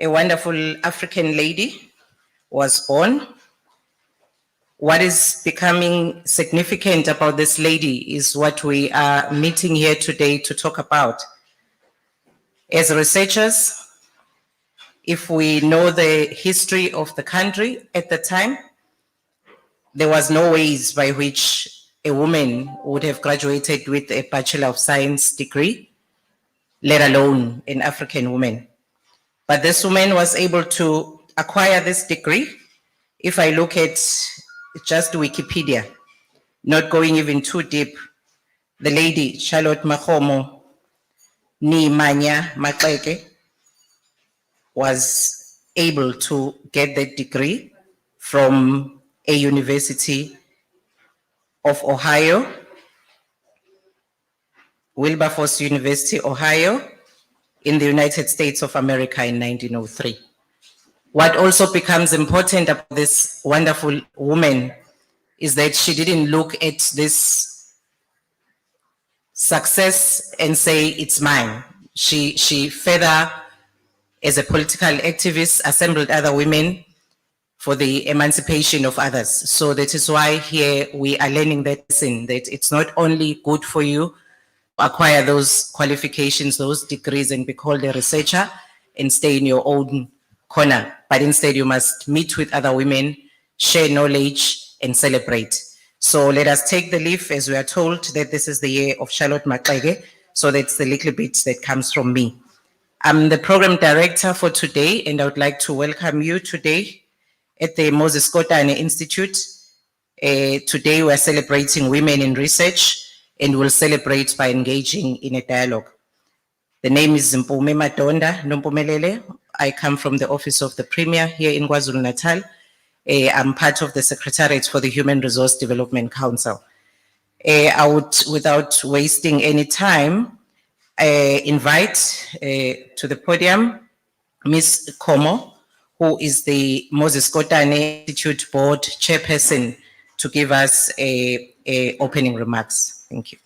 a wonderful African lady was born. What is becoming significant about this lady is what we are meeting here today to talk about. As researchers, if we know the history of the country at the time, there was no ways by which a woman would have graduated with a Bachelor of Science degree, let alone an African woman. But this woman was able to acquire this degree. If I look at just Wikipedia, not going even too deep, the lady Charlotte Mahomo Nimanya Makleke was able to get that degree from a university of Ohio, Wilberforce University, Ohio, in the United States of America in 1903. What also becomes important about this wonderful woman is that she didn't look at this success and say, it's mine. She further, as a political activist, assembled other women for the emancipation of others. So that is why here we are learning that lesson, that it's not only good for you to acquire those qualifications, those degrees, and be called a researcher and stay in your own corner, but instead you must meet with other women, share knowledge, and celebrate. So let us take the leaf, as we are told that this is the year of Charlotte Makleke. So that's the little bit that comes from me. I'm the program director for today, and I would like to welcome you today at the Moses Kodana Institute. Today we're celebrating women in research, and we'll celebrate by engaging in a dialogue. The name is Mpume Madonda Nompumelele. I come from the Office of the Premier here in KwaZulu-Natal. I'm part of the Secretariat for the Human Resource Development Council. I would, without wasting any time, invite to the podium Ms. Komo, who is the Moses Kodana Institute Board Chairperson, to give us opening remarks. Thank you.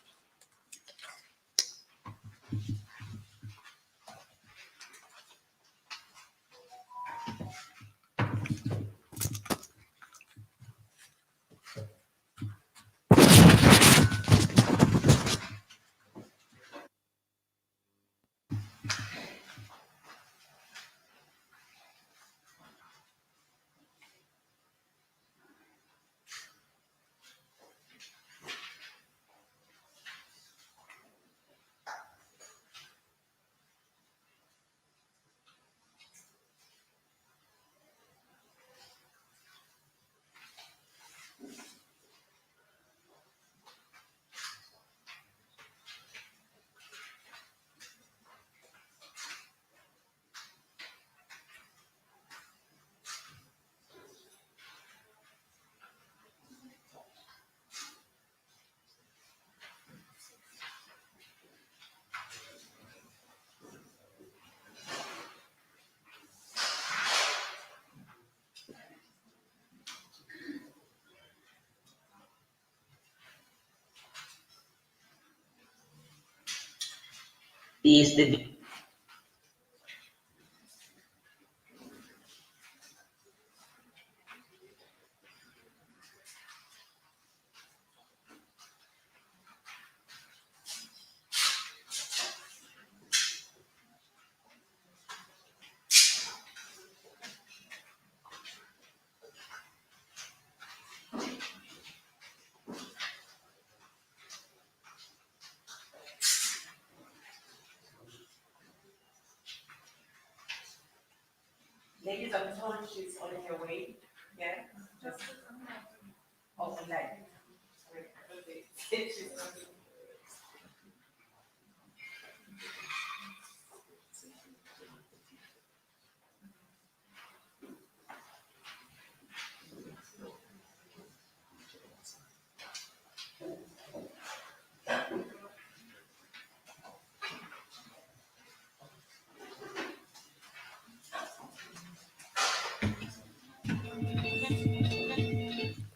Is the Ladies, I'm told she's on her way. Yeah? Just online.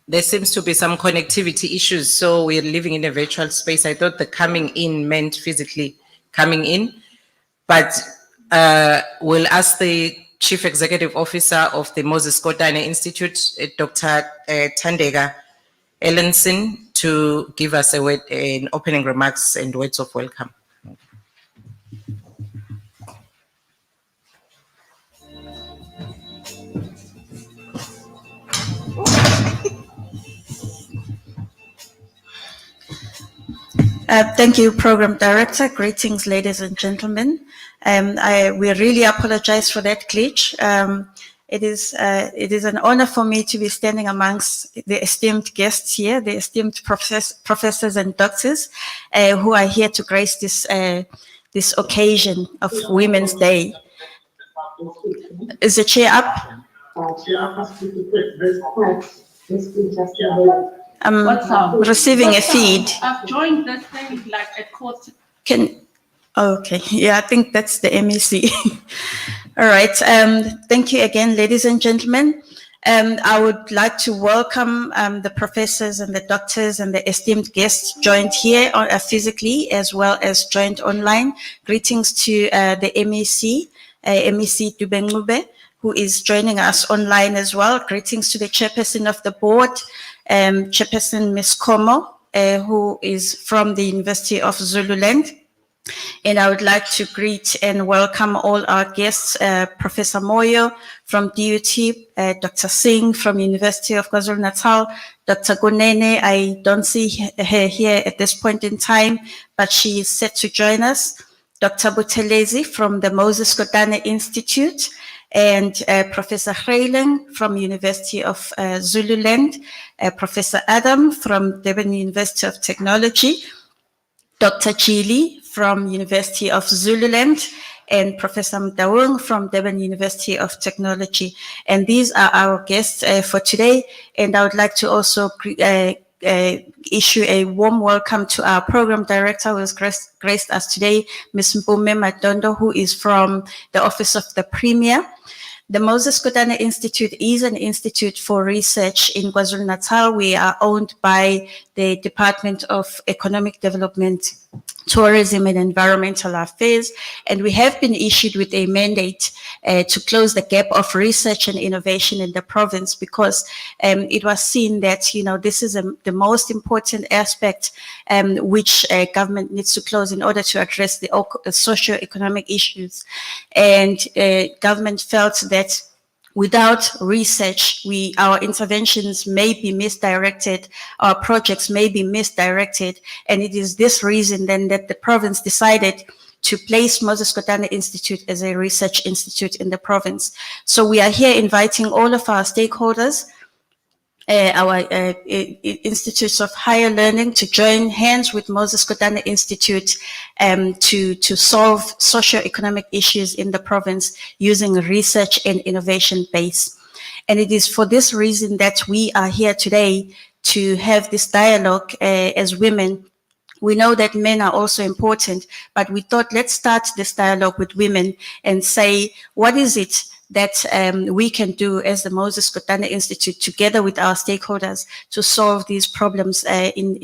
There seems to be some connectivity issues, so we're living in a virtual space. I thought the coming in meant physically coming in, but we'll ask the Chief Executive Officer of the Moses Kodana Institute, Dr. Thandeka Ellenson, to give us a word in opening remarks and words of welcome. Thank you, Program Director. Greetings, ladies and gentlemen. We really apologize for that glitch. It is an honor for me to be standing amongst the esteemed guests here, the esteemed professors and doctors who are here to grace this occasion of Women's Day. Is the chair up? I'm receiving a feed. I've joined this thing like at quarter. Okay, yeah, I think that's the MEC. All right, thank you again, ladies and gentlemen. I would like to welcome the professors and the doctors and the esteemed guests joined here physically as well as joined online. Greetings to the MEC, MEC Dubengube, who is joining us online as well. Greetings to the chairperson of the board, Chairperson Ms. Como, who is from the University of Zululand. And I would like to greet and welcome all our guests, Professor Moyo from DUT, Dr. Singh from University of KwaZulu-Natal, Dr. Kunine. I don't see her here at this point in time, but she is set to join us. Dr. Battalizi from the Moses Kodana Institute, and Professor Hreiling from University of Zululand, Professor Adam from Durban University of Technology, Dr. Chili from University of Zululand, and Professor Mdawung from Durban University of Technology. And these are our guests for today. And I would like to also issue a warm welcome to our program director who has graced us today, Ms. Mpume Madondo, who is from the Office of the Premier. The Moses Kodana Institute is an institute for research in KwaZulu-Natal. We are owned by the Department of Economic Development, Tourism and Environmental Affairs, and we have been issued with a mandate to close the gap of research and innovation in the province, because it was seen that, you know, this is the most important aspect which government needs to close in order to address the socio-economic issues. And government felt that without research, our interventions may be misdirected, our projects may be misdirected, and it is this reason then that the province decided to place Moses Kodana Institute as a research institute in the province. So we are here inviting all of our stakeholders, our institutes of higher learning, to join hands with Moses Kodana Institute to solve socio-economic issues in the province using research and innovation base. And it is for this reason that we are here today to have this dialogue as women. We know that men are also important, but we thought, let's start this dialogue with women and say, what is it that we can do as the Moses Kodana Institute together with our stakeholders to solve these problems in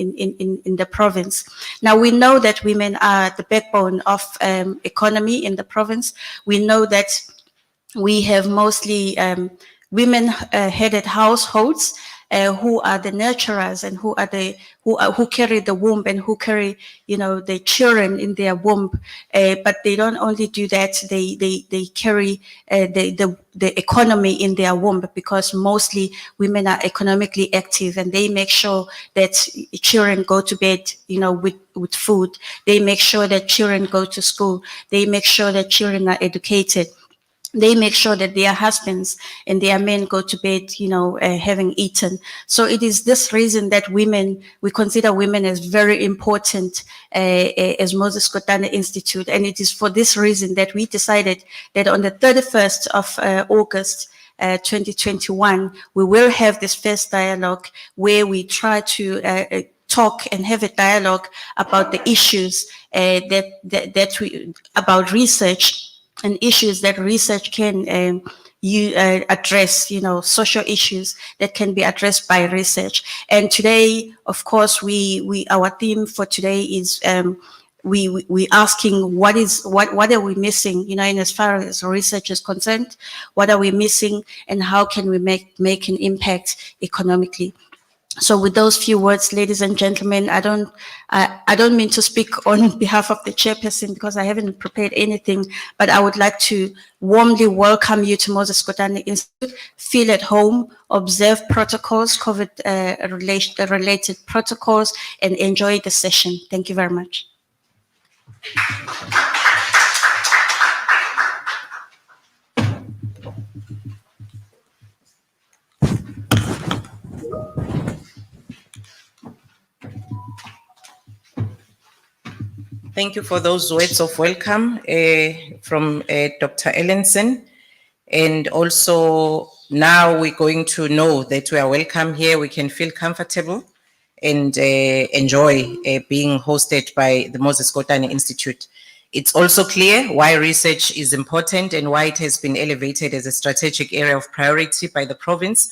the province. Now, we know that women are the backbone of economy in the province. We know that we have mostly women-headed households who are the nurturers and who carry the womb and who carry, you know, the children in their womb. But they don't only do that; they carry the economy in their womb, because mostly women are economically active and they make sure that children go to bed, you know, with food. They make sure that children go to school. They make sure that children are educated. They make sure that their husbands and their men go to bed, you know, having eaten. So it is this reason that we consider women as very important as Moses Kodana Institute. And it is for this reason that we decided that on the 31st of August, 2021, we will have this first dialogue where we try to talk and have a dialogue about the issues about research, and issues that research can address, you know, social issues that can be addressed by research. And today, of course, our theme for today is we asking what are we missing, in as far as research is concerned, what are we missing and how can we make an impact economically. So with those few words, ladies and gentlemen, I don't mean to speak on behalf of the chairperson because I haven't prepared anything, but I would like to warmly welcome you to Moses Kodana Institute. Feel at home, observe protocols, COVID related protocols, and enjoy the session. Thank you very much. Thank you for those words of welcome from Dr. Ellenson. And also now we're going to know that we are welcome here. We can feel comfortable and enjoy being hosted by the Moses Kodana Institute. It's also clear why research is important and why it has been elevated as a strategic area of priority by the province.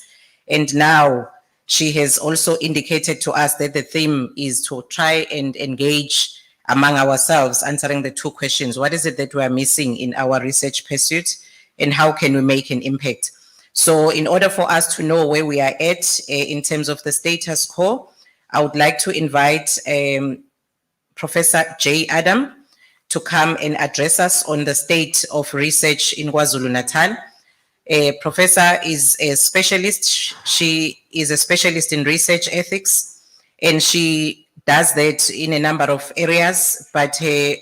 And now she has also indicated to us that the theme is to try and engage among ourselves, answering the two questions. What is it that we are missing in our research pursuit and how can we make an impact? So in order for us to know where we are at in terms of the status quo, I would like to invite Professor J. Adam to come and address us on the state of research in KwaZulu-Natal. Professor is a specialist. She is a specialist in research ethics, and she does that in a number of areas, but her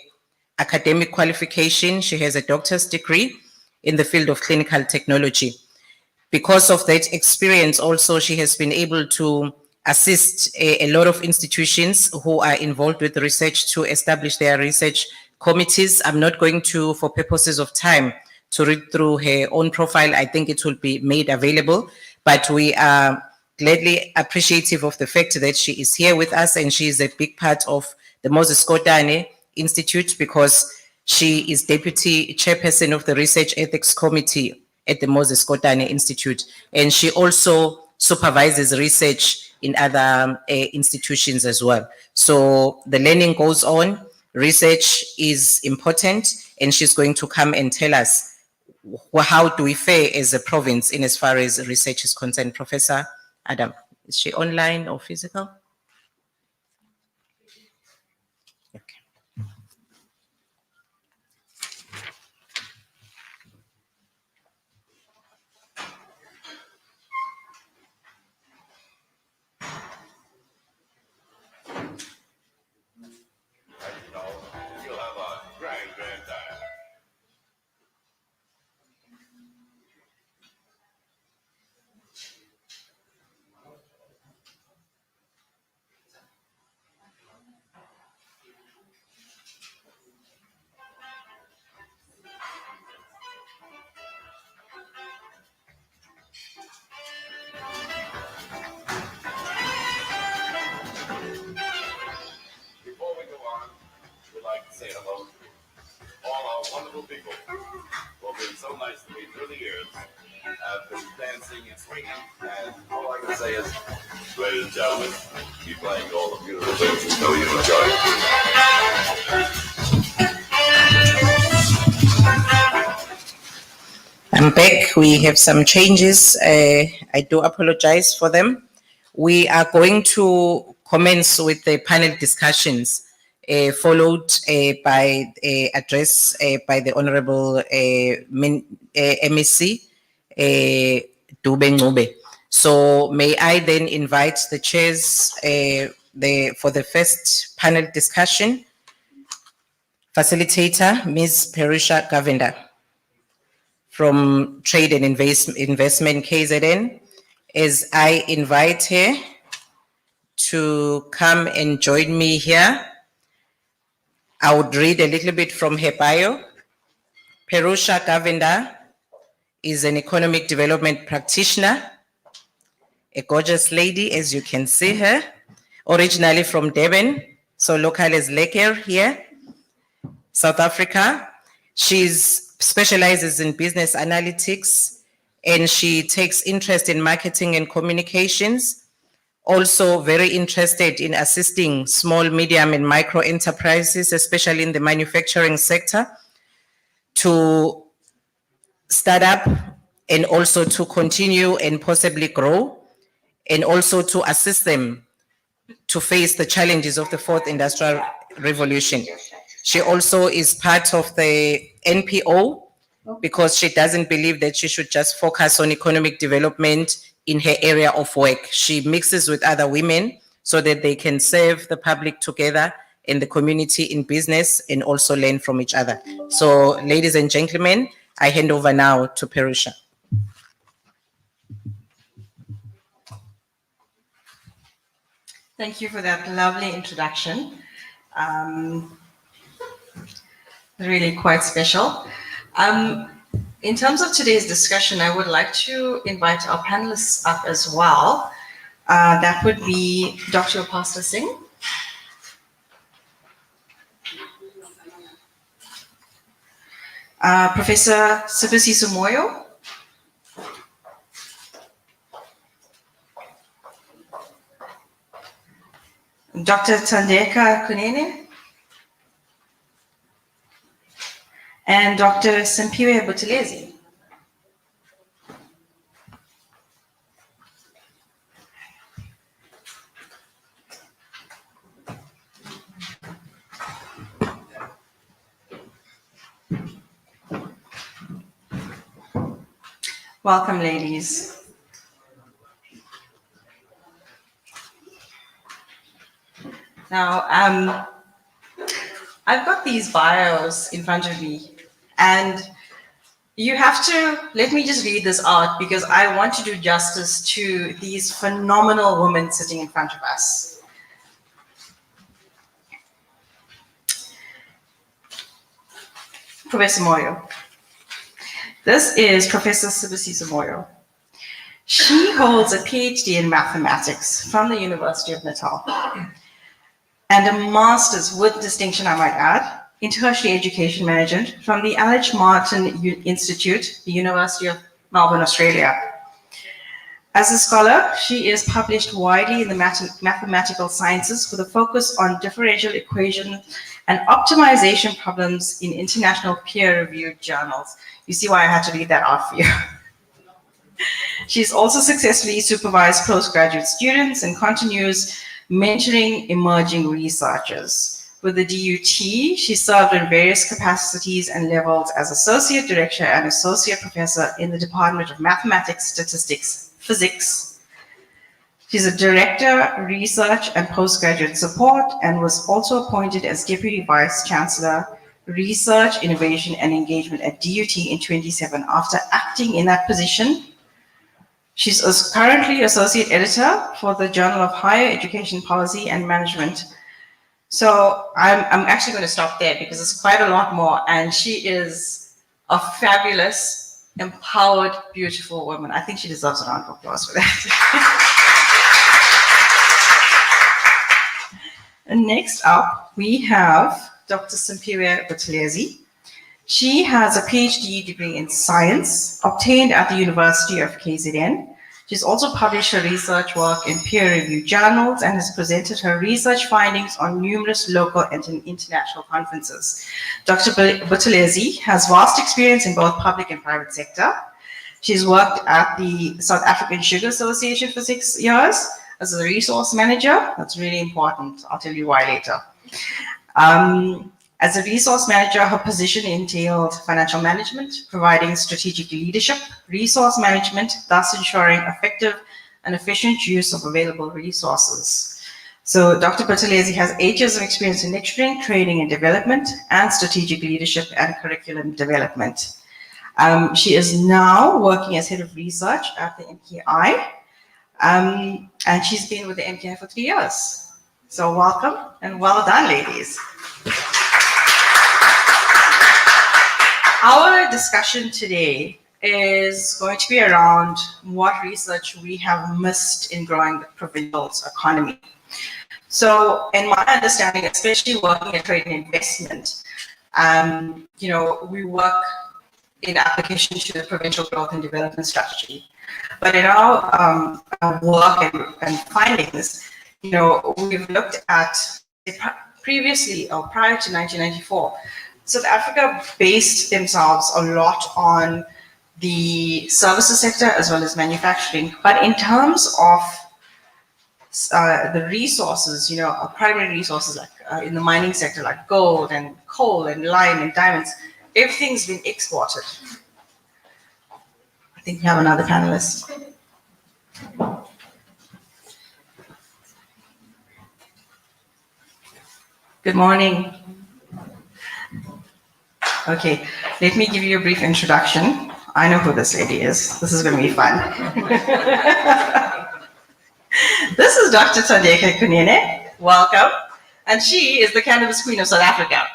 academic qualification, she has a doctor's degree in the field of clinical technology. Because of that experience also, she has been able to assist a lot of institutions who are involved with research to establish their research committees. I'm not going to, for purposes of time, to read through her own profile. I think it will be made available, but we are gladly appreciative of the fact that she is here with us, and she is a big part of the Moses Kodana Institute because she is Deputy Chairperson of the Research Ethics Committee at the Moses Kodana Institute, and she also supervises research in other institutions as well. So the learning goes on, research is important, and she's going to come and tell us how do we fare as a province in as far as research is concerned. Professor Adam, is she online or physical? Okay. You'll have a grand time. Before we go on, we'd like to say hello to all our wonderful people who have been so nice to me through the years, have been dancing and swinging, and all I can say is, ladies and gentlemen, keep playing all the beautiful things we know you enjoy. I'm back. We have some changes. I do apologize for them. We are going to commence with the panel discussions, followed by an address by the Honorable MEC, Dube Ncube. So may I then invite the chairs for the first panel discussion, facilitator, Ms. Perusha Govender from Trade and Investment KZN, as I invite her to come and join me here. I would read a little bit from her bio. Perusha Govender is an economic development practitioner, a gorgeous lady, as you can see her, originally from Durban, so local as Lekker here, South Africa. She specializes in business analytics, and she takes interest in marketing and communications. Also very interested in assisting small, medium, and micro enterprises, especially in the manufacturing sector, to start up and also to continue and possibly grow, and also to assist them to face the challenges of the fourth industrial revolution. She also is part of the NPO because she doesn't believe that she should just focus on economic development in her area of work. She mixes with other women so that they can serve the public together and the community in business and also learn from each other. So, ladies and gentlemen, I hand over now to Perusha. Thank you for that lovely introduction. Really quite special. In terms of today's discussion, I would like to invite our panelists up as well. That would be Dr. Upasana Singh. Professor Sibersi Samoyle. Dr. Sanjay Kunine. And Dr. Simpirea Battalizi. Welcome, ladies. Now, I've got these bios in front of me, and you have to, let me just read this out because I want to do justice to these phenomenal women sitting in front of us. Professor Moyo. This is Professor Sibersi Samoyle. She holds a PhD in mathematics from the University of Natal and a master's with distinction, I might add, in tertiary education management from the Alex Martin Institute, the University of Melbourne, Australia. As a scholar, she is published widely in the mathematical sciences with a focus on differential equation and optimization problems in international peer-reviewed journals. You see why I had to read that out for you. She's also successfully supervised postgraduate students and continues mentoring emerging researchers. With the DUT, she served in various capacities and levels as associate director and associate professor in the Department of Mathematics, Statistics, Physics. She's a director, research and postgraduate support, and was also appointed as deputy vice chancellor, research, innovation and engagement at DUT in 2017. After acting in that position, she's currently associate editor for the Journal of Higher Education Policy and Management. So I'm actually going to stop there because it's quite a lot more, and she is a fabulous, empowered, beautiful woman. I think she deserves a round of applause for that. And next up, we have Dr. Simpirea Battalizi. She has a PhD degree in science obtained at the University of KZN. She's also published her research work in peer-reviewed journals and has presented her research findings on numerous local and international conferences. Dr. Battalizi has vast experience in both public and private sector. She's worked at the South African Sugar Association for 6 years as a resource manager. That's really important. I'll tell you why later. As a resource manager, her position entailed financial management, providing strategic leadership, resource management, thus ensuring effective and efficient use of available resources. So Dr. Battalizi has 8 years of experience in lecturing, training and development, and strategic leadership and curriculum development. She is now working as head of research at the MKI, and she's been with the MKI for 3 years. So welcome and well done, ladies. Our discussion today is going to be around what research we have missed in growing the provincial's economy. So in my understanding, especially working at trade and investment, we work in application to the provincial growth and development strategy. But in our work and findings, we've looked at previously or prior to 1994, South Africa based themselves a lot on the services sector as well as manufacturing. But in terms of the resources, primary resources like in the mining sector, like gold and coal and lime and diamonds, everything's been exported. I think we have another panelist. Good morning. Okay, let me give you a brief introduction. I know who this lady is. This is going to be fun. This is Dr. Sanjay Kunine. Welcome. And she is the cannabis queen of South Africa.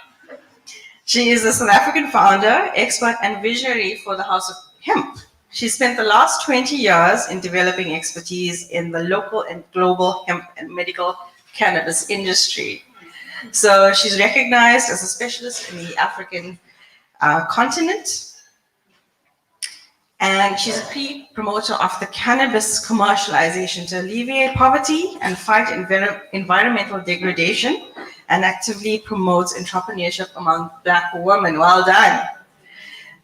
She is a South African founder, expert, and visionary for the House of Hemp. She spent the last 20 years in developing expertise in the local and global hemp and medical cannabis industry. So she's recognized as a specialist in the African continent. And she's a key promoter of the cannabis commercialization to alleviate poverty and fight environmental degradation, and actively promotes entrepreneurship among Black women. Well done.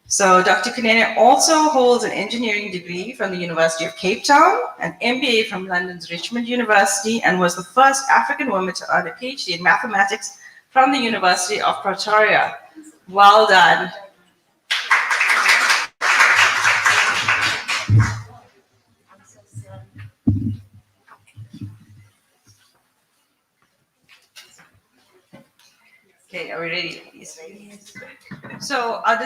So Dr. Kunine also holds an engineering degree from the University of Cape Town, an MBA from London's Richmond University, and was the first African woman to earn a PhD in mathematics from the University of Pretoria. Well done. Okay, are we ready? So our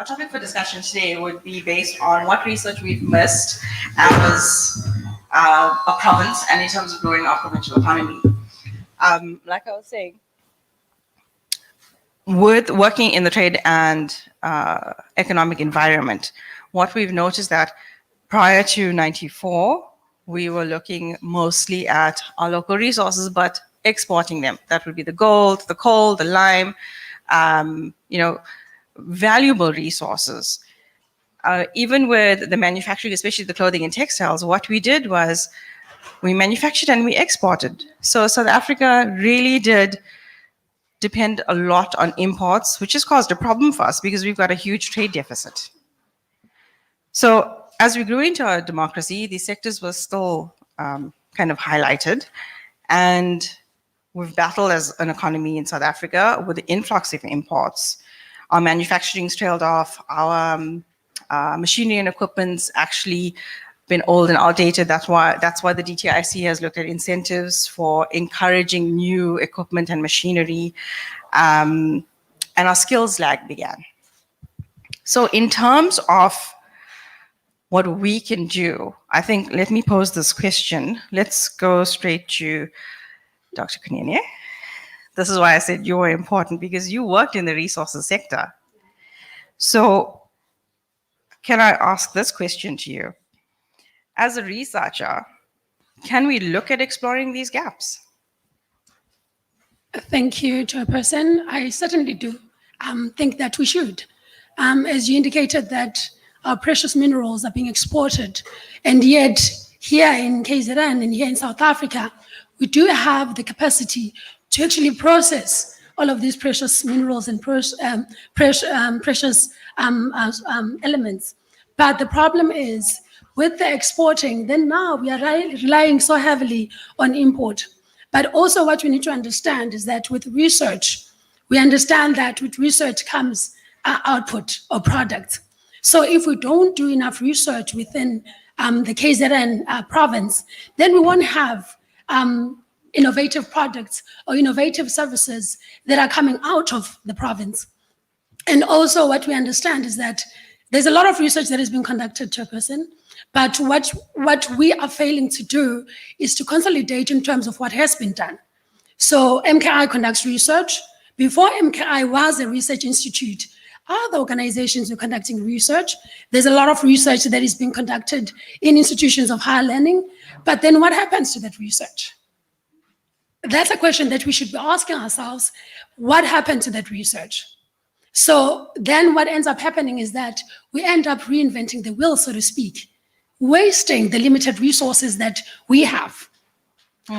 topic for discussion today would be based on what research we've missed as a province and in terms of growing our provincial economy. Like I was saying, with working in the trade and economic environment, what we've noticed that prior to 94, we were looking mostly at our local resources, but exporting them. That would be the gold, the coal, the lime, valuable resources. Even with the manufacturing, especially the clothing and textiles, what we did was we manufactured and we exported. So South Africa really did depend a lot on imports, which has caused a problem for us because we've got a huge trade deficit. So as we grew into our democracy, these sectors were still kind of highlighted, and we've battled as an economy in South Africa with the influx of imports. Our manufacturing's trailed off. Our machinery and equipment's actually been old and outdated. That's why the DTIC has looked at incentives for encouraging new equipment and machinery, and our skills lag began. So in terms of what we can do, I think, let me pose this question. Let's go straight to Dr. Kunine. This is why I said you were important, because you worked in the resources sector. So can I ask this question to you? As a researcher, can we look at exploring these gaps? Thank you, Chairperson. I certainly do think that we should. As you indicated that our precious minerals are being exported, and yet here in KZN and here in South Africa, we do have the capacity to actually process all of these precious minerals and precious elements. But the problem is, with the exporting, then now we are relying so heavily on import. But also what we need to understand is that with research, we understand that with research comes output or product. So if we don't do enough research within the KZN province, then we won't have innovative products or innovative services that are coming out of the province. And also what we understand is that there's a lot of research that has been conducted, Chairperson, but what we are failing to do is to consolidate in terms of what has been done. So MKI conducts research. Before MKI was a research institute, other organizations were conducting research. There's a lot of research that is being conducted in institutions of higher learning, but then what happens to that research? That's a question that we should be asking ourselves. What happened to that research? So then what ends up happening is that we end up reinventing the wheel, so to speak, wasting the limited resources that we have.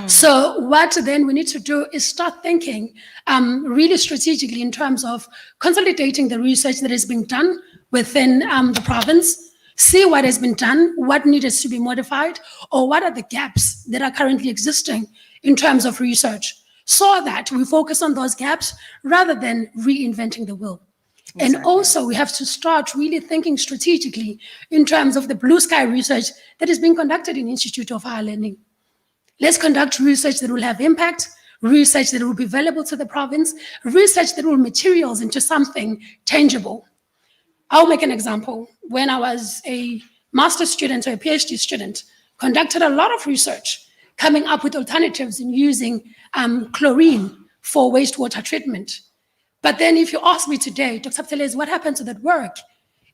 So what then we need to do is start thinking really strategically in terms of consolidating the research that is being done within the province, see what has been done, what needs to be modified, or what are the gaps that are currently existing in terms of research, so that we focus on those gaps rather than reinventing the wheel. And also we have to start really thinking strategically in terms of the blue sky research that is being conducted in Institute of Higher Learning. Let's conduct research that will have impact, research that will be valuable to the province, research that will materialize into something tangible. I'll make an example. When I was a master's student or a PhD student, conducted a lot of research, coming up with alternatives in using chlorine for wastewater treatment. But then if you ask me today, Dr. Battalizi, what happened to that work?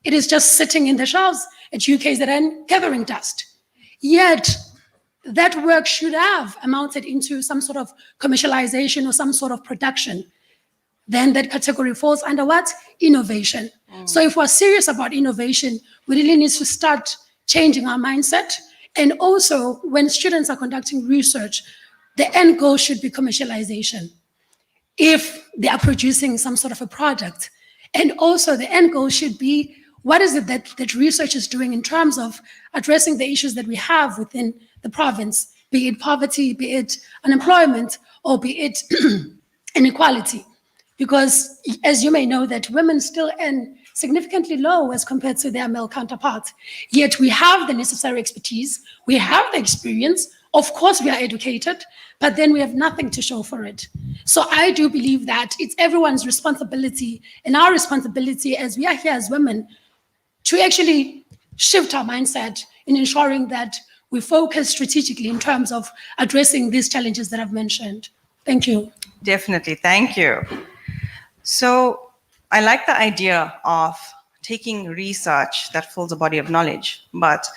It is just sitting in the shelves at UKZN gathering dust. Yet, that work should have amounted into some sort of commercialization or some sort of production. Then that category falls under what? Innovation. So if we're serious about innovation, we really need to start changing our mindset. And also, when students are conducting research, the end goal should be commercialization. If they are producing some sort of a product. And also the end goal should be, what is it that research is doing in terms of addressing the issues that we have within the province, be it poverty, be it unemployment, or be it inequality. Because as you may know, that women still earn significantly low as compared to their male counterparts. Yet we have the necessary expertise, we have the experience, of course we are educated, but then we have nothing to show for it. So I do believe that it's everyone's responsibility and our responsibility as we are here as women to actually shift our mindset in ensuring that we focus strategically in terms of addressing these challenges that I've mentioned. Thank you. Definitely, thank you. So I like the idea of taking research that fills a body of knowledge, but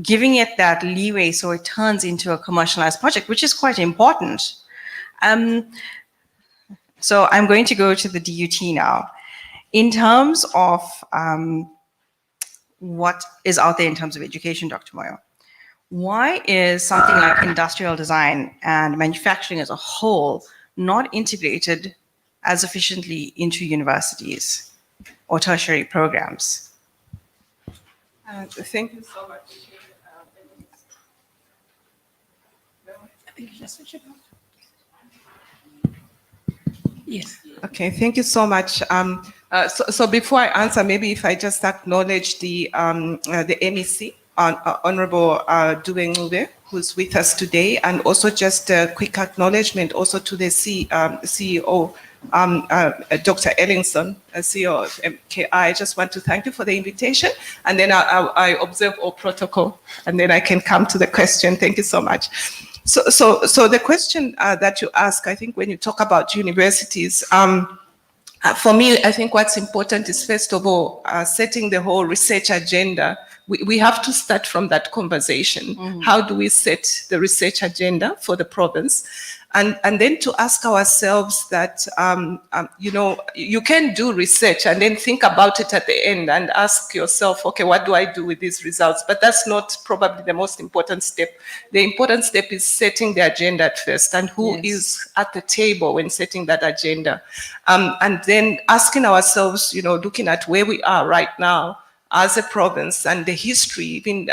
giving it that leeway so it turns into a commercialized project, which is quite important. So I'm going to go to the DUT now. In terms of what is out there in terms of education, Dr. Moyo, why is something like industrial design and manufacturing as a whole not integrated as efficiently into universities or tertiary programs? Thank you so much. Yes. Okay, thank you so much. So before I answer, maybe if I just acknowledge the MEC, Honorable Dube Ngube, who's with us today, and also just a quick acknowledgement also to the CEO, Dr. Ellingson, CEO of MKI. I just want to thank you for the invitation, and then I observe all protocol, and then I can come to the question. Thank you so much. So the question that you ask, I think when you talk about universities, for me, I think what's important is, first of all, setting the whole research agenda. We have to start from that conversation. Mm-hmm. How do we set the research agenda for the province? And then to ask ourselves that, you know, you can do research and then think about it at the end and ask yourself, okay, what do I do with these results? But that's not probably the most important step. The important step is setting the agenda at first, and who is at the table when setting that agenda. And then asking ourselves, you know, looking at where we are right now as a province and the history, even,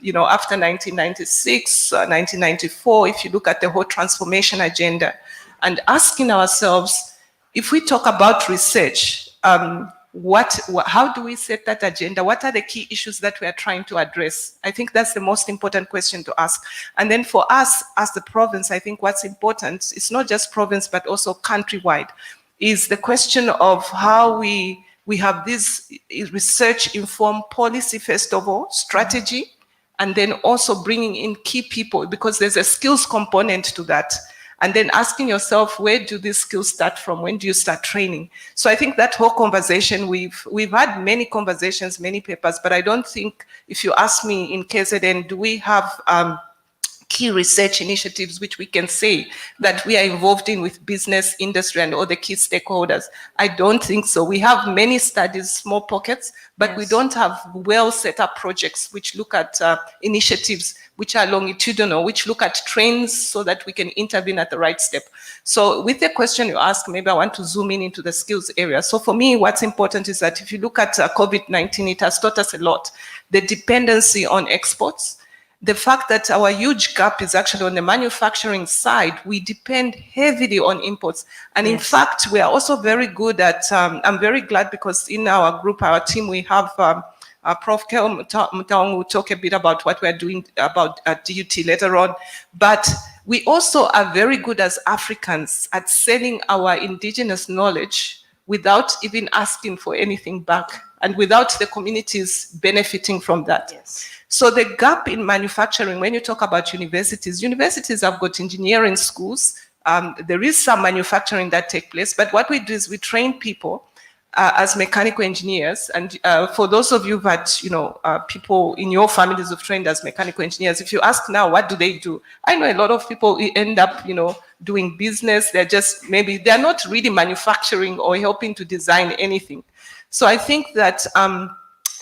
you know, after 1996, 1994, if you look at the whole transformation agenda, and asking ourselves, if we talk about research, how do we set that agenda? What are the key issues that we are trying to address? I think that's the most important question to ask. And then for us as the province, I think what's important, it's not just province, but also countrywide, is the question of how we have this research-informed policy, first of all, strategy, and then also bringing in key people, because there's a skills component to that. And then asking yourself, where do these skills start from? When do you start training? So I think that whole conversation, we've had many conversations, many papers, but I don't think, if you ask me in KZN, do we have key research initiatives which we can say that we are involved in with business, industry, and all the key stakeholders. I don't think so. We have many studies, small pockets, but we Yes. don't have well set up projects which look at initiatives which are longitudinal, which look at trends so that we can intervene at the right step. So with the question you ask, maybe I want to zoom in into the skills area. So for me, what's important is that if you look at COVID-19, it has taught us a lot. The dependency on exports, the fact that our huge gap is actually on the manufacturing side, we depend heavily on imports. And in fact, we are also very good at, I'm very glad because in our group, our team, we have Prof. Kel Mutaung will talk a bit about what we're doing about DUT later on. But we also are very good as Africans at selling our indigenous knowledge without even asking for anything back and without the communities benefiting from that. Yes. So the gap in manufacturing, when you talk about universities have got engineering schools. There is some manufacturing that take place, but what we do is we train people as mechanical engineers. And for those of you that, people in your families who've trained as mechanical engineers, if you ask now, what do they do? I know a lot of people end up, doing business. They're just, maybe they're not really manufacturing or helping to design anything. So I think that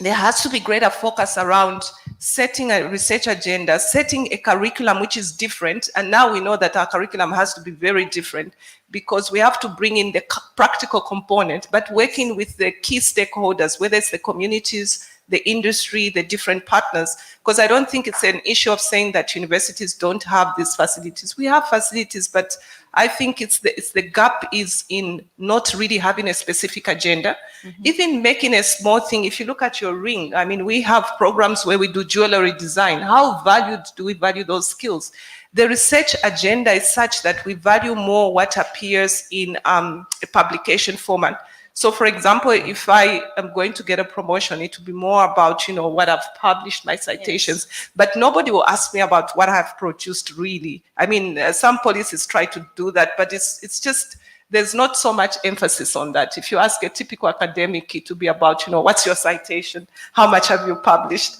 there has to be greater focus around setting a research agenda, setting a curriculum which is different. And now we know that our curriculum has to be very different because we have to bring in the practical component, but working with the key stakeholders, whether it's the communities, the industry, the different partners, because I don't think it's an issue of saying that universities don't have these facilities. We have facilities, but I think it's the gap is in not really having a specific agenda. Even making a small thing, if you look at your ring, I mean, we have programs where we do jewelry design. How valued do we value those skills? The research agenda is such that we value more what appears in a publication format. So for example, if I am going to get a promotion, it will be more about, what I've published, my citations, but nobody will ask me about what I've produced really. I mean, some policies try to do that, but it's just, there's not so much emphasis on that. If you ask a typical academic, it will be about, what's your citation? How much have you published?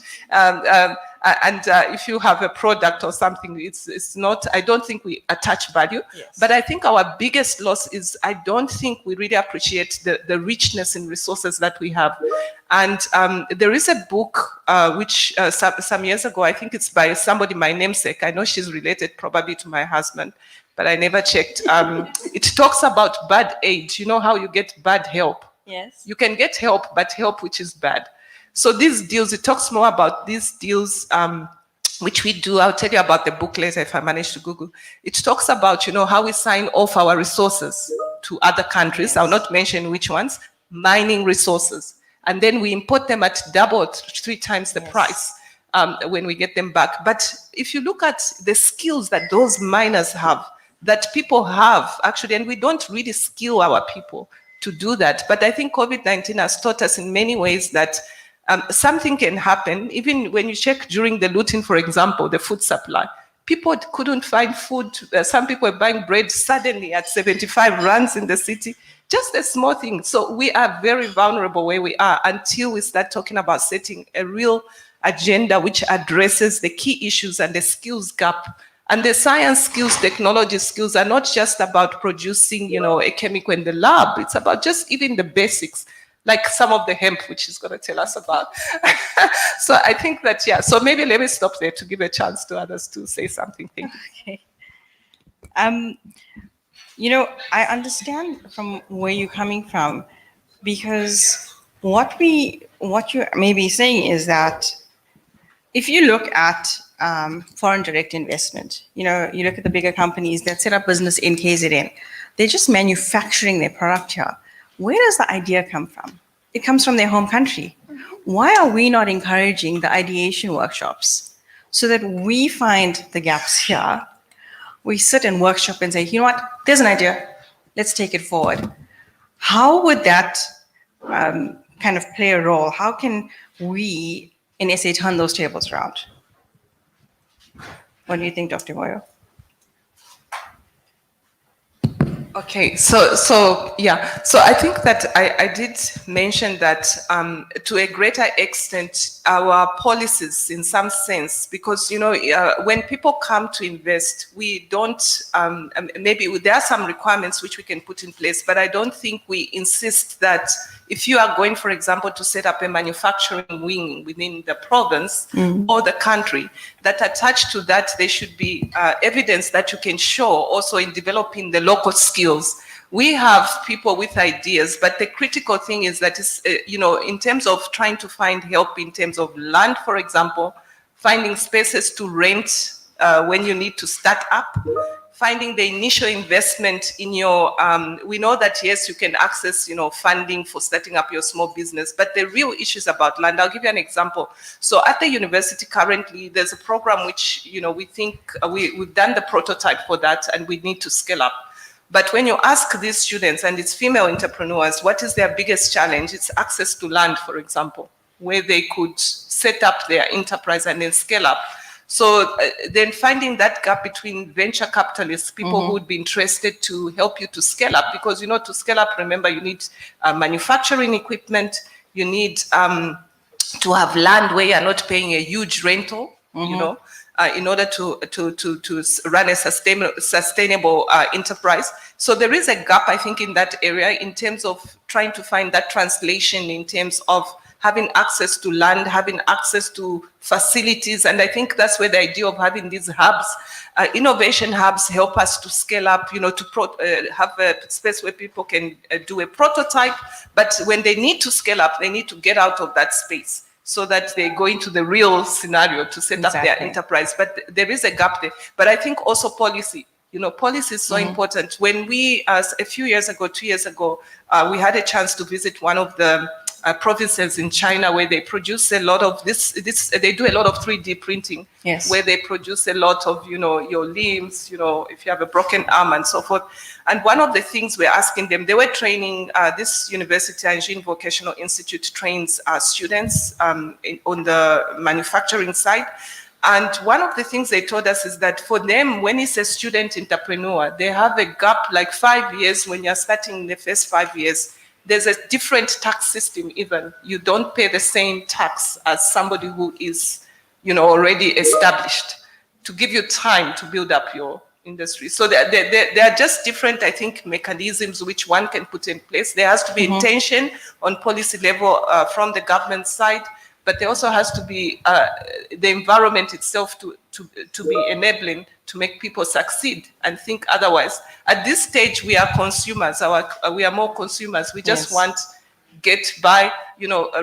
And if you have a product or something, it's not, I don't think we attach value. Yes. But I think our biggest loss is I don't think we really appreciate the richness in resources that we have. And there is a book which some years ago, I think it's by somebody, my namesake. I know she's related probably to my husband, but I never checked. It talks about bad aid. You know how you get bad help? Yes. You can get help, but help which is bad. So these deals, it talks more about these deals, which we do. I'll tell you about the book later if I manage to Google. It talks about, how we sign off our resources to other countries. I'll not mention which ones, mining resources. And then we import them at double or 3 times the price when we get them back. But if you look at the skills that those miners have, that people have actually, and we don't really skill our people to do that. But I think COVID-19 has taught us in many ways that something can happen. Even when you check during the looting, for example, the food supply, people couldn't find food. Some people were buying bread suddenly at 75 rands in the city. Just a small thing. So we are very vulnerable where we are until we start talking about setting a real agenda which addresses the key issues and the skills gap. And the science skills, technology skills are not just about producing, a chemical in the lab. It's about just even the basics, like some of the hemp, which she's going to tell us about. So I think that, so maybe let me stop there to give a chance to others to say something. Thank you. Okay. I understand from where you're coming from, because what you may be saying is that if you look at foreign direct investment, you look at the bigger companies that set up business in KZN, they're just manufacturing their product here. Where does the idea come from? It comes from their home country. Why are we not encouraging the ideation workshops so that we find the gaps here? We sit and workshop and say, you know what, there's an idea, let's take it forward. How would that kind of play a role? How can we in SA turn those tables around? What do you think, Dr. Moyo? Okay, so I think that I did mention that to a greater extent, our policies in some sense, because, when people come to invest, we don't, maybe there are some requirements which we can put in place, but I don't think we insist that if you are going, for example, to set up a manufacturing wing within the province or the country, that attached to that, there should be evidence that you can show also in developing the local skills. We have people with ideas, but the critical thing is that, in terms of trying to find help in terms of land, for example, finding spaces to rent when you need to start up, finding the initial investment in your, we know that, yes, you can access, funding for starting up your small business, but the real issue is about land. I'll give you an example. So at the university currently, there's a program which, we think we've done the prototype for that and we need to scale up. But when you ask these students, and it's female entrepreneurs, what is their biggest challenge? It's access to land, for example, where they could set up their enterprise and then scale up. So then finding that gap between venture capitalists, people who would be interested to help you to scale up, because, to scale up, remember, you need manufacturing equipment, you need to have land where you're not paying a huge rental, in order to run a sustainable enterprise. So there is a gap, I think, in that area in terms of trying to find that translation in terms of having access to land, having access to facilities. And I think that's where the idea of having these hubs, innovation hubs, help us to scale up, to have a space where people can do a prototype. But when they need to scale up, they need to get out of that space, so that they go into the real scenario to set up their enterprise. But there is a gap there. But I think also policy, policy is so important. When we, a few years ago, 2 years ago, we had a chance to visit one of the provinces in China where they produce a lot of they do a lot of 3D printing, where they produce a lot of, your limbs, if you have a broken arm and so forth. And one of the things we're asking them, they were training, this university, Anjin Vocational Institute, trains students on the manufacturing side. And one of the things they told us is that for them, when it's a student entrepreneur, they have a gap like 5 years. When you're starting the first 5 years, there's a different tax system even. You don't pay the same tax as somebody who is, already established, to give you time to build up your industry. So there are just different, I think, mechanisms which one can put in place. There has to be intention on policy level from the government side, but there also has to be the environment itself to be enabling to make people succeed and think otherwise. At this stage, we are consumers. We are more consumers. We just want get by,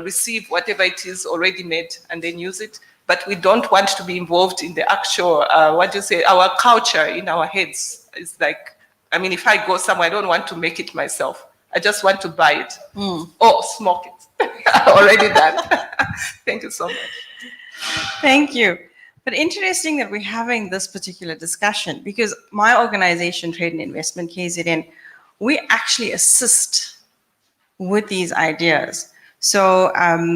receive whatever it is already made and then use it. But we don't want to be involved in the actual, our culture in our heads. It's like, if I go somewhere, I don't want to make it myself. I just want to buy it or smoke it. Already done. Thank you so much. Thank you. But interesting that we're having this particular discussion, because my organization, Trade and Investment, KZN, we actually assist with these ideas. So, our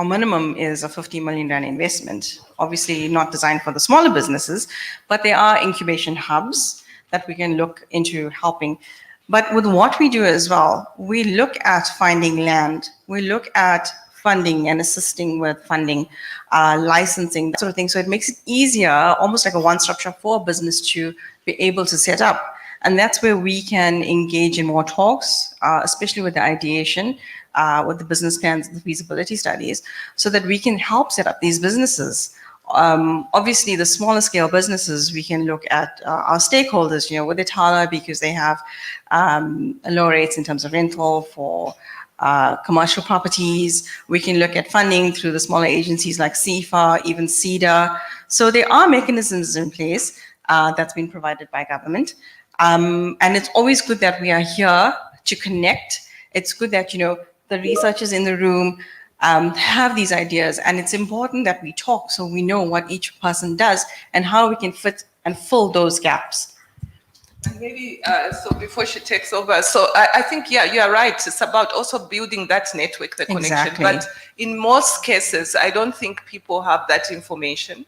minimum is a 50 million rand investment, obviously not designed for the smaller businesses, but there are incubation hubs that we can look into helping. But with what we do as well, we look at finding land, we look at funding and assisting with funding, licensing, that sort of thing. So it makes it easier, almost like a one-stop shop for a business to be able to set up. And that's where we can engage in more talks, especially with the ideation, with the business plans, the feasibility studies, so that we can help set up these businesses. Obviously, the smaller scale businesses, we can look at our stakeholders, with the Tala, because they have low rates in terms of rental for commercial properties. We can look at funding through the smaller agencies like CIFA, even CEDA. So there are mechanisms in place that's been provided by government. And it's always good that we are here to connect. It's good that, the researchers in the room have these ideas, and it's important that we talk so we know what each person does and how we can fit and fill those gaps. And maybe, so before she takes over, so I think, you are right. It's about also building that network, the connection. Exactly. But in most cases, I don't think people have that information.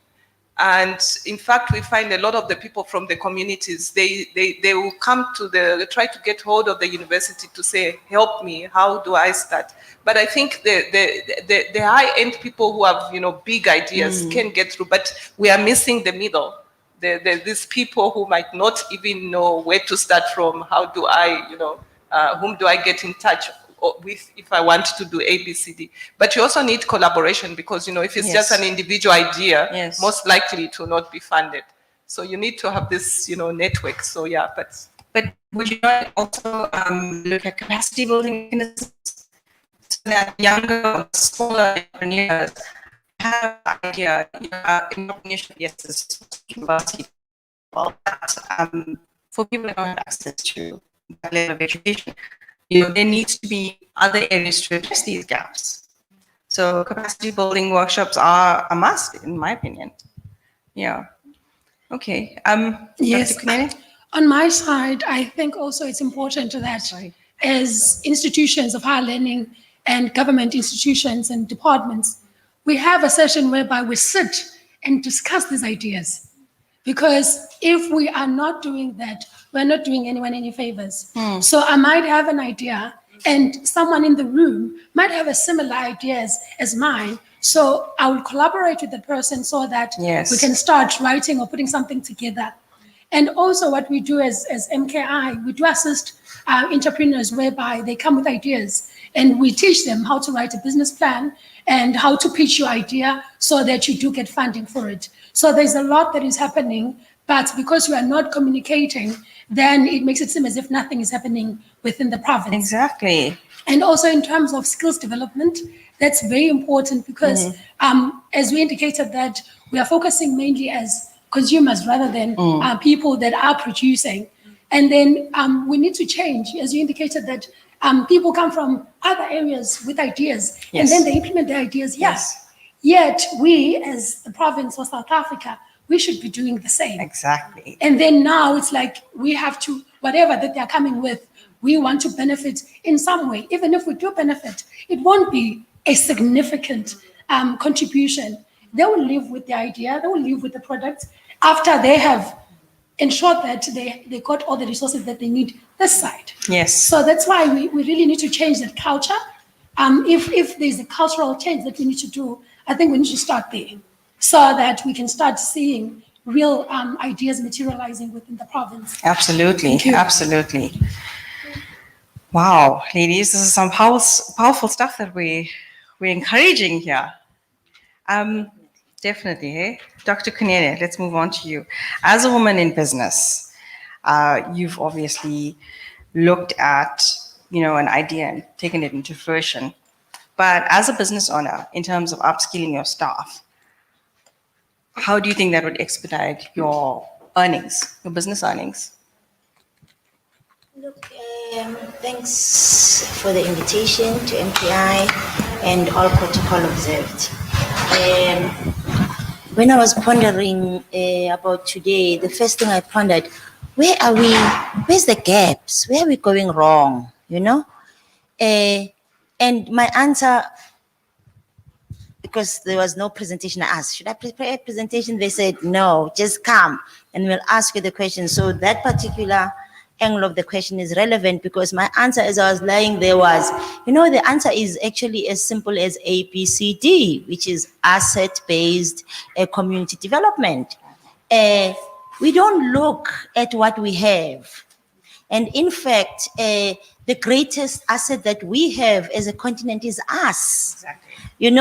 And in fact, we find a lot of the people from the communities, they will come to try to get hold of the university to say, help me, how do I start? But I think the high-end people who have, big ideas can get through, but we are missing the middle. These people who might not even know where to start from, how do I, whom do I get in touch with if I want to do ABCD? But you also need collaboration because, if it's just an individual idea, most likely it will not be funded. So you need to have this, network. So yeah, but would you not also look at capacity building mechanisms so that younger or smaller entrepreneurs have an idea, entrepreneurship, yes, it's university, all that, for people that don't have access to that level of education, there needs to be other areas to address these gaps. So capacity building workshops are a must, in my opinion. Yeah. Okay. Yes. Dr. Kunine? On my side, I think also it's important that as institutions of higher learning and government institutions and departments, we have a session whereby we sit and discuss these ideas. Because if we are not doing that, we're not doing anyone any favors. So I might have an idea and someone in the room might have a similar idea as mine. So I will collaborate with the person so that we can start writing or putting something together. And also what we do as MKI, we do assist entrepreneurs whereby they come with ideas and we teach them how to write a business plan and how to pitch your idea so that you do get funding for it. So there's a lot that is happening, but because we are not communicating, then it makes it seem as if nothing is happening within the province. Exactly. And also in terms of skills development, that's very important because as we indicated that we are focusing mainly as consumers rather than people that are producing. And then we need to change, as you indicated, that people come from other areas with ideas and then they implement their ideas here. Yet we, as the province of South Africa, we should be doing the same. Exactly. And then now it's like we have to, whatever that they're coming with, we want to benefit in some way. Even if we do benefit, it won't be a significant contribution. They will live with the idea, they will live with the product after they have ensured that they got all the resources that they need this side. Yes. So that's why we really need to change that culture. If there's a cultural change that we need to do, I think we need to start there so that we can start seeing real ideas materializing within the province. Absolutely, absolutely. Wow, ladies, this is some powerful stuff that we're encouraging here. Definitely, eh? Dr. Kunine, let's move on to you. As a woman in business, you've obviously looked at, an idea and taken it into fruition. But as a business owner, in terms of upskilling your staff, how do you think that would expedite your earnings, your business earnings? Look, thanks for the invitation to MPI and all protocol observed. When I was pondering about today, the first thing I pondered, where are we, where's the gaps? Where are we going wrong, And my answer, because there was no presentation, I asked, should I prepare a presentation? They said, no, just come and we'll ask you the question. So that particular angle of the question is relevant because my answer as I was lying there was, the answer is actually as simple as ABCD, which is asset-based community development. We don't look at what we have. And in fact, the greatest asset that we have as a continent is us. Exactly.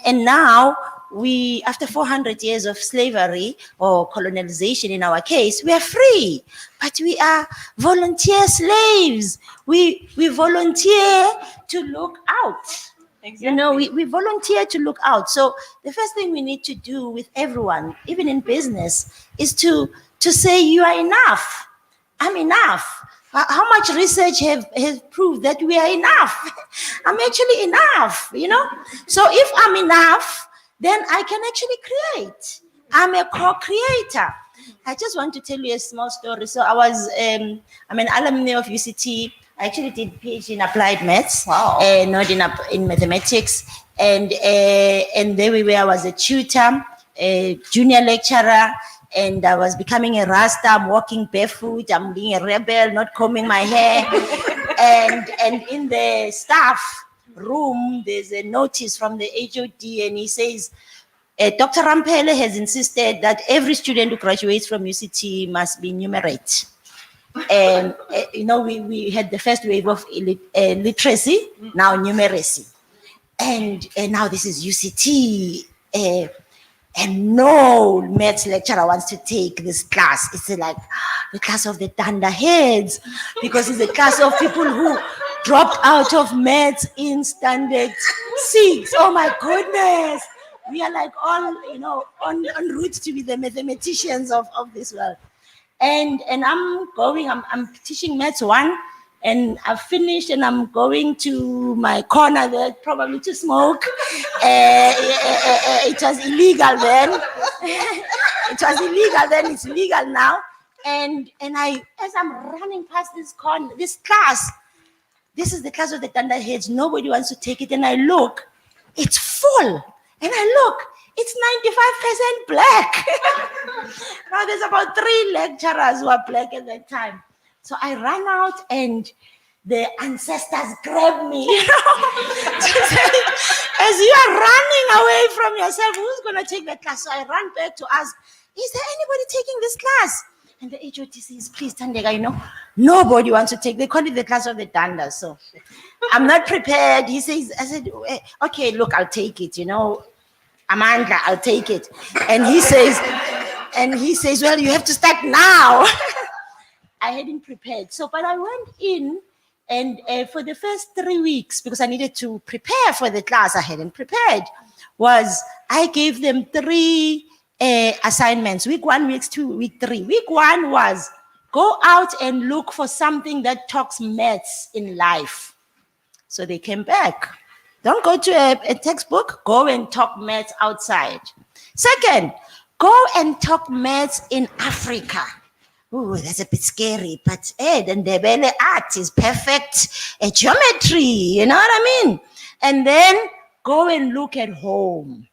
And now we, after 400 years of slavery or colonization in our case, we are free, but we are volunteer slaves. We volunteer to look out. Exactly. We volunteer to look out. So the first thing we need to do with everyone, even in business, is to say you are enough. I'm enough. How much research has proved that we are enough? I'm actually enough, So if I'm enough, then I can actually create. I'm a co-creator. I just want to tell you a small story. So I'm an alumni of UCT. I actually did PhD in applied maths, not in mathematics. And there we were, I was a tutor a junior lecturer, and I was becoming a Rasta. I'm walking barefoot. I'm being a rebel, not combing my hair. and in the staff room, there's a notice from the HOD, and he says, Dr. Rampele has insisted that every student who graduates from UCT must be numerate. And, we had the first wave of literacy, now numeracy. And now this is UCT, and no maths lecturer wants to take this class. It's like the class of the thunderheads, because it's a class of people who dropped out of maths in standard 6. Oh my goodness. We are like all, en route to be the mathematicians of this world. And I'm teaching maths 1, and I've finished, and I'm going to my corner there, probably to smoke. It was illegal then. It was illegal then, it's legal now. And as I'm running past this class, this is the class of the thunderheads, nobody wants to take it, and I look, it's full. And I look, it's 95% black. Now there's about 3 lecturers who are black at that time. So I ran out, and the ancestors grabbed me, to say, as you are running away from yourself, who's going to take that class? So I ran back to ask, is there anybody taking this class? And the HOD says, please, Tandega, nobody wants to take. They call it the class of the Tandas. So I'm not prepared. I said, okay, look, I'll take it, Amanda, I'll take it. And he says, well, you have to start now. I hadn't prepared. So, but I went in, and for the first 3 weeks, because I needed to prepare for the class, I hadn't prepared, I gave them 3 assignments, week 1, week 2, week 3. Week 1 was go out and look for something that talks maths in life. So they came back. Don't go to a textbook, go and talk maths outside. Second, go and talk maths in Africa. Oh, that's a bit scary, but then the Ndebele art is perfect geometry, you know what I mean? And then go and look at home.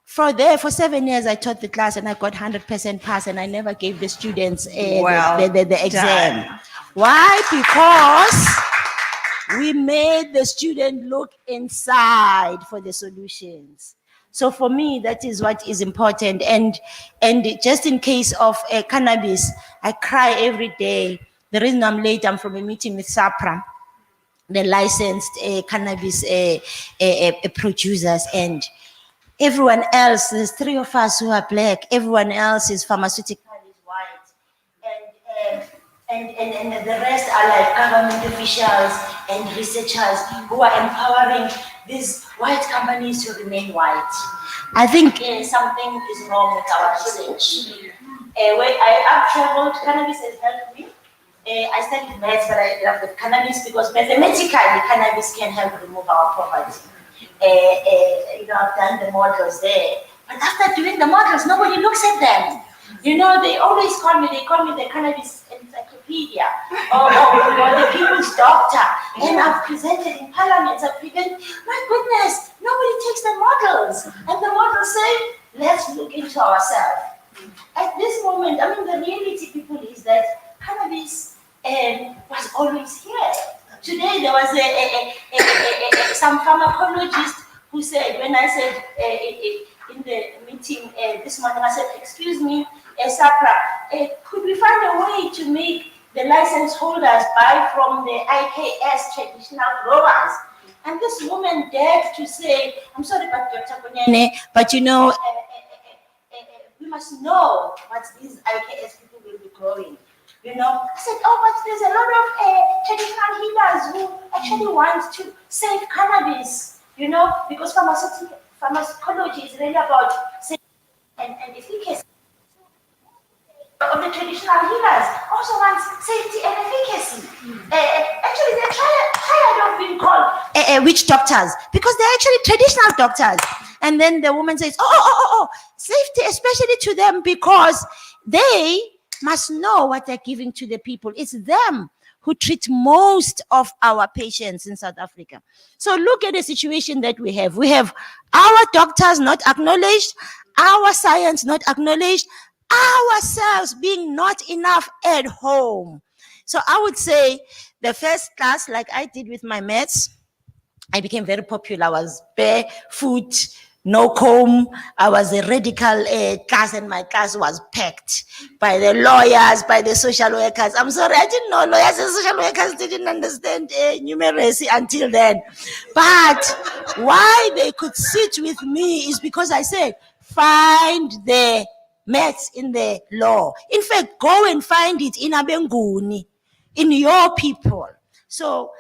For 7 years, I taught the class, and I got 100% pass, and I never gave the students the exam. Done. Why? Because we made the student look inside for the solutions. So for me, that is what is important. And just in case of cannabis, I cry every day. The reason I'm late, I'm from a meeting with SAPRA, the licensed cannabis producers, and everyone else, there's 3 of us who are black, everyone else is pharmaceutical, is white. And the rest are like government officials and researchers who are empowering these white companies to remain white. I think something is wrong with our research. When I've traveled, cannabis has helped me. I studied maths, but I ended up with cannabis because mathematically cannabis can help remove our poverty. I've done the models there. But after doing the models, nobody looks at them. They always call me the cannabis encyclopedia or the people's doctor. And I've presented in parliaments, my goodness, nobody takes the models. And the models say, let's look into ourselves. At this moment, the reality, people, is that cannabis was always here. Today, there was some pharmacologist who said, when I said in the meeting this morning, I said, excuse me, SAPRA, could we find a way to make the license holders buy from the IKS traditional growers? And this woman dared to say, I'm sorry, but Dr. Kunine, but we must know what these IKS people will be growing. I said, but there's a lot of traditional healers who actually want to save cannabis, because pharmacology is really about safety and efficacy. Of the traditional healers also wants safety and efficacy. Actually, they're tired of being called witch doctors because they're actually traditional doctors. And then the woman says, safety, especially to them, because they must know what they're giving to the people. It's them who treat most of our patients in South Africa. So look at the situation that we have. We have our doctors not acknowledged, our science not acknowledged, ourselves being not enough at home. So I would say the first class, like I did with my maths, I became very popular. I was barefoot, no comb. I was a radical class, and my class was packed by the lawyers, by the social workers. I'm sorry, I didn't know lawyers and social workers didn't understand numeracy until then. But why they could sit with me is because I said, find the maths in the law. In fact, go and find it in Abenguni, in your people. So,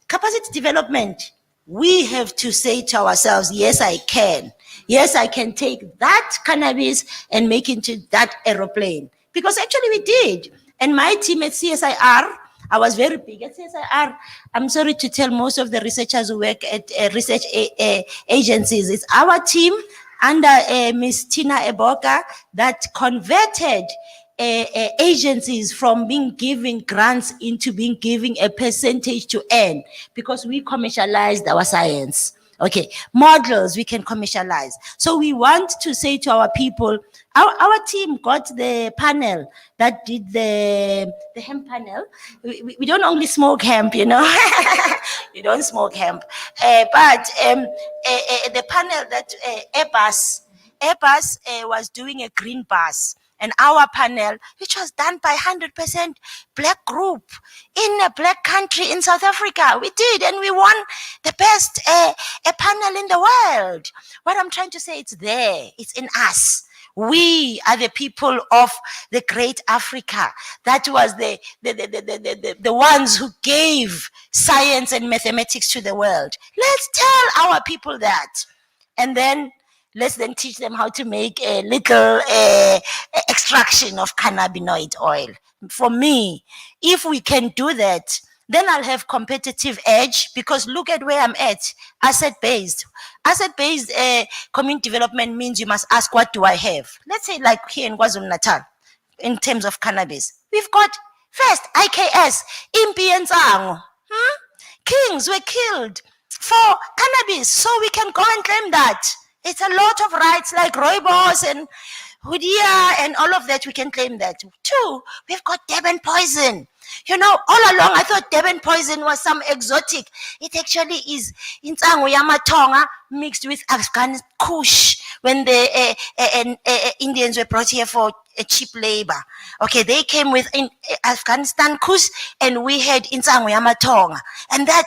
capacity development, we have to say to ourselves, yes, I can. Yes, I can take that cannabis and make it into that aeroplane. Because actually we did. And my team at CSIR, I was very big at CSIR. I'm sorry to tell most of the researchers who work at research agencies, it's our team under Ms. Tina Eboka that converted agencies from being giving grants into being giving a percentage to earn, because we commercialized our science. Okay, models we can commercialize. So we want to say to our people, our team got the panel that did the hemp panel. We don't only smoke hemp, you know. You don't smoke hemp. But the panel that Airbus was doing a green bus. And our panel, which was done by 100% black group in a black country in South Africa. We did, and we won the best a panel in the world. What I'm trying to say, it's there, it's in us. We are the people of the great Africa. That was the ones who gave science and mathematics to the world. Let's tell our people that. And then let's then teach them how to make a little extraction of cannabinoid oil. For me, if we can do that, then I'll have competitive edge, because look at where I'm at, asset-based. Asset-based community development means you must ask, what do I have? Let's say like here in KwaZulu-Natal, in terms of cannabis. We've got first, IKS, Impi and Zango. Kings were killed for cannabis, so we can go and claim that. It's a lot of rights like rooibos and Hudia and all of that, we can claim that. Two, we've got Durban poison. You know, all along I thought Durban poison was some exotic. It actually is Insangu Yamatonga mixed with Afghan Kush when the Indians were brought here for cheap labor. Okay, they came with Afghanistan Kush and we had Insangu Yamatonga. And that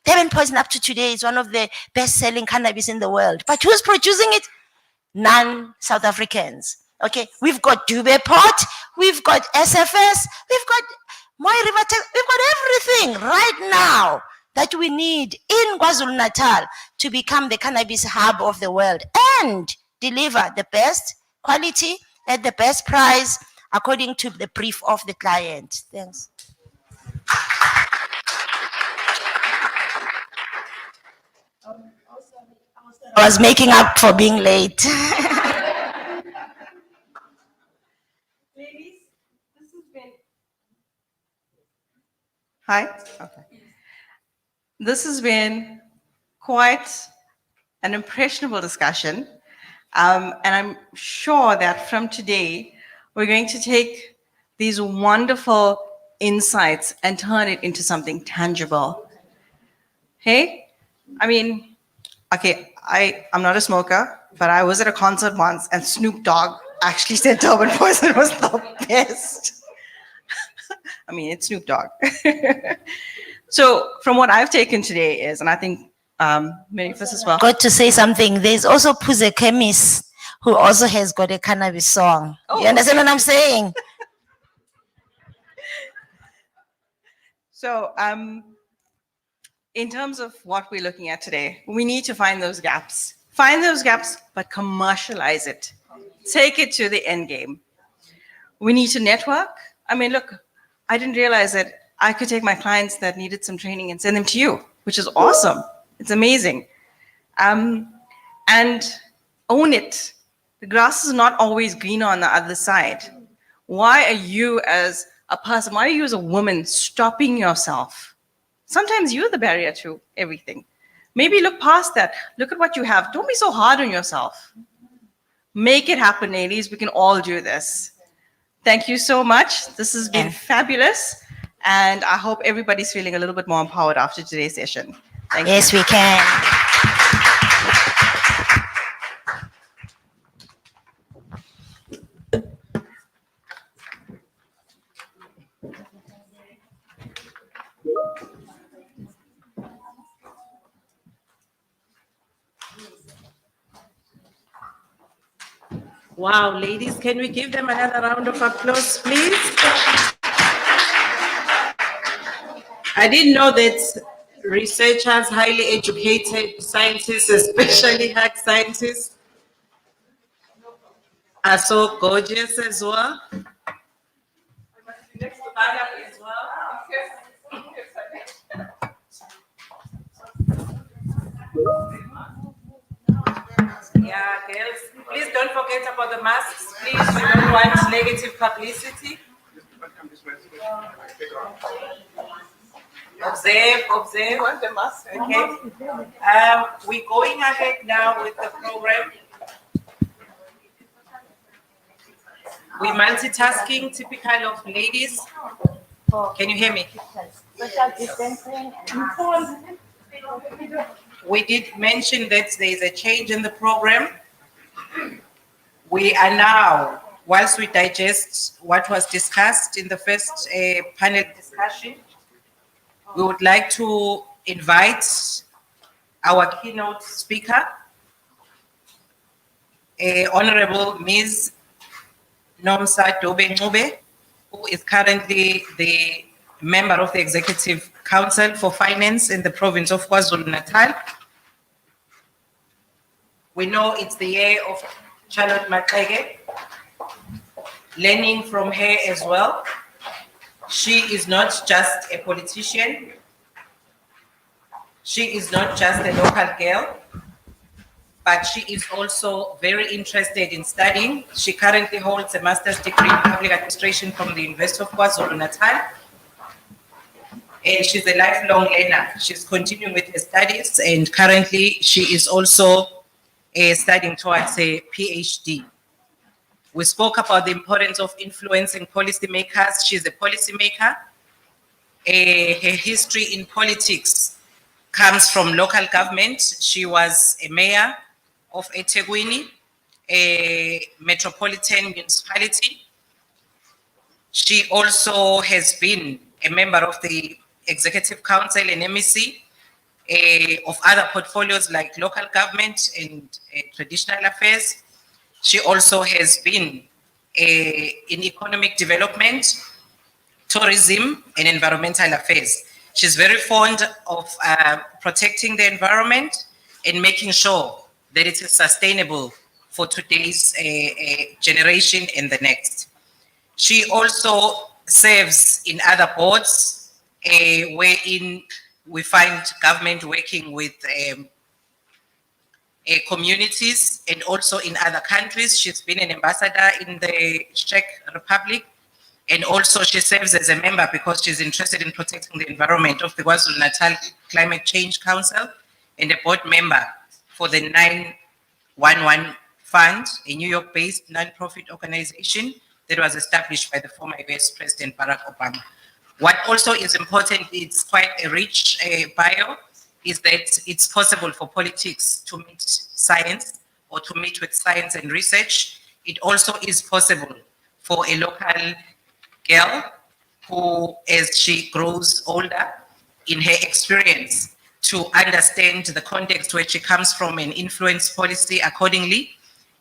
Durban poison up to today is one of the best-selling cannabis in the world. But who's producing it? Non-South Africans. Okay, we've got Dube Port, we've got SFS, we've got Moy River, we've got everything right now that we need in KwaZulu-Natal to become the cannabis hub of the world and deliver the best quality at the best price according to the brief of the client. Thanks. I was making up for being late. Ladies, this has been... Hi? Okay. This has been quite an impressionable discussion. And I'm sure that from today, we're going to take these wonderful insights and turn it into something tangible. Hey? I mean, okay, I'm not a smoker, but I was at a concert once and Snoop Dogg actually said Durban poison was the best. I mean, it's Snoop Dogg. So from what I've taken today is, and I think many of us as well. Got to say something. There's also Puze Chemis, who also has got a cannabis song. Oh, you understand what I'm saying? So in terms of what we're looking at today, we need to find those gaps. Find those gaps, but commercialize it. Take it to the end game. We need to network. I mean, look, I didn't realize that I could take my clients that needed some training and send them to you, which is awesome. It's amazing. And own it. The grass is not always greener on the other side. Why are you as a person, why are you as a woman stopping yourself? Sometimes you're the barrier to everything. Maybe look past that. Look at what you have. Don't be so hard on yourself. Make it happen, ladies. We can all do this. Thank you so much. This has been fabulous. And I hope everybody's feeling a little bit more empowered after today's session. Thank you. Yes, we can. Wow, ladies, can we give them another round of applause, please? I didn't know that researchers, highly educated scientists, especially hack scientists, are so gorgeous as well. Next to Anna as well. Yeah, girls, please don't forget about the masks. Please, we don't want negative publicity. Observe. Okay. We're going ahead now with the program. We're multitasking, typical of ladies. Can you hear me? Social distancing and We did mention that there is a change in the program. We are now, whilst we digest what was discussed in the first panel discussion, we would like to invite our keynote speaker, Honorable Ms. Nomsa Dobe-Ncube, who is currently the member of the Executive Council for Finance in the province of KwaZulu-Natal. We know it's the year of Charlotte Maxege, learning from her as well. She is not just a politician. She is not just a local girl, but she is also very interested in studying. She currently holds a master's degree in public administration from the University of KwaZulu-Natal. And she's a lifelong learner. She's continuing with her studies, and currently she is also studying towards a PhD. We spoke about the importance of influencing policymakers. She's a policymaker. Her history in politics comes from local government. She was a mayor of eThekwini, a metropolitan municipality. She also has been a member of the Executive Council and MEC of other portfolios like local government and traditional affairs. She also has been in economic development, tourism, and environmental affairs. She's very fond of protecting the environment and making sure that it is sustainable for today's generation and the next. She also serves in other boards wherein we find government working with communities and also in other countries. She's been an ambassador in the Czech Republic, and also she serves as a member because she's interested in protecting the environment of the KwaZulu-Natal Climate Change Council and a board member for the 911 Fund, a New York-based non-profit organization that was established by the former US President Barack Obama. What also is important, it's quite a rich bio, is that it's possible for politics to meet science or to meet with science and research. It also is possible for a local girl who, as she grows older in her experience, to understand the context where she comes from and influence policy accordingly.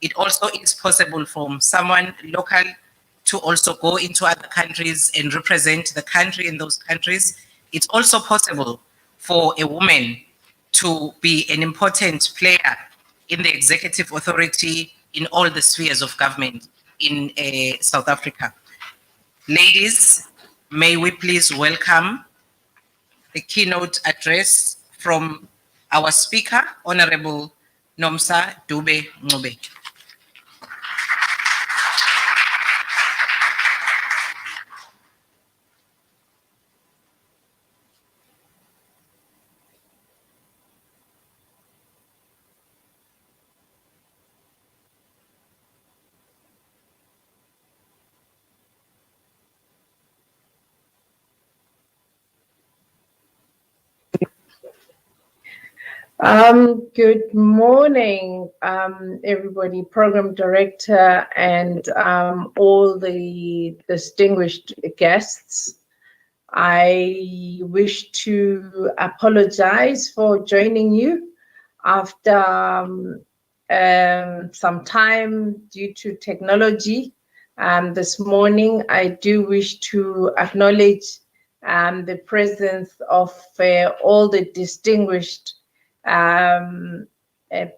It also is possible for someone local to also go into other countries and represent the country in those countries. It's also possible for a woman to be an important player in the executive authority in all the spheres of government in South Africa. Ladies, may we please welcome the keynote address from our speaker, Honorable Nomsa Dobe-Ncube. Good morning, everybody, program director and all the distinguished guests. I wish to apologize for joining you after some time due to technology. This morning, I do wish to acknowledge the presence of all the distinguished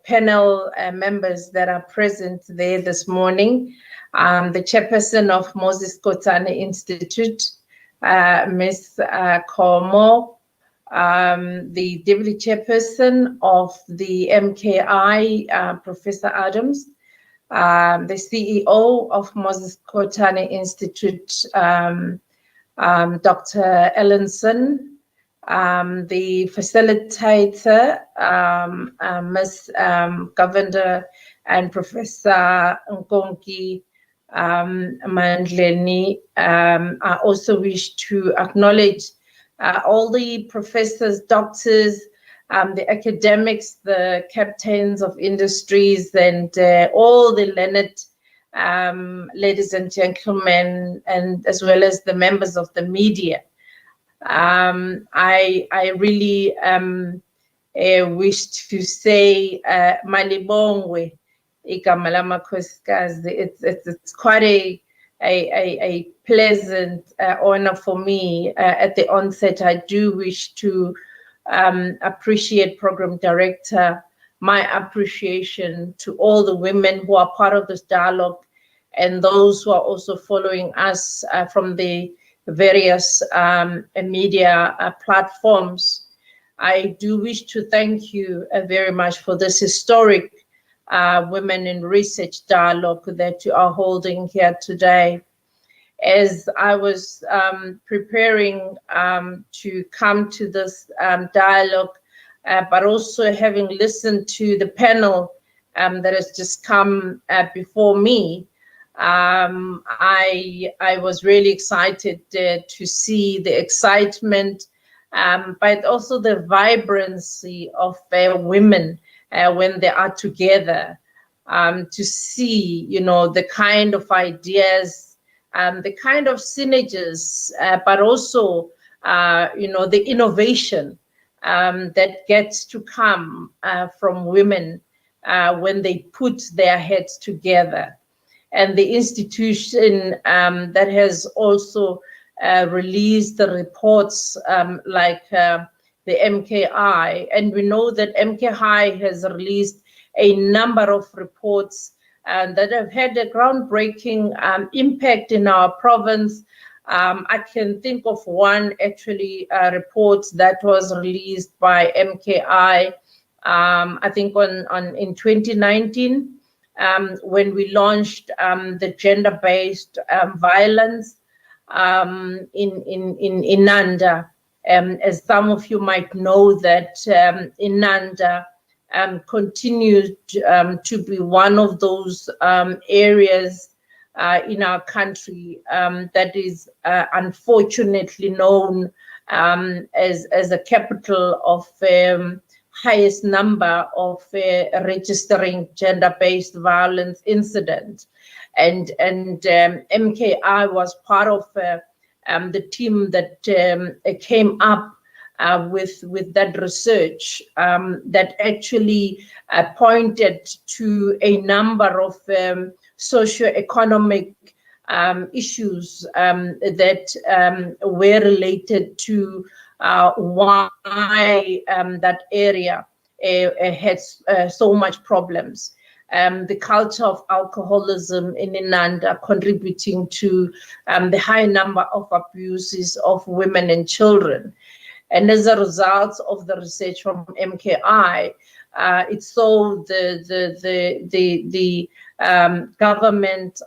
panel members that are present there this morning. The chairperson of Moses Kotane Institute, Ms. Komo, the deputy chairperson of the MKI, Professor Adams, the CEO of Moses Kotane Institute, Dr. Ellenson, the facilitator, Ms. Governor and Professor Nkonki Mandleni. I also wish to acknowledge all the professors, doctors, the academics, the captains of industries, and all the learned ladies and gentlemen, and as well as the members of the media. I really wish to say Malibongwe igama lamakhosikazi. It's quite a pleasant honor for me. At the onset, I do wish to appreciate Program Director, my appreciation to all the women who are part of this dialogue and those who are also following us from the various media platforms. I do wish to thank you very much for this historic Women in Research dialogue that you are holding here today. As I was preparing to come to this dialogue, but also having listened to the panel that has just come before me, I was really excited to see the excitement, but also the vibrancy of women when they are together, to see, you know, the kind of ideas, the kind of synergies, but also, you know, the innovation that gets to come from women when they put their heads together. And the institution that has also released the reports like the MKI. And we know that MKI has released a number of reports that have had a groundbreaking impact in our province. I can think of one actually report that was released by MKI, I think in 2019. When we launched the gender-based violence in Inanda. As some of you might know that Inanda continued to be one of those areas in our country that is unfortunately known as a capital of highest number of registering gender-based violence incidents, and MKI was part of the team that came up with that research that actually pointed to a number of socio-economic issues that were related to why that area has so much problems. The culture of alcoholism in Inanda contributing to the high number of abuses of women and children. And as a result of the research from MKI, it saw the government,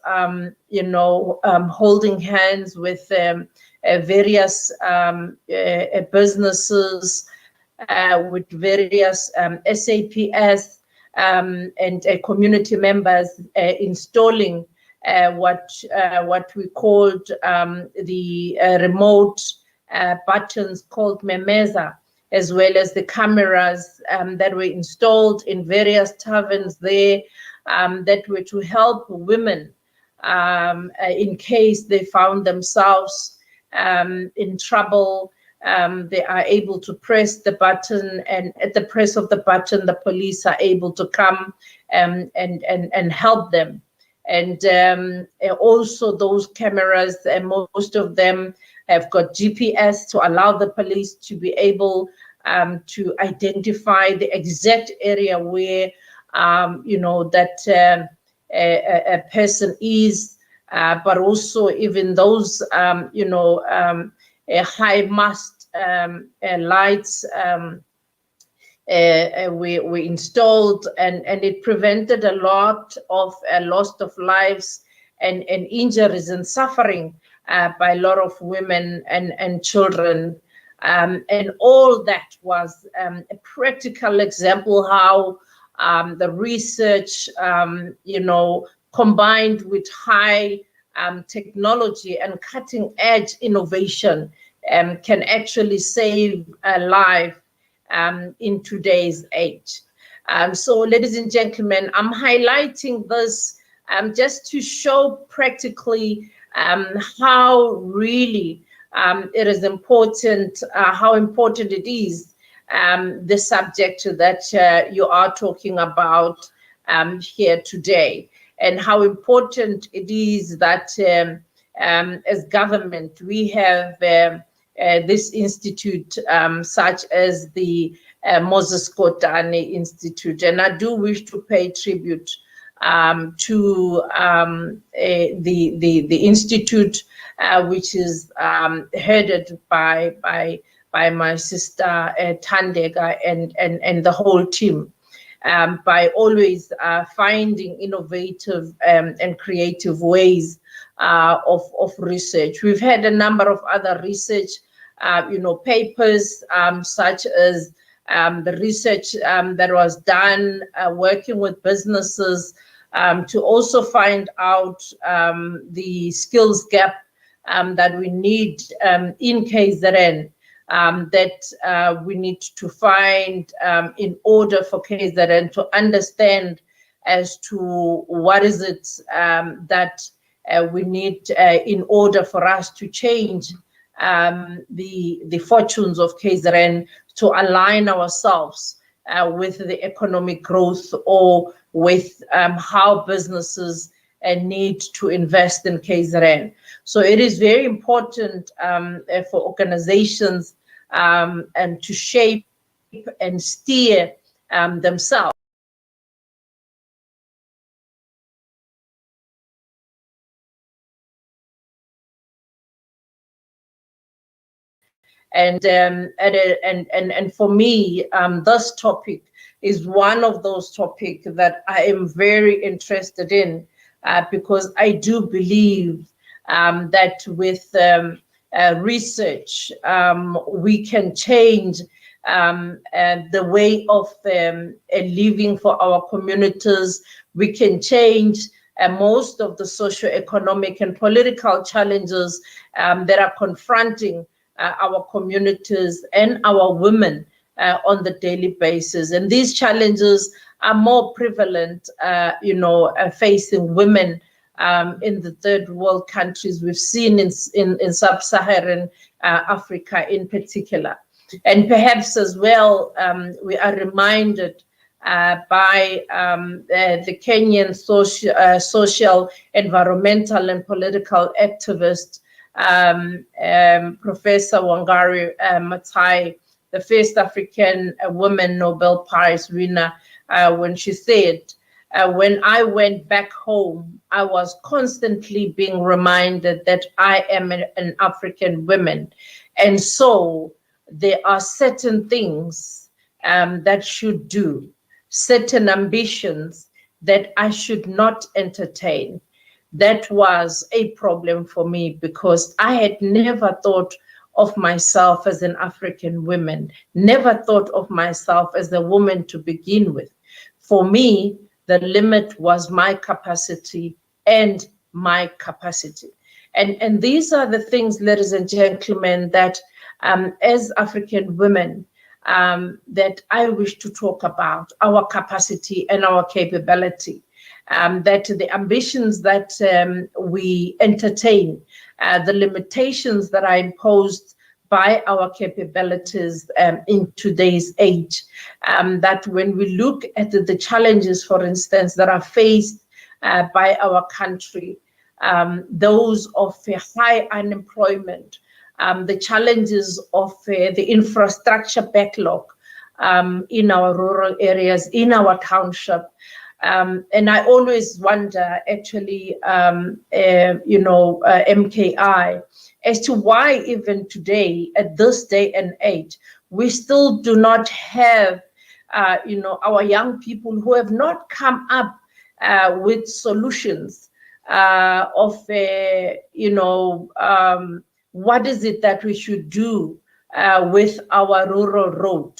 you know, holding hands with various businesses, with various SAPS and community members installing what we called the remote buttons called Memeza as well as the cameras that were installed in various taverns there that were to help women in case they found themselves in trouble. They are able to press the button, and at the press of the button, the police are able to come and help them. And also those cameras, most of them have got GPS to allow the police to be able to identify the exact area where, that a person is, but also even those, high mast lights we installed, and it prevented a lot of loss of lives and injuries and suffering by a lot of women and children. And all that was a practical example how the research, combined with high technology and cutting edge innovation can actually save a life in today's age. So ladies and gentlemen, I'm highlighting this just to show practically how really it is important, how important it is, the subject that you are talking about here today, and how important it is that as government we have this institute such as the Moses Kodana Institute. And I do wish to pay tribute to the institute, which is headed by my sister Tandega and the whole team, by always finding innovative and creative ways of research. We've had a number of other research papers, such as the research that was done working with businesses to also find out the skills gap that we need in KZN, that we need to find in order for KZN to understand as to what is it that we need in order for us to change the fortunes of KZN, to align ourselves with the economic growth, or with how businesses need to invest in KZN. So it is very important for organizations and to shape and steer themselves. And for me, this topic is one of those topics that I am very interested in, because I do believe that with research, we can change the way of living for our communities. We can change most of the socio-economic and political challenges that are confronting our communities and our women on the daily basis. And these challenges are more prevalent, facing women in the third world countries. We've seen in sub-Saharan Africa in particular. And perhaps as well, we are reminded by the Kenyan social, environmental and political activist, Professor Wangari Maathai, the first African woman Nobel Prize winner, when she said, when I went back home, I was constantly being reminded that I am an African woman. And so there are certain things that should do, certain ambitions that I should not entertain. That was a problem for me, because I had never thought of myself as an African woman, never thought of myself as a woman to begin with. For me, the limit was my capacity and my capacity. And these are the things, ladies and gentlemen, that as African women, that I wish to talk about, our capacity and our capability. That the ambitions that we entertain, the limitations that are imposed by our capabilities in today's age, that when we look at the challenges, for instance, that are faced by our country, those of high unemployment, the challenges of the infrastructure backlog in our rural areas, in our township. And I always wonder, actually, MKI, as to why even today, at this day and age, we still do not have, our young people who have not come up with solutions of, what is it that we should do with our rural road?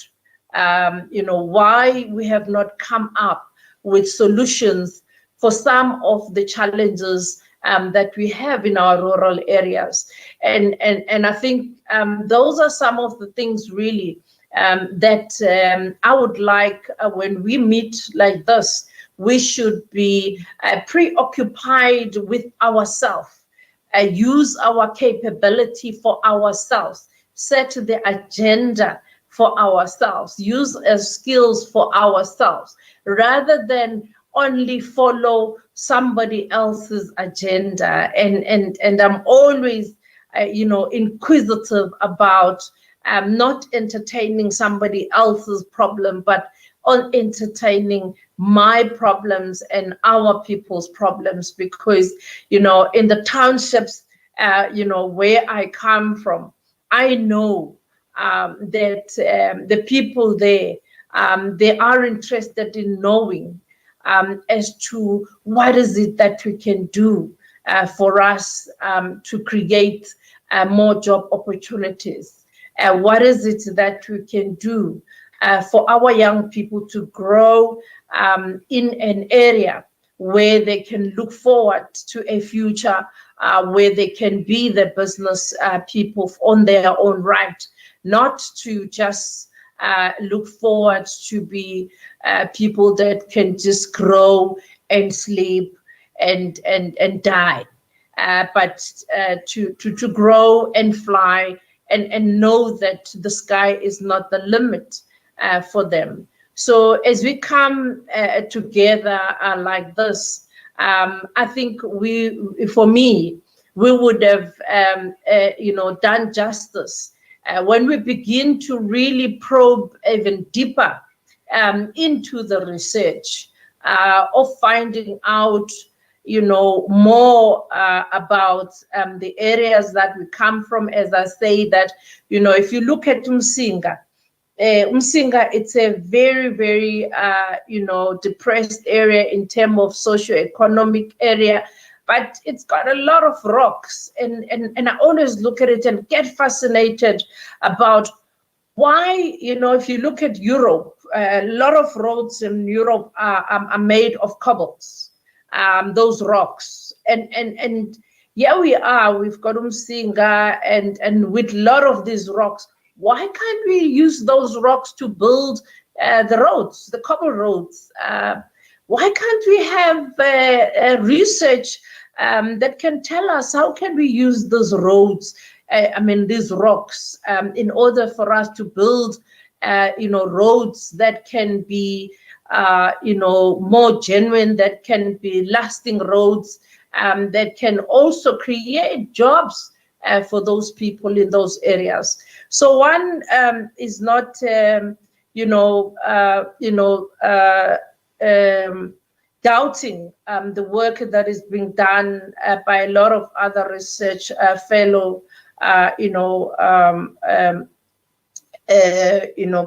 Why we have not come up with solutions for some of the challenges that we have in our rural areas. And I think those are some of the things really that I would like when we meet like this, we should be preoccupied with ourselves, use our capability for ourselves, set the agenda for ourselves, use as skills for ourselves, rather than only follow somebody else's agenda. And I'm always, inquisitive about not entertaining somebody else's problem, but on entertaining my problems and our people's problems, because, in the townships, where I come from, I know that the people there, they are interested in knowing as to what is it that we can do for us to create more job opportunities. What is it that we can do for our young people to grow in an area where they can look forward to a future where they can be the business people on their own right, not to just look forward to be people that can just grow and sleep and die, but to grow and fly and know that the sky is not the limit for them. So as we come together like this, I think for me, we would have, done justice when we begin to really probe even deeper into the research of finding out, more about the areas that we come from. As I say that, if you look at Umsinga, it's a very, very, depressed area in terms of socio-economic area, but it's got a lot of rocks. And I always look at it and get fascinated about why, if you look at Europe, a lot of roads in Europe are made of cobbles, those rocks. And here we are, we've got Umsinga, and with a lot of these rocks, why can't we use those rocks to build the roads, the cobble roads? Why can't we have research that can tell us how can we use those roads, these rocks, in order for us to build, roads that can be, more genuine, that can be lasting roads, that can also create jobs for those people in those areas. So one is not, doubting the work that is being done by a lot of other research fellow,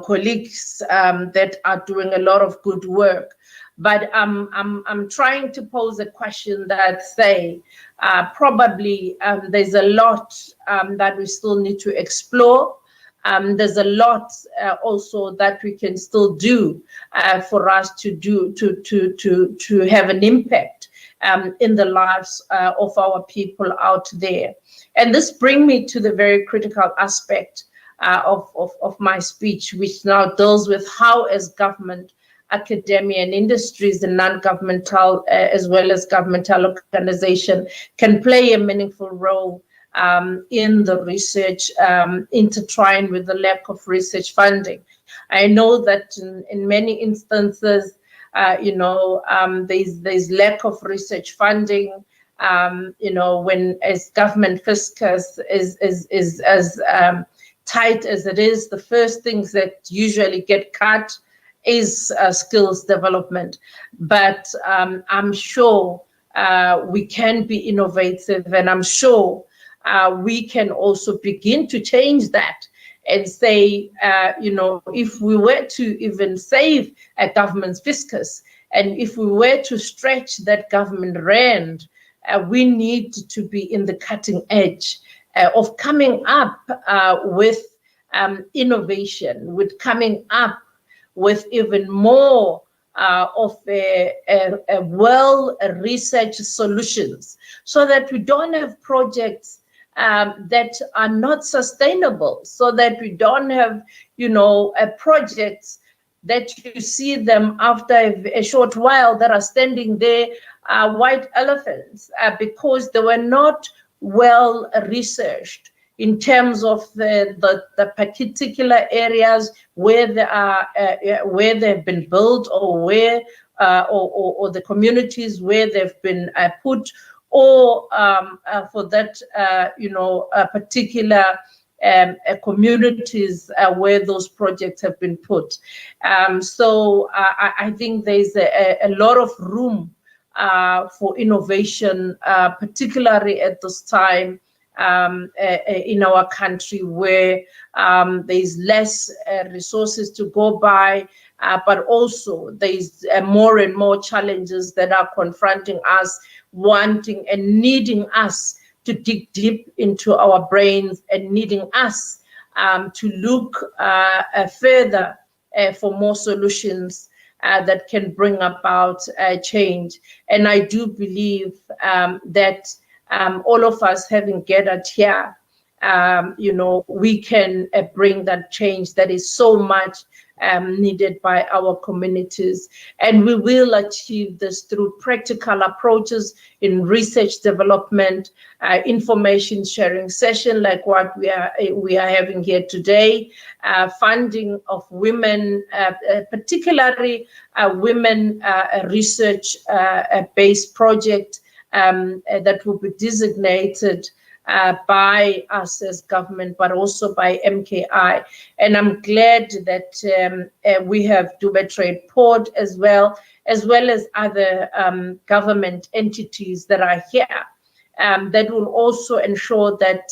colleagues that are doing a lot of good work. But I'm trying to pose a question that say, probably there's a lot that we still need to explore. There's a lot also that we can still do for us to have an impact in the lives of our people out there. And this brings me to the very critical aspect of my speech, which now deals with how, as government, academia and industries and non-governmental as well as governmental organization can play a meaningful role in the research, intertwined with the lack of research funding. I know that in many instances, there's lack of research funding. When as government fiscus is as tight as it is, the first things that usually get cut is skills development. But I'm sure we can be innovative, and I'm sure we can also begin to change that and say, if we were to even save a government's fiscus, and if we were to stretch that government rand, we need to be in the cutting edge of coming up with innovation, with coming up with even more of a well-researched solutions, so that we don't have projects that are not sustainable, so that we don't have, projects that you see them after a short while that are standing there, white elephants, because they were not well researched in terms of the particular areas where they are, where they've been built, or where or the communities where they've been put, or for that particular communities where those projects have been put. So I think there's a lot of room for innovation, particularly at this time in our country, where there's less resources to go by, but also there's more and more challenges that are confronting us, wanting and needing us to dig deep into our brains, and needing us to look further for more solutions that can bring about change. And I do believe that all of us having gathered here, we can bring that change that is so much needed by our communities. And we will achieve this through practical approaches in research development, information sharing session like what we are having here today, funding of women, particularly women research based project that will be designated by us as government, but also by MKI. And I'm glad that we have Dubai Trade Port as well as other government entities that are here, that will also ensure that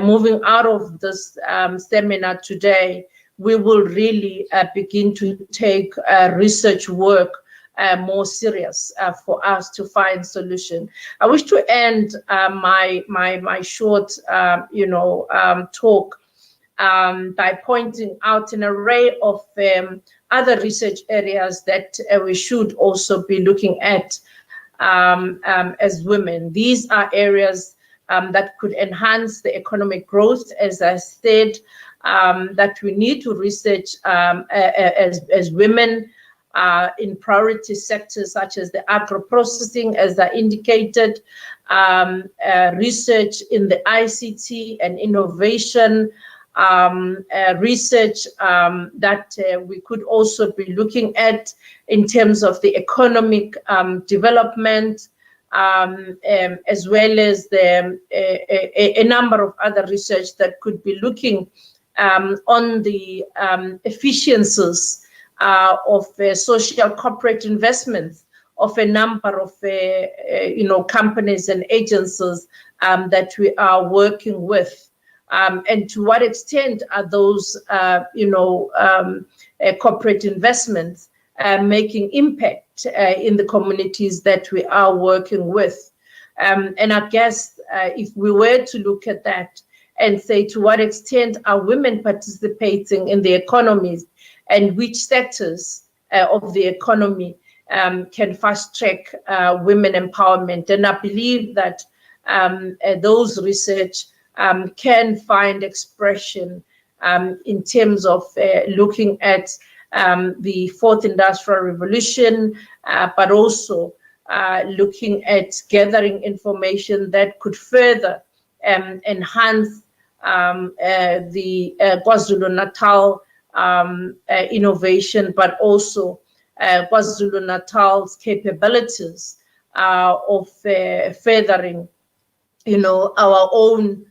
moving out of this seminar today, we will really begin to take research work more serious for us to find solution. I wish to end my short talk by pointing out an array of other research areas that we should also be looking at as women. These are areas that could enhance the economic growth, as I said, that we need to research as women, in priority sectors such as the agro-processing, as I indicated, research in the ICT and innovation, research that we could also be looking at in terms of the economic development, as well as a number of other research that could be looking on the efficiencies of social corporate investments of a number of companies and agencies that we are working with, and to what extent are those corporate investments making impact in the communities that we are working with. And I guess if we were to look at that and say to what extent are women participating in the economies, and which sectors of the economy can fast track women empowerment. And I believe that those research can find expression in terms of looking at the fourth industrial revolution, but also looking at gathering information that could further enhance the KwaZulu-Natal innovation, but also KwaZulu-Natal's capabilities of furthering, our own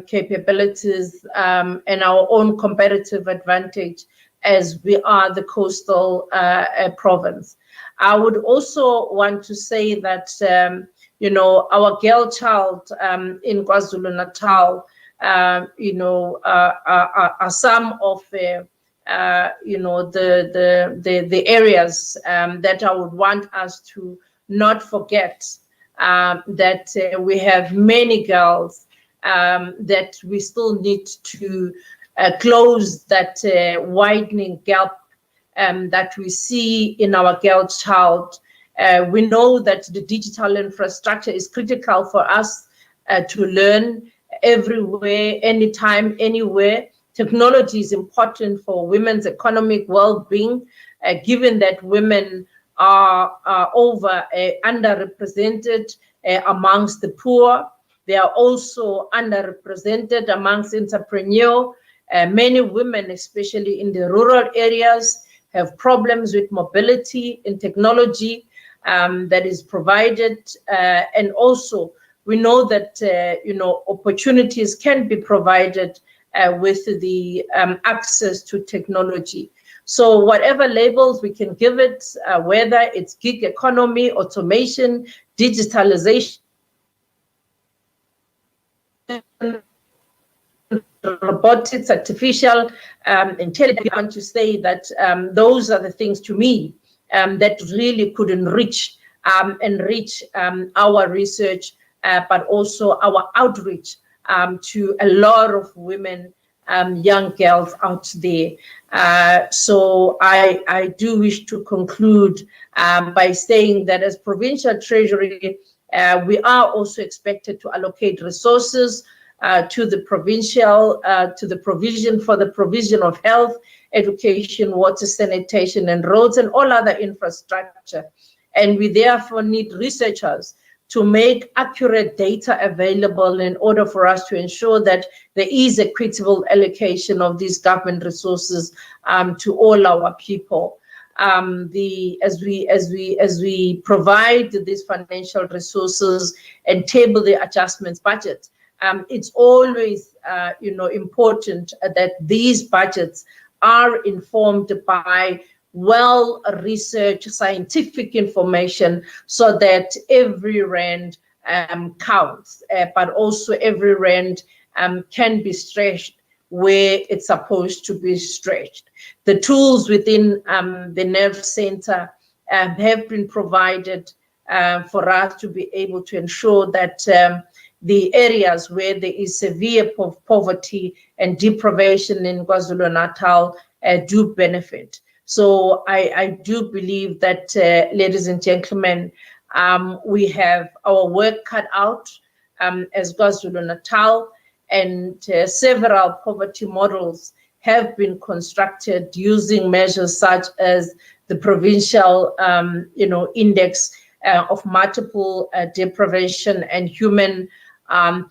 capabilities and our own competitive advantage as we are the coastal province. I would also want to say that, our girl child in KwaZulu-Natal, are some of the areas that I would want us to not forget, that we have many girls that we still need to close that widening gap that we see in our girl child. We know that the digital infrastructure is critical for us to learn everywhere, anytime, anywhere. Technology is important for women's economic well-being, given that women are underrepresented amongst the poor. They are also underrepresented amongst entrepreneurs. Many women, especially in the rural areas, have problems with mobility and technology that is provided. And also, we know that, opportunities can be provided with the access to technology. So whatever labels we can give it, whether it's gig economy, automation, digitalization, robotics, artificial intelligence, I want to say that those are the things to me that really could enrich our research, but also our outreach to a lot of women, young girls out there. So I do wish to conclude by saying that as Provincial Treasury, we are also expected to allocate resources to the provincial, to the provision for the provision of health, education, water, sanitation, and roads, and all other infrastructure. And we therefore need researchers to make accurate data available in order for us to ensure that there is equitable allocation of these government resources to all our people. As we provide these financial resources and table the adjustments budget, it's always important that these budgets are informed by well-researched scientific information, so that every rand counts, but also every rand can be stretched where it's supposed to be stretched. The tools within the NERV Center have been provided for us to be able to ensure that the areas where there is severe poverty and deprivation in KwaZulu-Natal do benefit. So I do believe that, ladies and gentlemen, we have our work cut out as KwaZulu-Natal, and several poverty models have been constructed using measures such as the provincial, index of multiple deprivation and human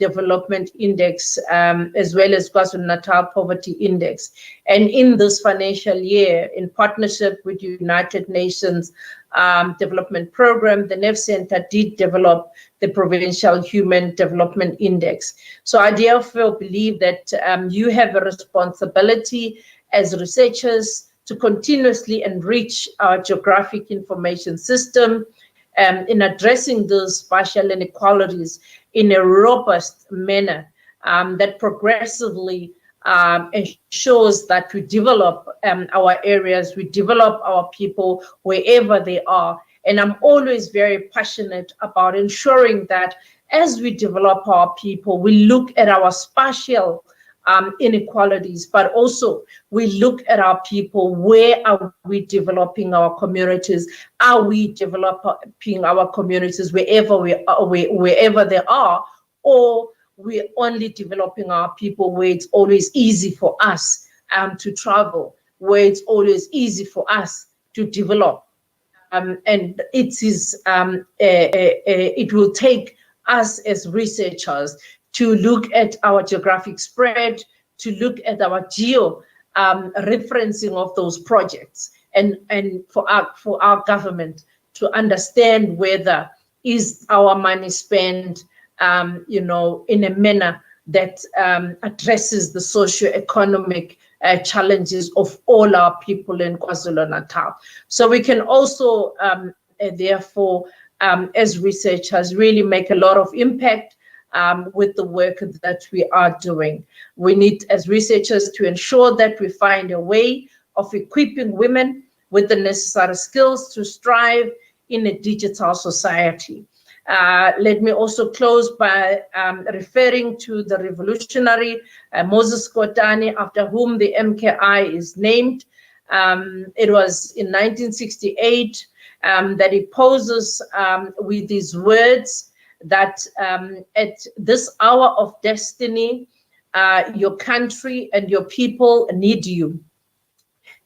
development index, as well as KwaZulu-Natal poverty index. And in this financial year, in partnership with the United Nations Development Program, the NERV Center did develop the Provincial Human Development Index. So I therefore believe that you have a responsibility as researchers to continuously enrich our geographic information system in addressing those spatial inequalities in a robust manner that progressively ensures that we develop our areas, we develop our people wherever they are. And I'm always very passionate about ensuring that as we develop our people, we look at our spatial inequalities, but also we look at our people. Where are we developing our communities? Are we developing our communities wherever we are, wherever they are, or we're only developing our people where it's always easy for us to travel, where it's always easy for us to develop. And it will take us as researchers to look at our geographic spread, to look at our geo referencing of those projects, and for our government to understand whether is our money spent, in a manner that addresses the socio-economic challenges of all our people in KwaZulu-Natal. So we can also, therefore, as researchers, really make a lot of impact with the work that we are doing. We need, as researchers, to ensure that we find a way of equipping women with the necessary skills to strive in a digital society. Let me also close by referring to the revolutionary Moses Kodana, after whom the MKI is named. It was in 1968 that he poses with these words that at this hour of destiny, your country and your people need you.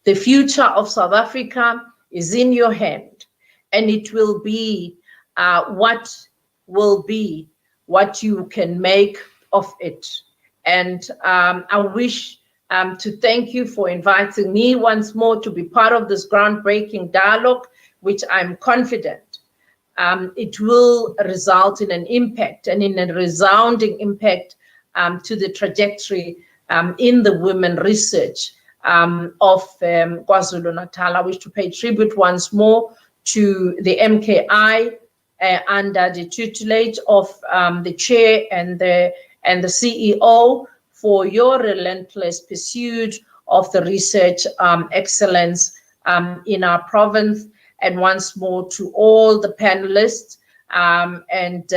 The future of South Africa is in your hand, and it will be what you can make of it. And I wish to thank you for inviting me once more to be part of this groundbreaking dialogue, which I'm confident it will result in an impact, and in a resounding impact to the trajectory in the women research of KwaZulu-Natal. I wish to pay tribute once more to the MKI under the tutelage of the chair and the CEO for your relentless pursuit of the research excellence in our province, and once more to all the panelists and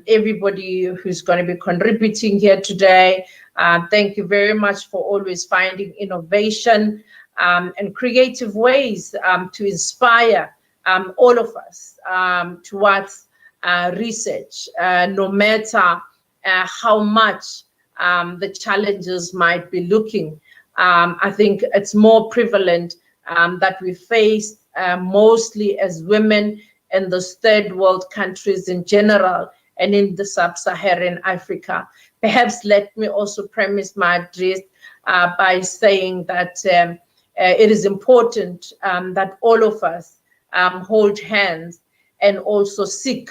everybody who's going to be contributing here today. Thank you very much for always finding innovation and creative ways to inspire all of us towards research, no matter how much the challenges might be looking. I think it's more prevalent that we face mostly as women in those third world countries in general, and in the sub-Saharan Africa. Perhaps let me also premise my address by saying that it is important that all of us hold hands and also seek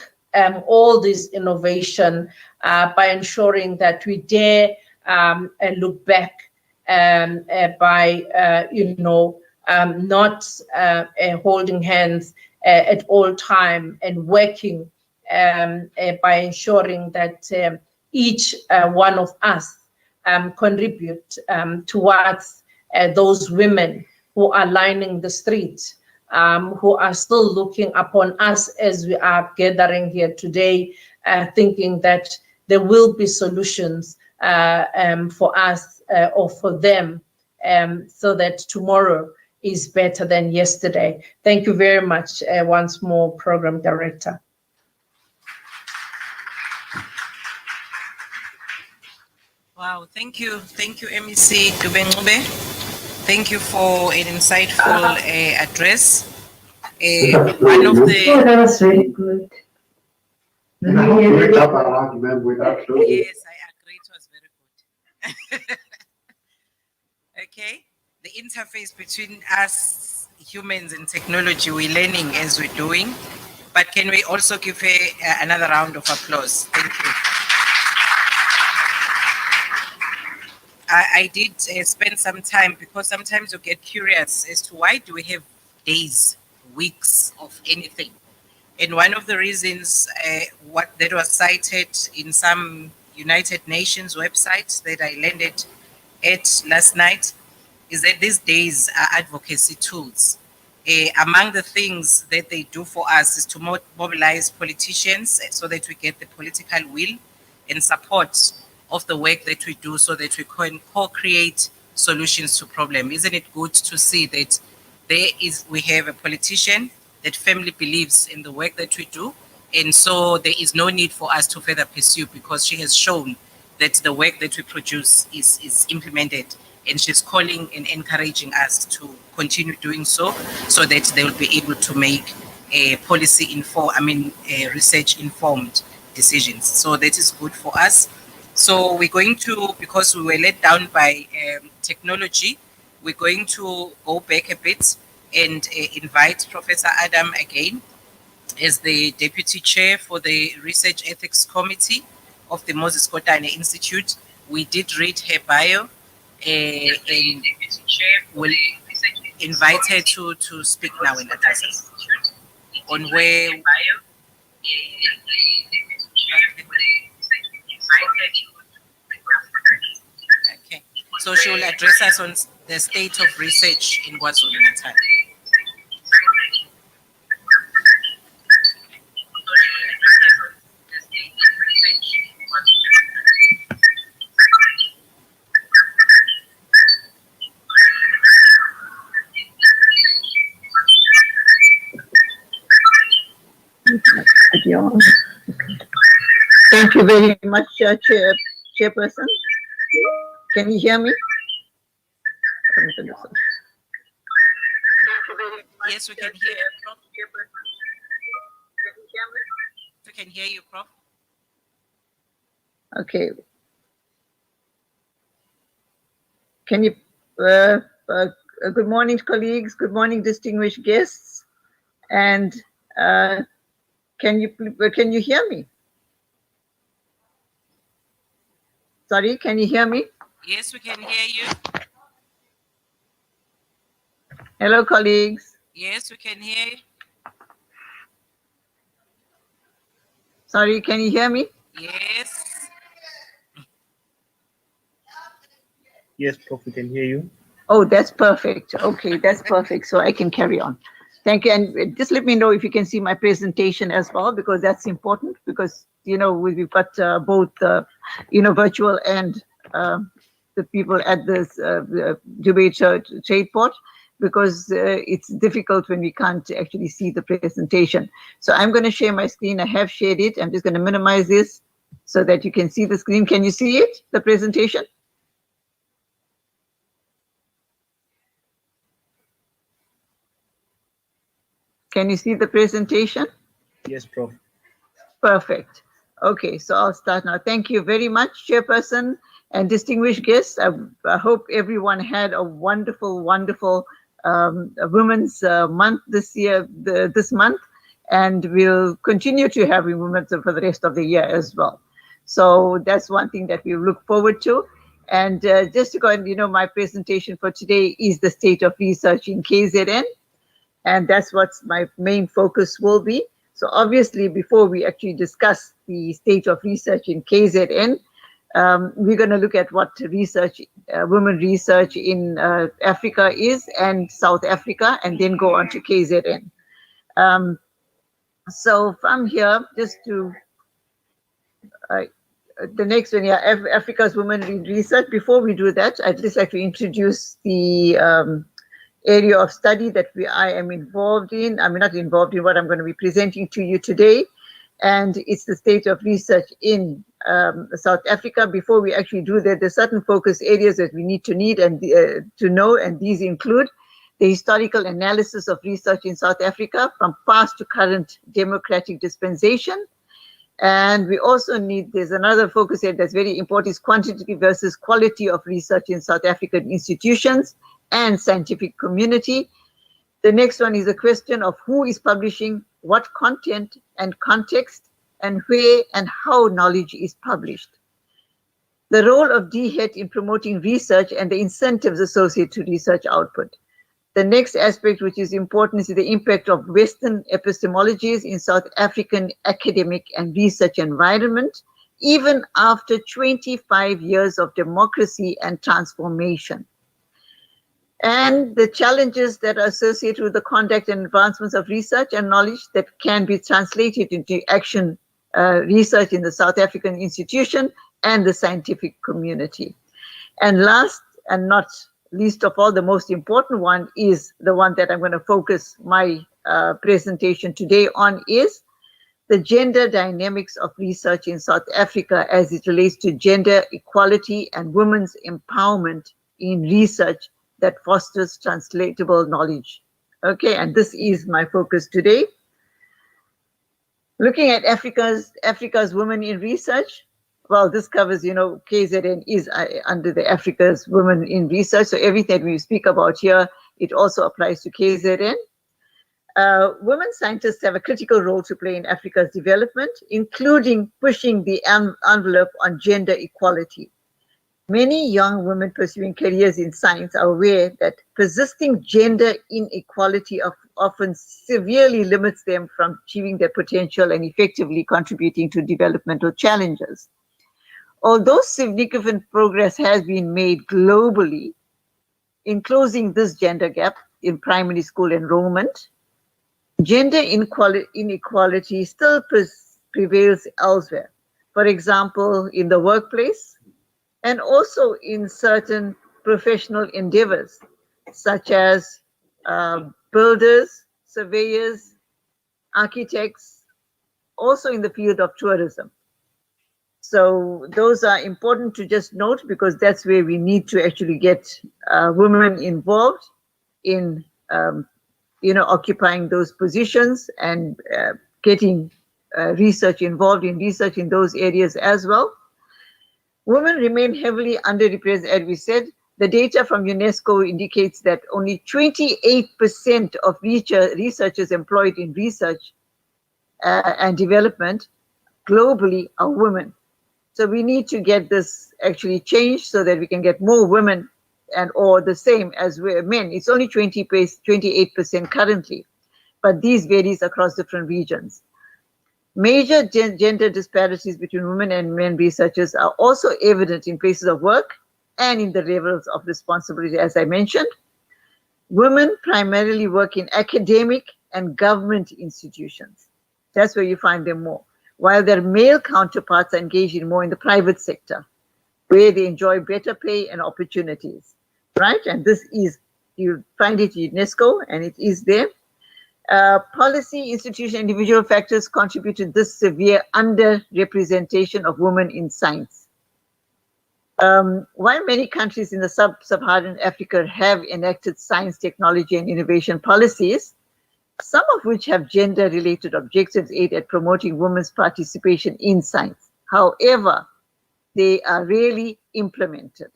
all this innovation by ensuring that we dare look back by, not holding hands at all time, and working by ensuring that each one of us contribute towards those women who are lining the streets, who are still looking upon us as we are gathering here today, thinking that there will be solutions for us or for them, so that tomorrow is better than yesterday. Thank you very much once more, Program Director. Wow, thank you, MEC Dube. Thank you for an insightful address. One of the that was very good. yes, I agree. It was very good. Okay, the interface between us humans and technology, we're learning as we're doing. But can we also give her another round of applause? Thank you. I did spend some time, because sometimes you get curious as to why do we have days, weeks of anything. And one of the reasons what that was cited in some United Nations websites that I landed at last night is that these days are advocacy tools. Among the things that they do for us is to mobilize politicians so that we get the political will and support of the work that we do, so that we can co-create solutions to problems. Isn't it good to see that we have a politician that firmly believes in the work that we do, and so there is no need for us to further pursue, because she has shown that the work that we produce is implemented. And she's calling and encouraging us to continue doing so that they will be able to make a research informed decisions. So that is good for us. So we're going to, because we were let down by technology, we're going to go back a bit and invite Professor Adam again as the Deputy Chair for the Research Ethics Committee of the Moses Kodana Institute. We did read her bio, and we'll invite her to speak now and address us on where. Okay, so she will address us on the state of research in KwaZulu-Natal. Thank you very much, Chairperson. Can you hear me? Yes, we can hear you, Prof. We can hear you, Prof. Okay. Can you, good morning, colleagues. Good morning, distinguished guests. And can you hear me? Sorry, can you hear me? Yes, we can hear you. Hello, colleagues. Yes, we can hear you. Sorry, can you hear me? Yes. Yes, Prof, we can hear you. Oh, that's perfect. Okay, that's perfect. So I can carry on. Thank you. And just let me know if you can see my presentation as well, because that's important, because, we've got both, virtual and the people at this Dubai Trade Port, because it's difficult when we can't actually see the presentation. So I'm going to share my screen. I have shared it. I'm just going to minimize this so that you can see the screen. Can you see it, the presentation? Can you see the presentation? Yes, Prof. Perfect. Okay, so I'll start now. Thank you very much, Chairperson and distinguished guests. I hope everyone had a wonderful, wonderful Women's Month this month, and we'll continue to have Women's for the rest of the year as well. So that's one thing that we look forward to. And just to go and, my presentation for today is the state of research in KZN. And that's what my main focus will be. So obviously, before we actually discuss the state of research in KZN, we're going to look at what research, women research in Africa is and South Africa, and then go on to KZN. So from here, just to the next one, yeah, Africa's women in research. Before we do that, I'd just like to introduce the area of study that I am involved in. I'm not involved in what I'm going to be presenting to you today, and it's the state of research in South Africa. Before we actually do that, there's certain focus areas that we need and to know, and these include the historical analysis of research in South Africa from past to current democratic dispensation. And we also there's another focus area that's very important, is quantity versus quality of research in South African institutions and scientific community. The next one is a question of who is publishing, what content and context, and where and how knowledge is published. The role of DHET in promoting research and the incentives associated to research output. The next aspect, which is important, is the impact of Western epistemologies in South African academic and research environment, even after 25 years of democracy and transformation. And the challenges that are associated with the conduct and advancements of research and knowledge that can be translated into action research in the South African institution and the scientific community. And last and not least of all, the most important one is the one that I'm going to focus my presentation today on, is the gender dynamics of research in South Africa as it relates to gender equality and women's empowerment in research that fosters translatable knowledge. Okay, and this is my focus today. Looking at Africa's women in research, well, this covers, KZN is under the Africa's Women in Research. So everything we speak about here, it also applies to KZN. Women scientists have a critical role to play in Africa's development, including pushing the envelope on gender equality. Many young women pursuing careers in science are aware that persisting gender inequality often severely limits them from achieving their potential and effectively contributing to developmental challenges. Although significant progress has been made globally in closing this gender gap in primary school enrollment, gender inequality still prevails elsewhere. For example, in the workplace and also in certain professional endeavors, such as builders, surveyors, architects, also in the field of tourism. So those are important to just note because that's where we need to actually get women involved in, occupying those positions and getting research involved in research in those areas as well. Women remain heavily underrepresented, as we said. The data from UNESCO indicates that only 28% of researchers employed in research and development globally are women. So we need to get this actually changed so that we can get more women or the same as men. It's only 28% currently, but these varies across different regions. Major gender disparities between women and men researchers are also evident in places of work and in the levels of responsibility, as I mentioned. Women primarily work in academic and government institutions. That's where you find them more, while their male counterparts are engaged more in the private sector, where they enjoy better pay and opportunities, right? And this is, you find it in UNESCO, and it is there. Policy, institution, individual factors contribute to this severe underrepresentation of women in science. While many countries in the sub-Saharan Africa have enacted science, technology, and innovation policies, some of which have gender-related objectives aimed at promoting women's participation in science. However, they are rarely implemented.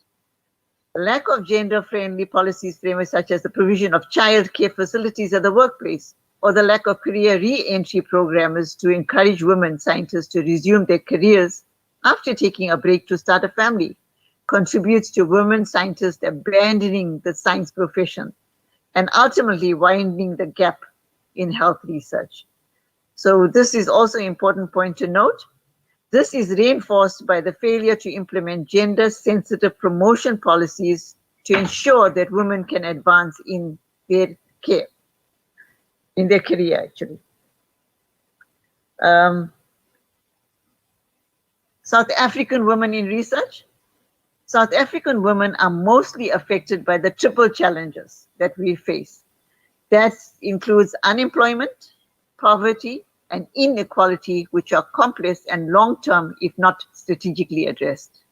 Lack of gender-friendly policies frameworks such as the provision of child care facilities at the workplace or the lack of career re-entry programs to encourage women scientists to resume their careers after taking a break to start a family contributes to women scientists abandoning the science profession and ultimately widening the gap in health research. So this is also an important point to note. This is reinforced by the failure to implement gender-sensitive promotion policies to ensure that women can advance in their care, in their career, actually. South African women in research. South African women are mostly affected by the triple challenges that we face. That includes unemployment, poverty, and inequality, which are complex and long-term, if not strategically addressed.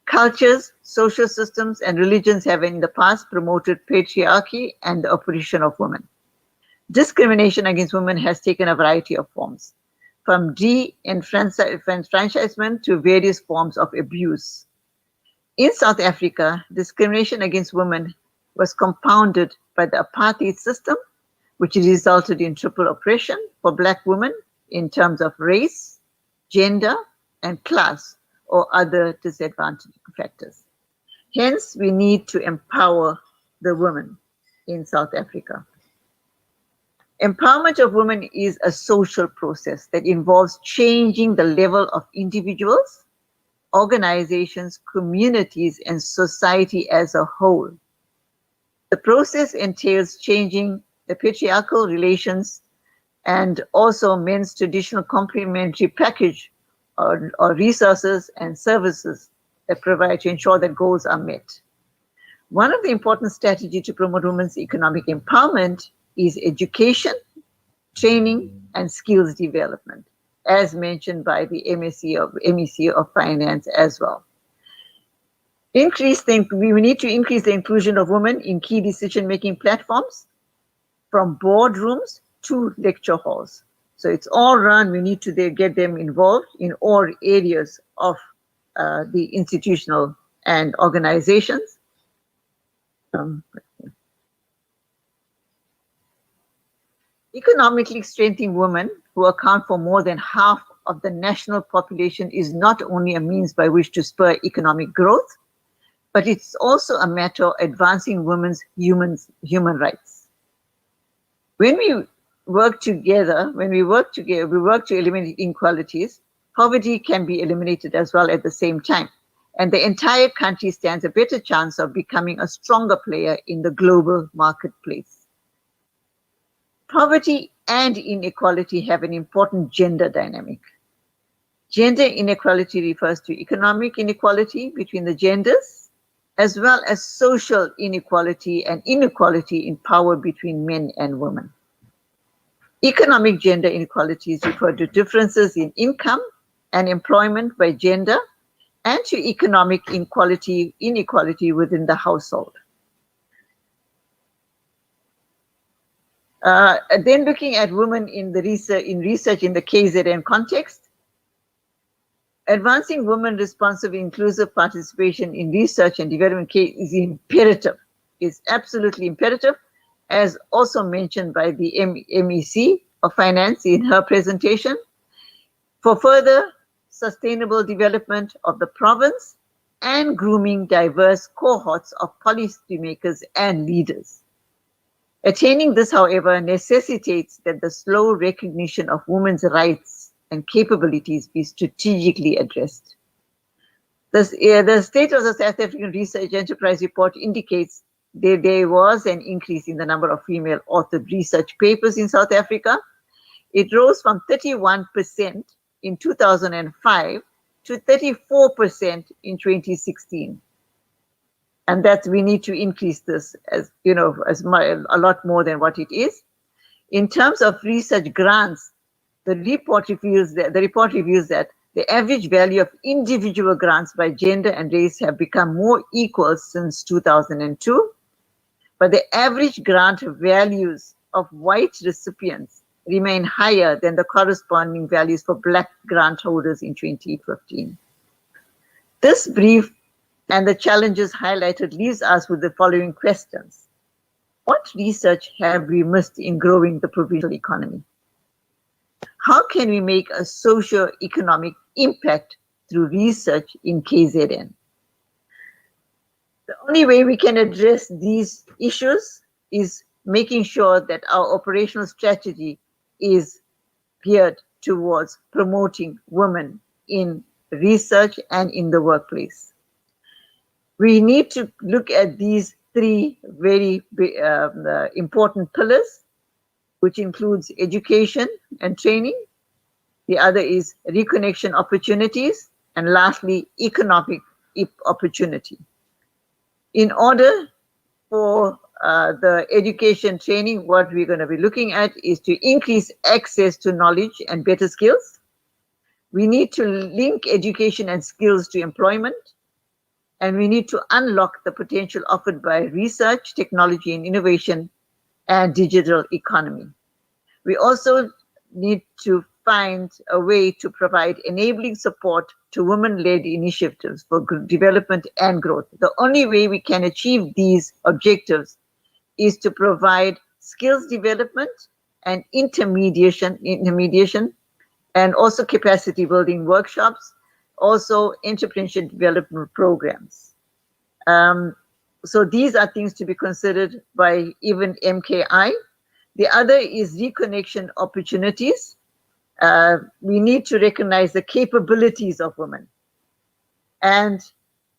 Cultures, social systems, and religions have in the past promoted patriarchy and the oppression of women. Discrimination against women has taken a variety of forms, from de-enfranchisement to various forms of abuse. In South Africa, discrimination against women was compounded by the apartheid system, which resulted in triple oppression for Black women in terms of race, gender, and class, or other disadvantaging factors. Hence, we need to empower the women in South Africa. Empowerment of women is a social process that involves changing the level of individuals, organizations, communities, and society as a whole. The process entails changing the patriarchal relations and also men's traditional complementary package or resources and services that provide to ensure that goals are met. One of the important strategies to promote women's economic empowerment is education, training, and skills development, as mentioned by the MEC of Finance as well. We need to increase the inclusion of women in key decision-making platforms, from boardrooms to lecture halls. So it's all around, we need to get them involved in all areas of the institutional and organizations. Economically strengthening women, who account for more than half of the national population, is not only a means by which to spur economic growth, but it's also a matter of advancing women's human rights. When we work together, we work to eliminate inequalities, poverty can be eliminated as well at the same time. And the entire country stands a better chance of becoming a stronger player in the global marketplace. Poverty and inequality have an important gender dynamic. Gender inequality refers to economic inequality between the genders, as well as social inequality and inequality in power between men and women. Economic gender inequalities refer to differences in income and employment by gender, and to economic inequality within the household. Then looking at women in research in the KZN context, advancing women responsive inclusive participation in research and development is imperative, is absolutely imperative, as also mentioned by the MEC of Finance in her presentation, for further sustainable development of the province and grooming diverse cohorts of policymakers and leaders. Attaining this, however, necessitates that the slow recognition of women's rights and capabilities be strategically addressed. The State of the South African Research Enterprise Report indicates that there was an increase in the number of female authored research papers in South Africa. It rose from 31% in 2005 to 34% in 2016. And that we need to increase this a lot more than what it is. In terms of research grants, the report reveals that the average value of individual grants by gender and race have become more equal since 2002, but the average grant values of white recipients remain higher than the corresponding values for Black grant holders in 2015. This brief and the challenges highlighted leaves us with the following questions. What research have we missed in growing the provincial economy? How can we make a socio-economic impact through research in KZN? The only way we can address these issues is making sure that our operational strategy is geared towards promoting women in research and in the workplace. We need to look at these three very important pillars, which includes education and training. The other is reconnection opportunities, and lastly, economic opportunity. In order for the education training, what we're going to be looking at is to increase access to knowledge and better skills. We need to link education and skills to employment, and we need to unlock the potential offered by research, technology and innovation, and digital economy. We also need to find a way to provide enabling support to women-led initiatives for development and growth. The only way we can achieve these objectives is to provide skills development and intermediation, and also capacity building workshops, also entrepreneurship development programs. So these are things to be considered by even MKI. The other is reconnection opportunities. We need to recognize the capabilities of women. And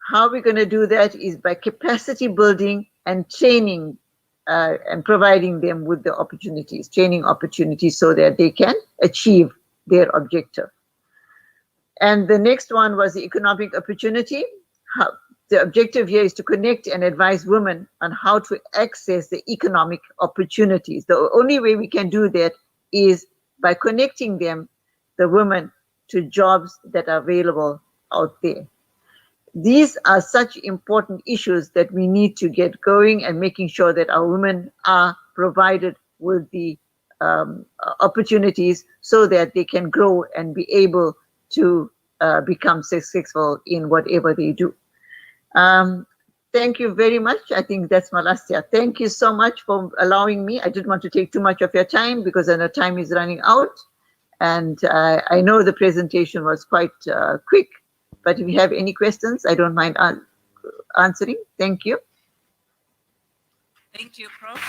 how we're going to do that is by capacity building and training and providing them with the opportunities, training opportunities so that they can achieve their objective. And the next one was the economic opportunity. The objective here is to connect and advise women on how to access the economic opportunities. The only way we can do that is by connecting them, the women, to jobs that are available out there. These are such important issues that we need to get going and making sure that our women are provided with the opportunities so that they can grow and be able to become successful in whatever they do. Thank you very much. I think that's my last year. Thank you so much for allowing me. I didn't want to take too much of your time because I know time is running out. And I know the presentation was quite quick, but if you have any questions, I don't mind answering. Thank you. Thank you, Prof.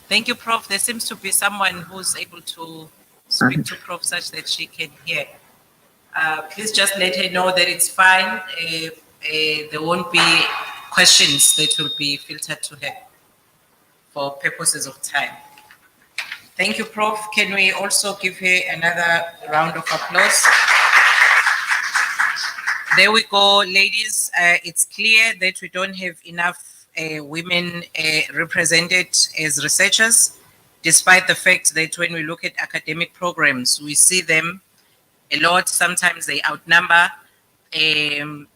Thank you, Prof. There seems to be someone who's able to speak to Prof such that she can hear. Please just let her know that it's fine. There won't be questions that will be filtered to her for purposes of time. Thank you, Prof. Can we also give her another round of applause? There we go, ladies. It's clear that we don't have enough women represented as researchers, despite the fact that when we look at academic programs, we see them a lot. Sometimes they outnumber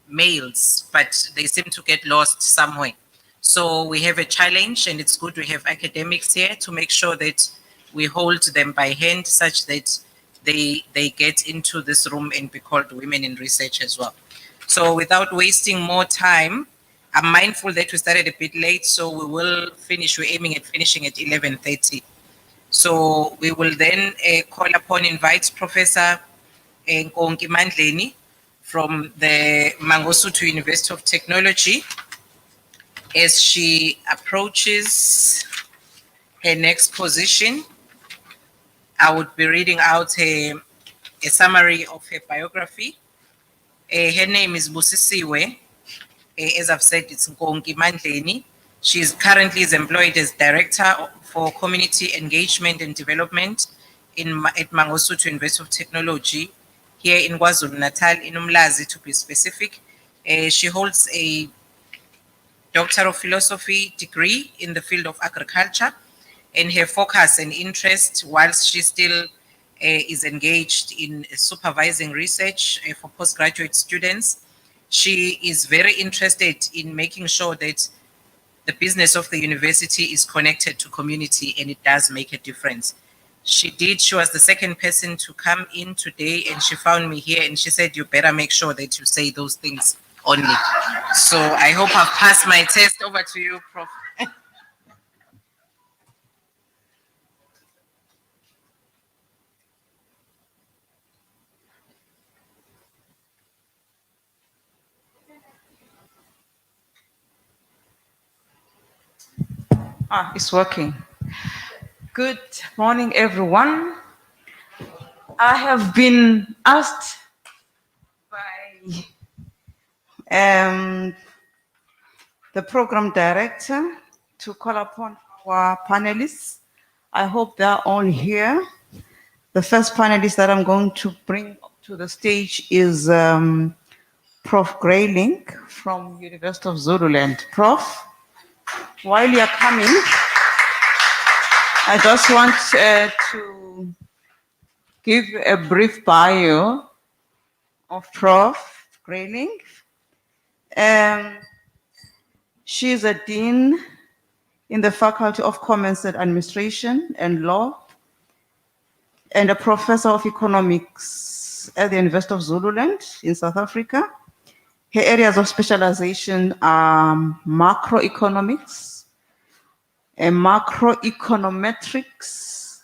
males, but they seem to get lost somewhere. So we have a challenge, and it's good we have academics here to make sure that we hold them by hand such that they get into this room and be called women in research as well. So without wasting more time, I'm mindful that we started a bit late, so we will finish. We're aiming at finishing at 11:30. So we will then invite Professor Nkonki Mandleni from the Mangosuthu University of Technology as she approaches her next position. I would be reading out a summary of her biography. Her name is Busisiwe. As I've said, it's Nkonki Mandleni. She is currently employed as Director for Community Engagement and Development at Mangosuthu University of Technology here in KwaZulu-Natal, in Umlazi to be specific. She holds a Doctor of Philosophy degree in the field of agriculture, and her focus and interest, whilst she still is engaged in supervising research for postgraduate students, she is very interested in making sure that the business of the university is connected to community, and it does make a difference. She was the second person to come in today, and she found me here and she said, you better make sure that you say those things only. So I hope I've passed my test. Over to you, Prof. It's working. Good morning, everyone. I have been asked by the program director to call upon our panelists. I hope they're all here. The first panelist that I'm going to bring to the stage is Prof. Grayling from University of Zululand. Prof, while you're coming, I just want to give a brief bio of Prof. Grayling. She is a dean in the Faculty of Commerce and Administration and Law, and a professor of economics at the University of Zululand in South Africa. Her areas of specialization are macroeconomics, macroeconometrics,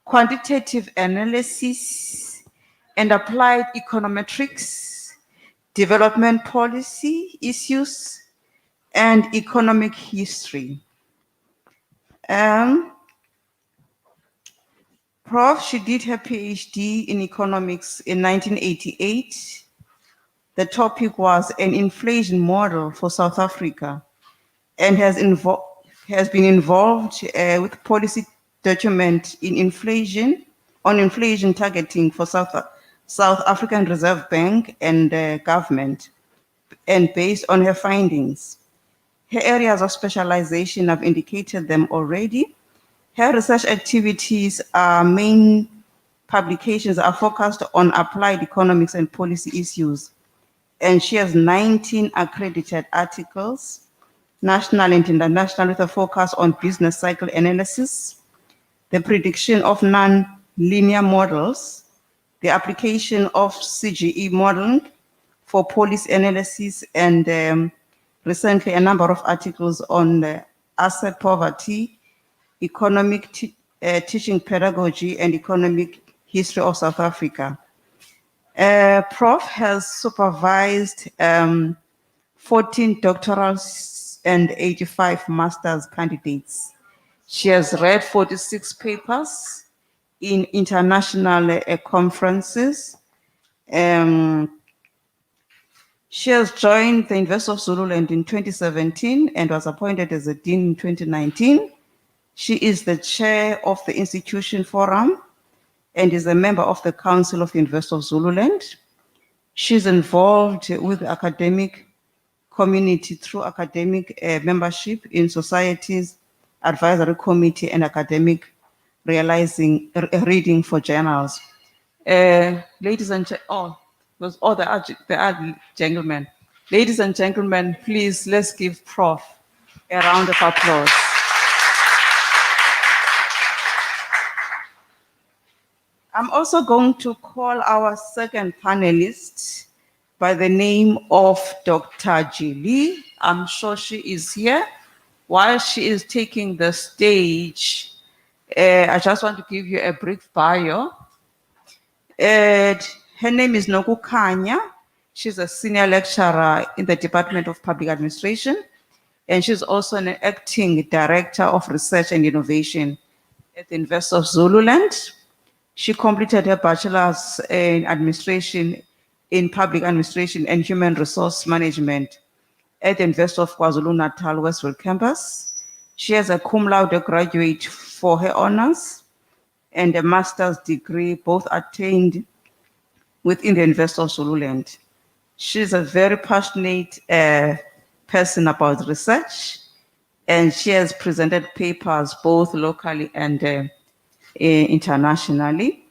quantitative analysis, and applied econometrics, development policy issues, and economic history. Prof, she did her PhD in economics in 1988. The topic was an inflation model for South Africa, and has been involved with policy document in inflation targeting for South African Reserve Bank and government, and based on her findings. Her areas of specialization, I've indicated them already. Her research activities main publications are focused on applied economics and policy issues. And she has 19 accredited articles, national and international, with a focus on business cycle analysis, the prediction of non-linear models, the application of CGE modeling for policy analysis, and recently a number of articles on asset poverty, economic teaching pedagogy, and economic history of South Africa. Prof has supervised 14 doctorals and 85 master's candidates. She has read 46 papers in international conferences. She has joined the University of Zululand in 2017 and was appointed as a dean in 2019. She is the chair of the Institution Forum and is a member of the Council of the University of Zululand. She's involved with the academic community through academic membership in societies, advisory committee, and academic reading for journals. Ladies and gentlemen. Ladies and gentlemen, please let's give Prof a round of applause. I'm also going to call our second panelist by the name of Dr. Jili. I'm sure she is here. While she is taking the stage, I just want to give you a brief bio. Her name is Noku Kanya. She's a senior lecturer in the Department of Public Administration, and she's also an acting director of research and innovation at the University of Zululand. She completed her bachelor's in administration, in public administration and human resource management at the University of KwaZulu-Natal Westville campus. She has a cum laude graduate for her honors and a master's degree, both attained within the University of Zululand. She's a very passionate person about research, and she has presented papers both locally and internationally.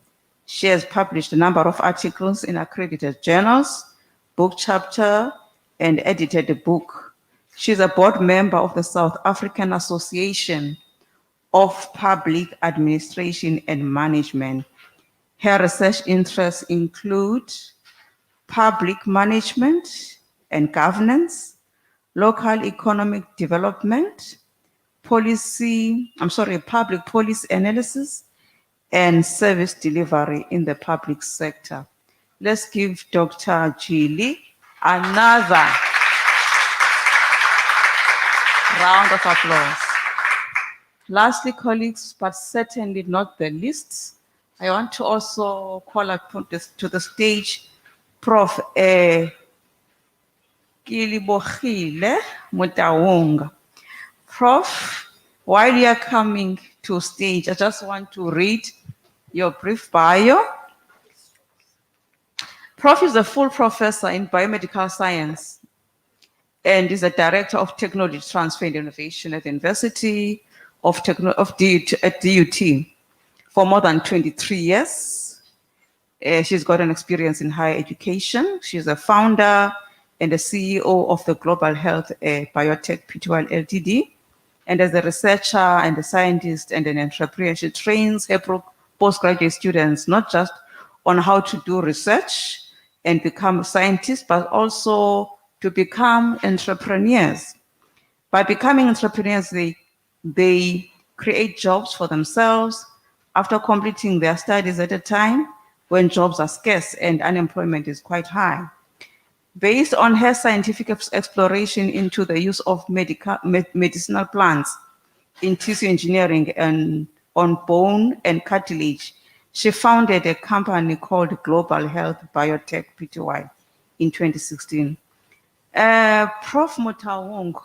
She has published a number of articles in accredited journals, book chapter, and edited a book. She's a board member of the South African Association of Public Administration and Management. Her research interests include public management and governance, local economic development, public policy analysis, and service delivery in the public sector. Let's give Dr. Jili another round of applause. Lastly, colleagues, but certainly not the least, I want to also call upon to the stage Prof. Kilibogile Mutawonga. Prof, while you are coming to stage, I just want to read your brief bio. Prof is a full professor in biomedical science and is a director of technology transfer and innovation at the University of at DUT for more than 23 years. She's got an experience in higher education. She's a founder and the CEO of the Global Health Biotech Pty Ltd. And as a researcher and a scientist and an entrepreneur, she trains her postgraduate students not just on how to do research and become scientists, but also to become entrepreneurs. By becoming entrepreneurs, they create jobs for themselves after completing their studies at a time when jobs are scarce and unemployment is quite high. Based on her scientific exploration into the use of medicinal plants in tissue engineering and on bone and cartilage, she founded a company called Global Health Biotech Pty in 2016. Prof. Mutawong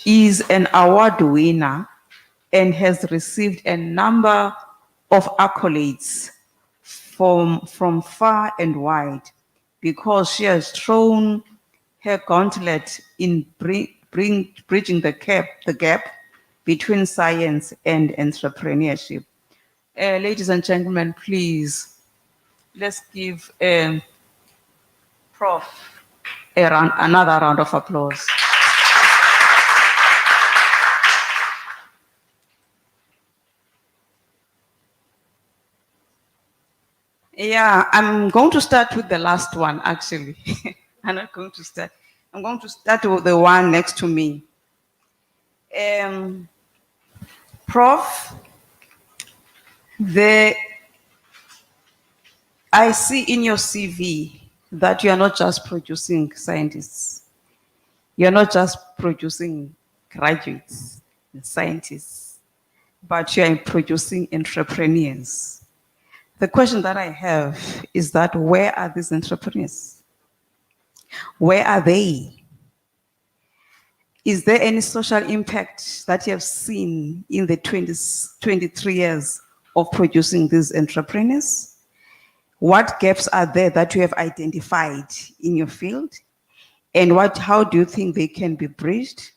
is an award winner and has received a number of accolades from far and wide, because she has thrown her gauntlet in bridging the gap between science and entrepreneurship. Ladies and gentlemen, please, let's give Prof. Another round of applause. Yeah, I'm going to start with the last one, actually. I'm not going to start. I'm going to start with the one next to me. Prof, I see in your CV that you are not just producing scientists. You're not just producing graduates, scientists, but you're producing entrepreneurs. The question that I have is that where are these entrepreneurs? Where are they? Is there any social impact that you have seen in the 23 years of producing these entrepreneurs? What gaps are there that you have identified in your field? And how do you think they can be bridged?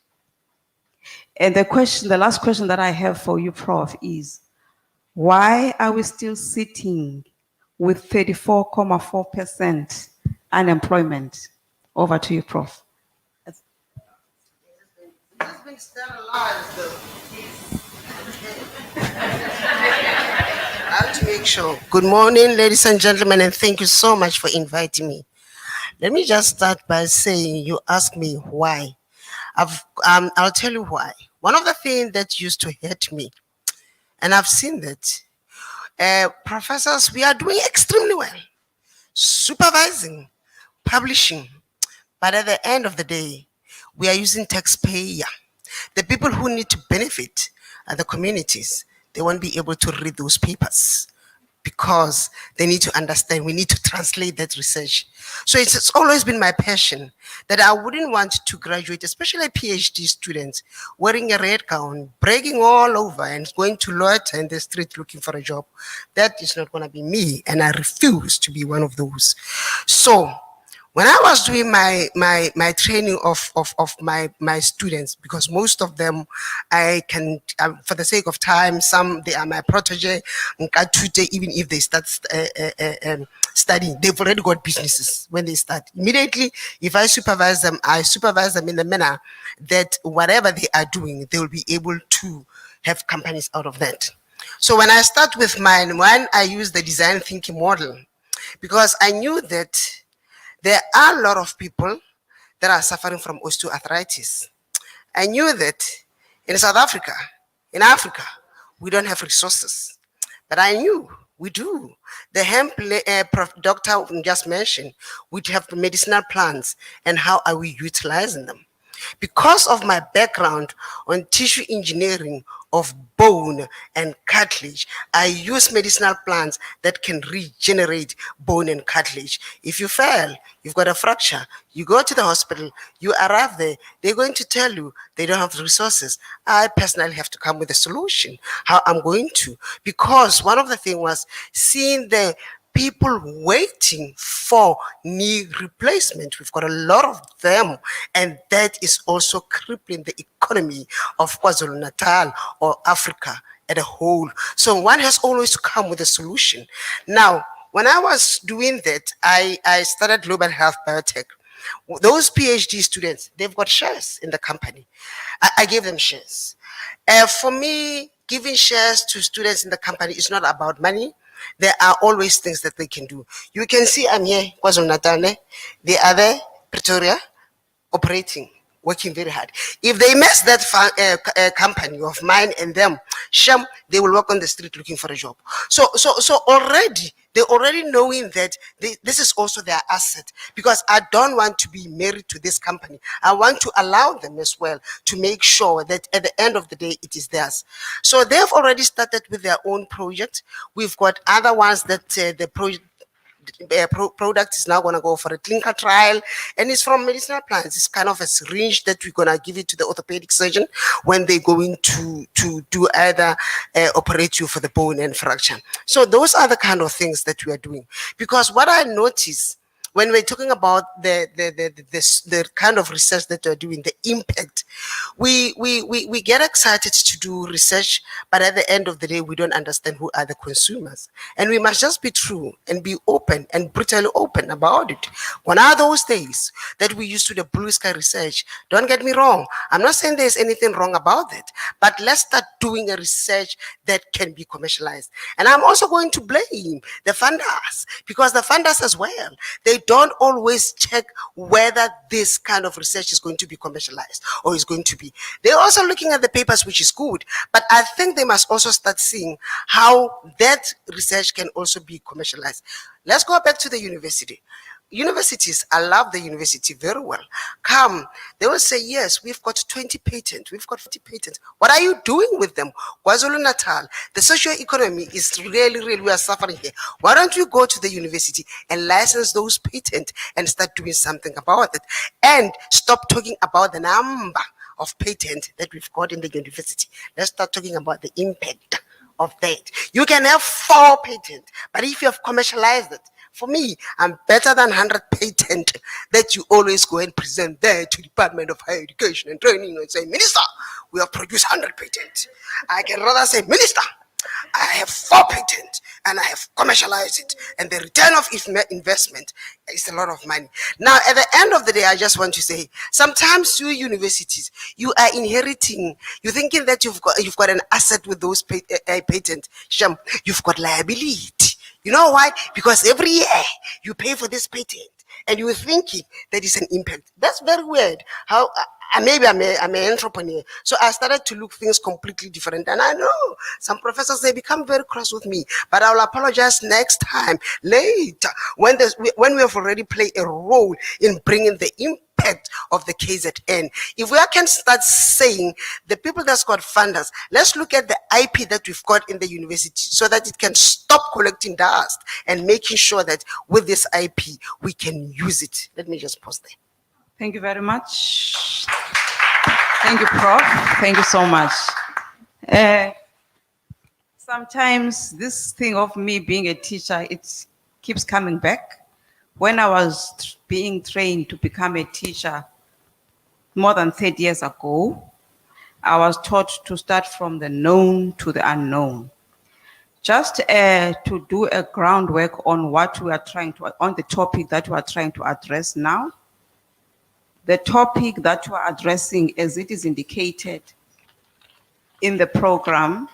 And the last question that I have for you, Prof, is why are we still sitting with 34.4% unemployment? Over to you, Prof. It's been sterilized, though. I have to make sure. Good morning, ladies and gentlemen, and thank you so much for inviting me. Let me just start by saying you asked me why. I'll tell you why. One of the things that used to hurt me, and I've seen that, professors, we are doing extremely well, supervising, publishing, but at the end of the day, we are using taxpayer. The people who need to benefit are the communities. They won't be able to read those papers because they need to understand. We need to translate that research. So it's always been my passion that I wouldn't want to graduate, especially PhD students, wearing a red gown, bragging all over and going to loiter in the street looking for a job. That is not going to be me, and I refuse to be one of those. So when I was doing my training of my students, because most of them I can, for the sake of time, some they are my protege, even if they start studying, they've already got businesses when they start. Immediately, if I supervise them in the manner that whatever they are doing, they will be able to have companies out of that. So when I start with mine, I use the design thinking model, because I knew that there are a lot of people that are suffering from osteoarthritis. I knew that in South Africa, in Africa, we don't have resources, but I knew we do. The hemp doctor just mentioned, we have medicinal plants, and how are we utilizing them? Because of my background on tissue engineering of bone and cartilage, I use medicinal plants that can regenerate bone and cartilage. If you fail, you've got a fracture, you go to the hospital, you arrive there, they're going to tell you they don't have the resources. I personally have to come with a solution, how I'm going to. Because one of the things was seeing the people waiting for knee replacement. We've got a lot of them, and that is also crippling the economy of KwaZulu-Natal or Africa as a whole. So one has always to come with a solution. Now, when I was doing that, I started Global Health Biotech. Those PhD students, they've got shares in the company. I gave them shares. For me, giving shares to students in the company is not about money. There are always things that they can do. You can see I'm here, KwaZulu-Natal. They are there, Pretoria, operating, working very hard. If they mess that company of mine and them, sham, they will walk on the street looking for a job. So already, they're already knowing that this is also their asset, because I don't want to be married to this company. I want to allow them as well to make sure that at the end of the day, it is theirs. So they've already started with their own project. We've got other ones that the project product is now going to go for a clinical trial, and it's from medicinal plants. It's kind of a syringe that we're going to give it to the orthopedic surgeon when they're going to do either operate you for the bone and fracture. So those are the kind of things that we are doing. Because what I notice when we're talking about the kind of research that we're doing, the impact We get excited to do research, but at the end of the day, we don't understand who are the consumers. And we must just be true and be open and brutally open about it. When are those days that we used to the blue sky research? Don't get me wrong. I'm not saying there's anything wrong about it, but let's start doing a research that can be commercialized. And I'm also going to blame the funders, because the funders as well, they don't always check whether this kind of research is going to be commercialized or is going to be. They're also looking at the papers, which is good, but I think they must also start seeing how that research can also be commercialized. Let's go back to the university. Universities, I love the university very well. Come, they will say, yes, we've got 20 patents, we've got 50 patents. What are you doing with them? KwaZulu-Natal, the socio-economy is really, we are suffering here. Why don't you go to the university and license those patents and start doing something about it? And stop talking about the number of patents that we've got in the university. Let's start talking about the impact of that. You can have 4 patents, but if you have commercialized it, for me, I'm better than 100 patents that you always go and present there to Department of Higher Education and Training and say, Minister, we have produced 100 patents. I can rather say, Minister, I have 4 patents and I have commercialized it, and the return of investment is a lot of money. Now, at the end of the day, I just want to say, sometimes you universities, you are inheriting, you're thinking that you've got an asset with those patents. You've got liability. You know why? Because every year you pay for this patent and you're thinking that is an impact. That's very weird. How maybe I'm an entrepreneur, so I started to look things completely different. And I know some professors, they become very cross with me, but I'll apologize next time later when we have already played a role in bringing the impact of the KZN. If we can start saying the people that's got funders, let's look at the IP that we've got in the university so that it can stop collecting dust and making sure that with this IP we can use it. Let me just pause there. Thank you very much. Thank you, Prof. Thank you so much. Sometimes this thing of me being a teacher, it keeps coming back. When I was being trained to become a teacher more than 30 years ago, I was taught to start from the known to the unknown. Just to do a groundwork on what we are trying to, on the topic that we are trying to address now. The topic that we are addressing, as it is indicated in the program,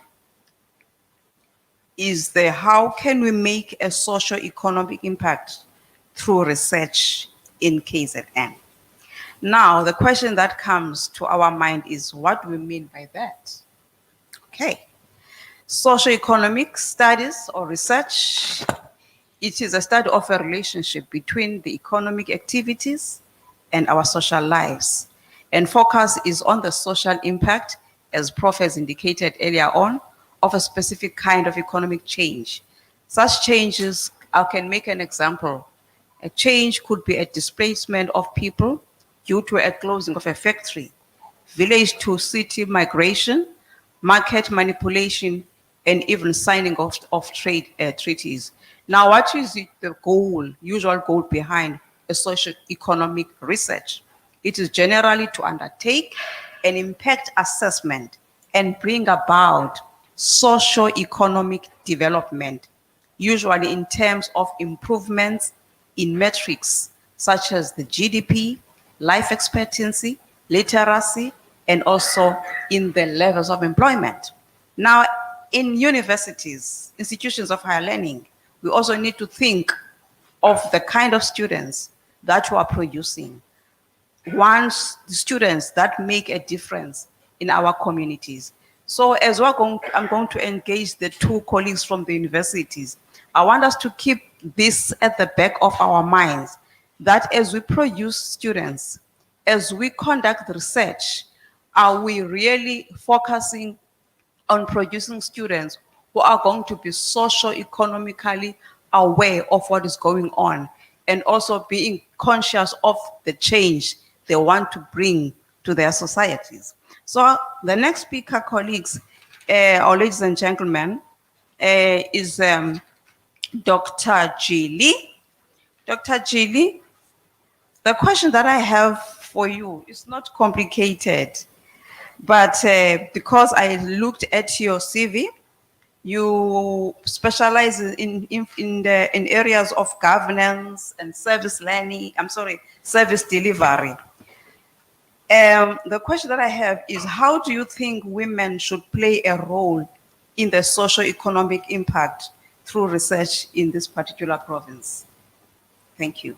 is the how can we make a socio-economic impact through research in KZN. Now, the question that comes to our mind is, what do we mean by that? Okay. Socioeconomic studies or research, it is a study of a relationship between the economic activities and our social lives. And focus is on the social impact, as Prof has indicated earlier on, of a specific kind of economic change. Such changes, I can make an example. A change could be a displacement of people due to a closing of a factory, village to city migration, market manipulation, and even signing of trade treaties. Now, what is the goal, usual goal behind a socio-economic research? It is generally to undertake an impact assessment and bring about socio-economic development, usually in terms of improvements in metrics such as the GDP, life expectancy, literacy, and also in the levels of employment. Now, in universities, institutions of higher learning, we also need to think of the kind of students that we are producing. The students that make a difference in our communities. So as I'm going to engage the 2 colleagues from the universities, I want us to keep this at the back of our minds, that as we produce students, as we conduct research, are we really focusing on producing students who are going to be socio-economically aware of what is going on and also being conscious of the change they want to bring to their societies. So the next speaker, colleagues, or ladies and gentlemen, is Dr. Jili. Dr. Jili, the question that I have for you. It's not complicated. But because I looked at your CV, you specialize in areas of governance and service learning. Service delivery. The question that I have is, how do you think women should play a role in the socio-economic impact through research in this particular province? Thank you.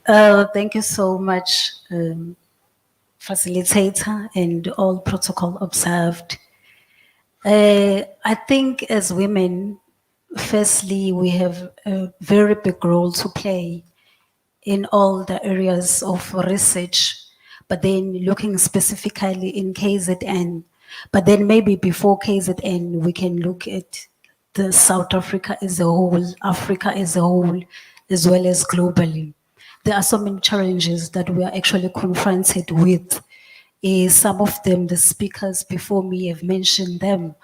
Thank you so much, facilitator and all protocol observed. I think as women, firstly, we have a very big role to play in all the areas of research, but then looking specifically in KZN. But then maybe before KZN, we can look at the South Africa as a whole, Africa as a whole, as well as globally. There are so many challenges that we are actually confronted with. Some of them, the speakers before me have mentioned them,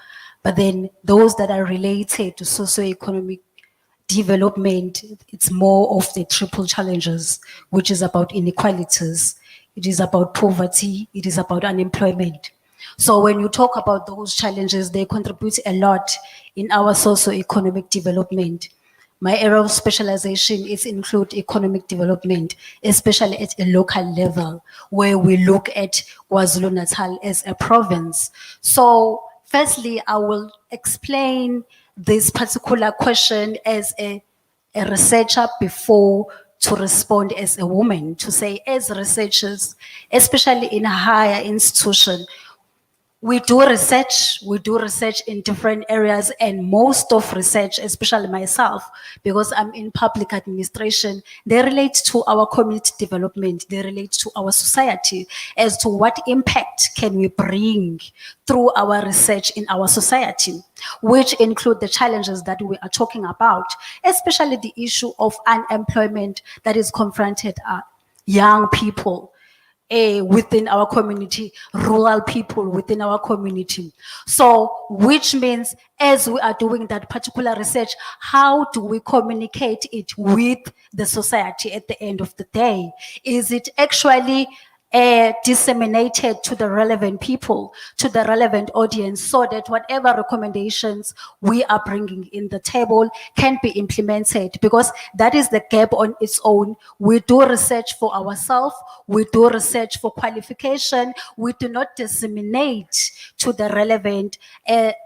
but then those that are related to socioeconomic development, it's more of the triple challenges, which is about inequalities, it is about poverty, it is about unemployment. So when you talk about those challenges, they contribute a lot in our socioeconomic development. My area of specialization is include economic development, especially at a local level, where we look at KwaZulu-Natal as a province. So firstly, I will explain this particular question as a researcher before to respond as a woman, to say as researchers, especially in a higher institution, we do research in different areas, and most of research, especially myself, because I'm in public administration, they relate to our community development, they relate to our society as to what impact can we bring through our research in our society, which include the challenges that we are talking about, especially the issue of unemployment that is confronted young people within our community, rural people within our community. So, which means as we are doing that particular research, how do we communicate it with the society at the end of the day? Is it actually disseminated to the relevant people, to the relevant audience, so that whatever recommendations we are bringing in the table can be implemented? Because that is the gap on its own. We do research for ourselves, we do research for qualification, we do not disseminate to the relevant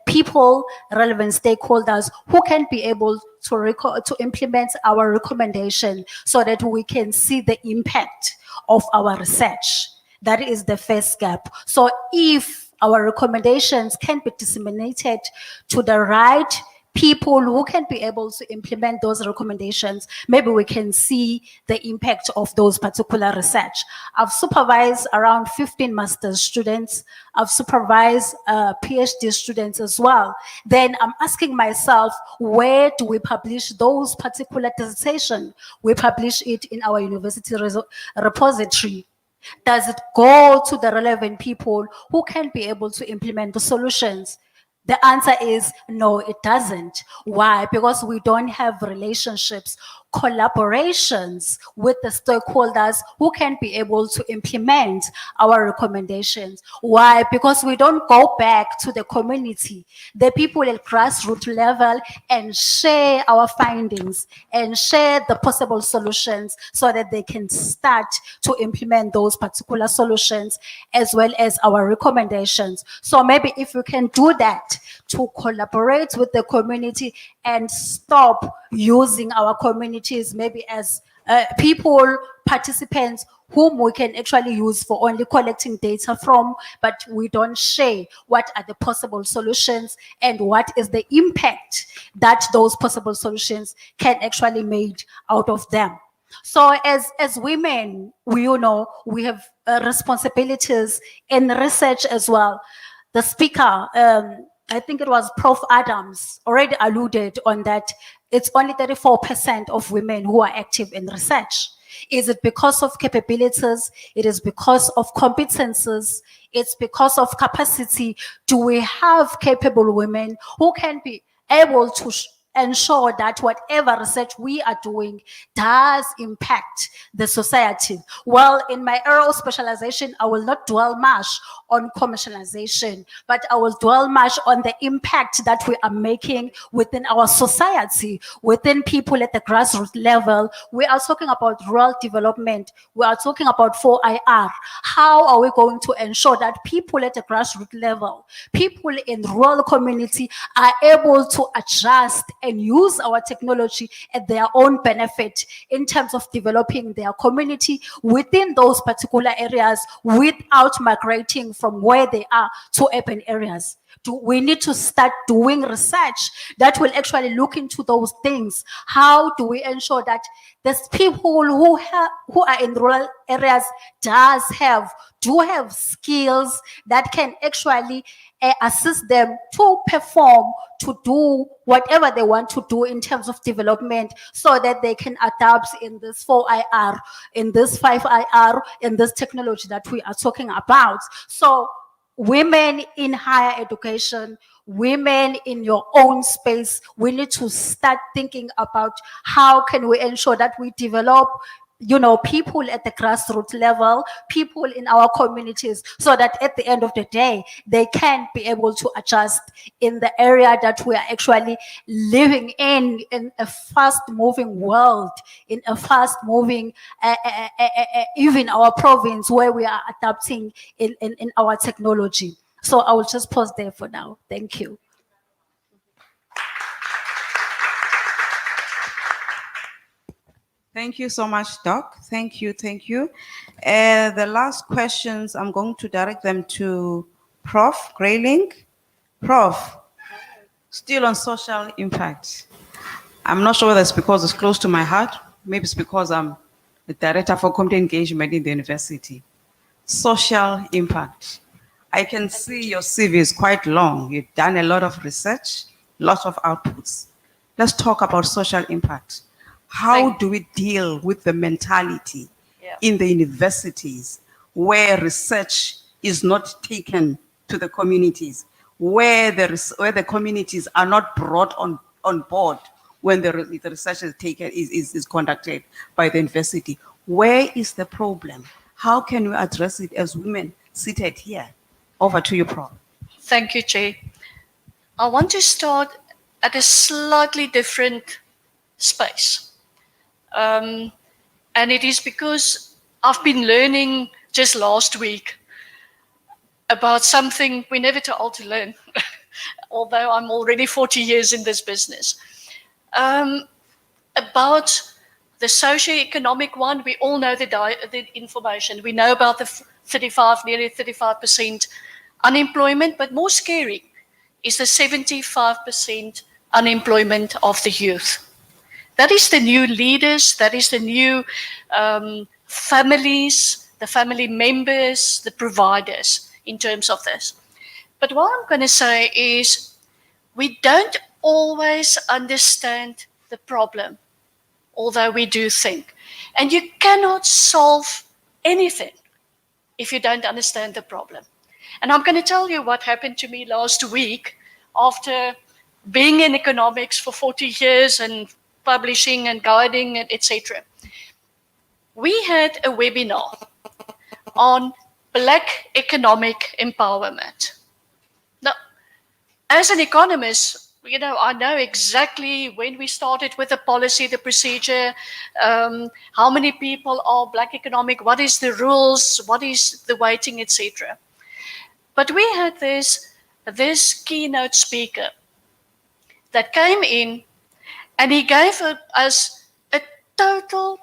people, relevant stakeholders who can be able to implement our recommendation so that we can see the impact of our research. That is the first gap. So if our recommendations can be disseminated to the right people who can be able to implement those recommendations, maybe we can see the impact of those particular research. I've supervised around 15 master's students. I've supervised PhD students as well. Then I'm asking myself, where do we publish those particular dissertations? We publish it in our university repository. Does it go to the relevant people who can be able to implement the solutions? The answer is no, it doesn't. Why? Because we don't have relationships, collaborations with the stakeholders who can be able to implement our recommendations. Why? Because we don't go back to the community, the people at grassroots level, and share our findings and share the possible solutions so that they can start to implement those particular solutions as well as our recommendations. So maybe if we can do that, to collaborate with the community and stop using our communities maybe as people, participants whom we can actually use for only collecting data from, but we don't share what are the possible solutions and what is the impact that those possible solutions can actually make out of them. So as women, we have responsibilities in research as well. The speaker, I think it was Prof. Adams, already alluded on that. It's only 34% of women who are active in research. Is it because of capabilities? It is because of competences. It's because of capacity. Do we have capable women who can be able to ensure that whatever research we are doing does impact the society. Well, in my area of specialization, I will not dwell much on commercialization, but I will dwell much on the impact that we are making within our society, within people at the grassroots level. We are talking about rural development. We are talking about 4IR. How are we going to ensure that people at the grassroots level, people in rural community are able to adjust and use our technology at their own benefit in terms of developing their community within those particular areas without migrating from where they are to urban areas? We need to start doing research that will actually look into those things. How do we ensure that these people who are in rural areas do have skills that can actually assist them to perform, to do whatever they want to do in terms of development, so that they can adapt in this 4IR, in this 5IR, in this technology that we are talking about. So women in higher education, women in your own space, we need to start thinking about how can we ensure that we develop, people at the grassroots level, people in our communities, so that at the end of the day, they can be able to adjust in the area that we are actually living in a fast-moving world, in a fast-moving, even our province where we are adapting in our technology. So I will just pause there for now. Thank you. Thank you so much, Doc. Thank you, thank you. The last questions, I'm going to direct them to Prof. Grayling. Prof, still on social impact. I'm not sure whether it's because it's close to my heart. Maybe it's because I'm the director for community engagement in the university. Social impact. I can see your CV is quite long. You've done a lot of research, lots of outputs. Let's talk about social impact. How do we deal with the mentality in the universities where research is not taken to the communities, where the communities are not brought on board when the research is taken, is conducted by the university? Where is the problem? How can we address it as women seated here? Over to you, Prof. Thank you, Jay. I want to start at a slightly different space. And it is because I've been learning just last week about something we never too old to learn, although I'm already 40 years in this business. About the socio-economic one, we all know the information. We know about the nearly 35% unemployment, but more scary is the 75% unemployment of the youth. That is the new leaders, that is the new families, the family members, the providers in terms of this. But what I'm going to say is we don't always understand the problem, although we do think. And you cannot solve anything if you don't understand the problem. And I'm going to tell you what happened to me last week after being in economics for 40 years and publishing and guiding, etc. We had a webinar on Black economic empowerment. Now, as an economist, I know exactly when we started with the policy, the procedure, how many people are Black economic, what is the rules, what is the weighting, etc. But we had this keynote speaker that came in, and he gave us a total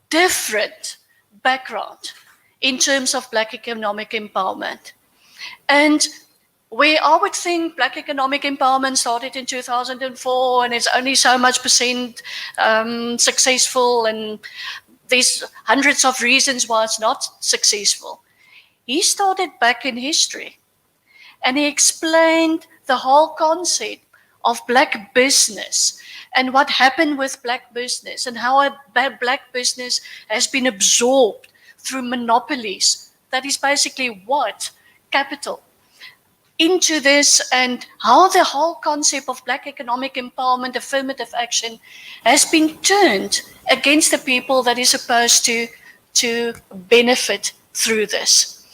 different background in terms of Black economic empowerment. And where I would think Black economic empowerment started in 2004 and it's only so much percent successful, and there's hundreds of reasons why it's not successful. He started back in history and he explained the whole concept of Black business and what happened with Black business and how Black business has been absorbed through monopolies. That is basically what? Capital. into this and how the whole concept of Black economic empowerment, affirmative action, has been turned against the people that is supposed to benefit through this.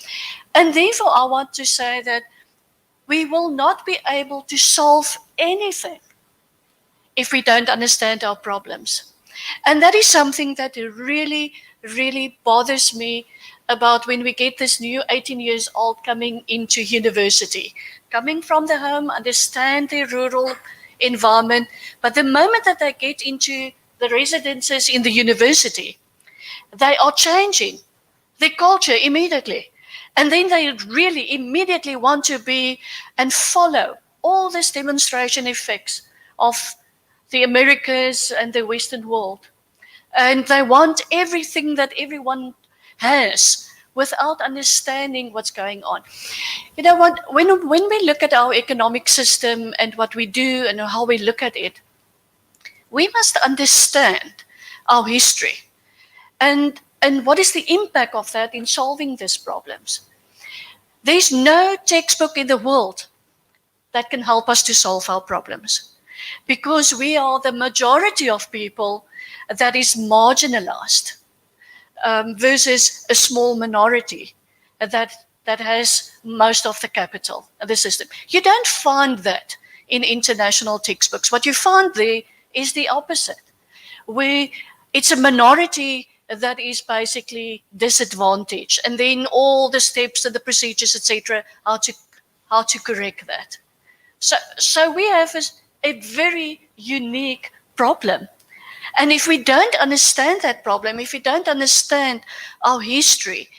And therefore, I want to say that we will not be able to solve anything if we don't understand our problems. And that is something that really, really bothers me about when we get this new 18 years old coming into university, coming from the home, understand the rural environment, but the moment that they get into the residences in the university, they are changing their culture immediately. And then they really immediately want to be and follow all these demonstration effects of the Americas and the Western world. And they want everything that everyone has without understanding what's going on. You know what, when we look at our economic system and what we do and how we look at it, we must understand our history and what is the impact of that in solving these problems. There's no textbook in the world that can help us to solve our problems, because we are the majority of people that is marginalized versus a small minority that has most of the capital of the system. You don't find that in international textbooks. What you find there is the opposite, where it's a minority that is basically disadvantaged, and then all the steps and the procedures, etc., how to correct that. So we have a very unique problem. And if we don't understand that problem, if we don't understand our history,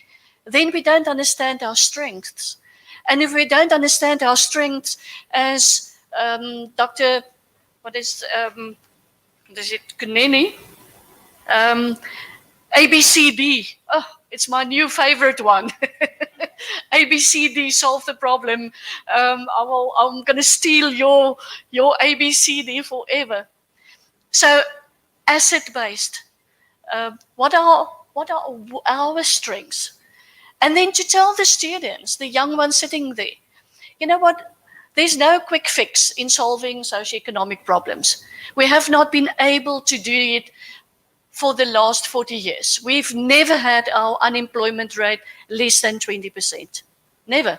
then we don't understand our strengths. And if we don't understand our strengths, as Dr. Kunine? ABCD. Oh, it's my new favorite one. ABCD, solve the problem. I'm going to steal your ABCD forever. So, asset-based. What are our strengths? And then to tell the students, the young ones sitting there, you know what? There's no quick fix in solving socioeconomic problems. We have not been able to do it for the last 40 years. We've never had our unemployment rate less than 20%. Never.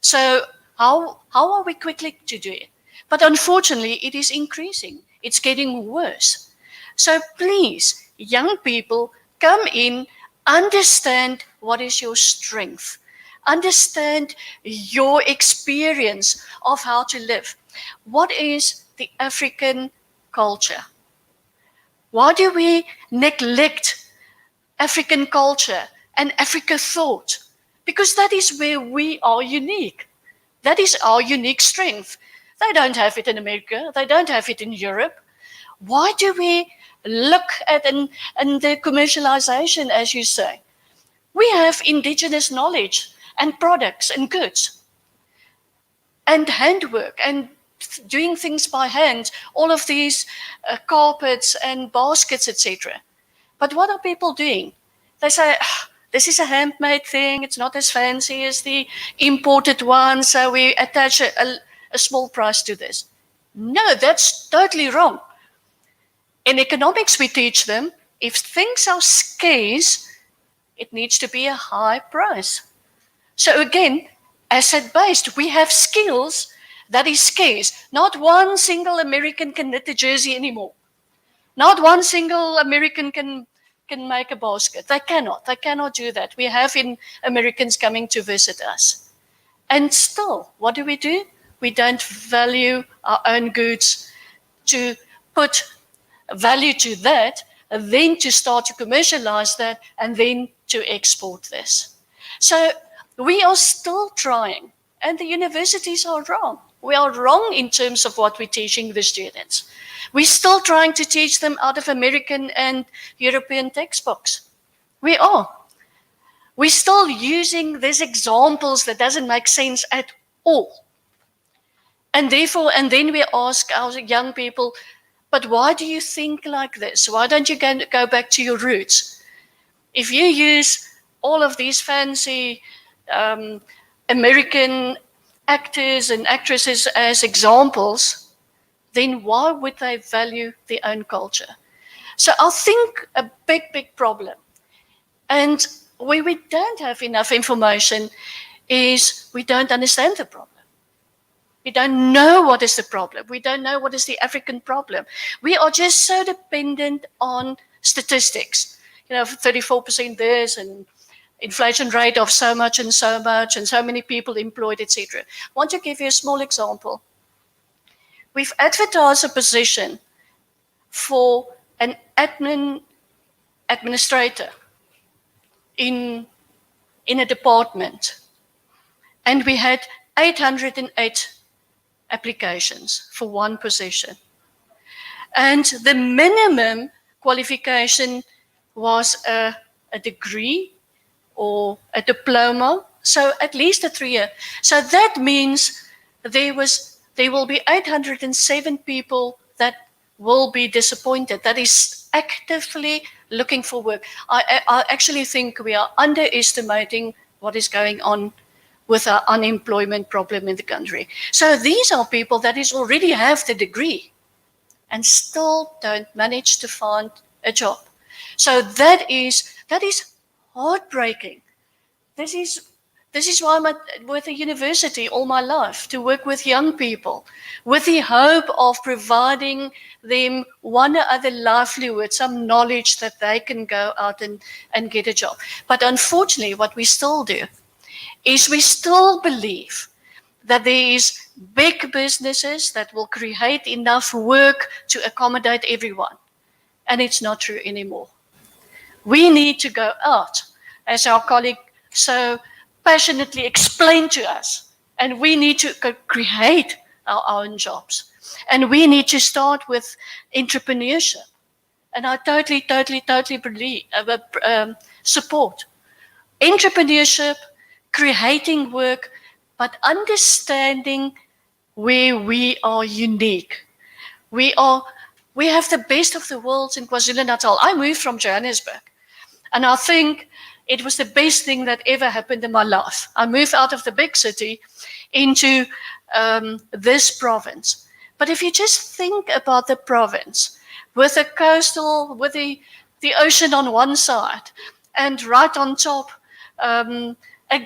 So how are we quickly to do it? But unfortunately, it is increasing. It's getting worse. So please, young people, come in, understand what is your strength. Understand your experience of how to live. What is the African culture? Why do we neglect African culture and Africa thought? Because that is where we are unique. That is our unique strength. They don't have it in America. They don't have it in Europe. Why do we look at and the commercialization, as you say? We have indigenous knowledge and products and goods and handwork and doing things by hand, all of these carpets and baskets, etc. But what are people doing? They say, this is a handmade thing, it's not as fancy as the imported one, so we attach a small price to this. No, that's totally wrong. In economics, we teach them, if things are scarce, it needs to be a high price. So again, asset-based, we have skills that is scarce. Not one single American can knit a jersey anymore. Not one single American can make a basket. They cannot do that. We have Americans coming to visit us. And still, what do? We don't value our own goods to put value to that, and then to start to commercialize that, and then to export this. So we are still trying, and the universities are wrong. We are wrong in terms of what we're teaching the students. We're still trying to teach them out of American and European textbooks. We are. We're still using these examples that doesn't make sense at all. And therefore, and then we ask our young people, but why do you think like this? Why don't you go back to your roots? If you use all of these fancy American actors and actresses as examples, then why would they value their own culture? So I think a big problem, and where we don't have enough information, is we don't understand the problem. We don't know what is the problem. We don't know what is the African problem. We are just so dependent on statistics. 34% this and inflation rate of so much and so many people employed, etc. I want to give you a small example. We've advertised a position for an administrator in a department, and we had 808 applications for one position. And the minimum qualification was a degree or a diploma, so at least a 3-year. So that means there will be 807 people that will be disappointed, that is actively looking for work. I actually think we are underestimating what is going on with our unemployment problem in the country. So these are people that already have the degree and still don't manage to find a job. So that is heartbreaking. This is why I'm with a university all my life, to work with young people with the hope of providing them one or other livelihood, some knowledge that they can go out and get a job. But unfortunately, what we still do is we still believe that there is big businesses that will create enough work to accommodate everyone. And it's not true anymore. We need to go out, as our colleague so passionately explained to us, and we need to create our own jobs. And we need to start with entrepreneurship. And I totally believe, support entrepreneurship, creating work, but understanding where we are unique. We have the best of the world in KwaZulu-Natal. I moved from Johannesburg, and I think it was the best thing that ever happened in my life. I moved out of the big city into this province. But if you just think about the province, with the coastal, with the ocean on one side, and right on top, a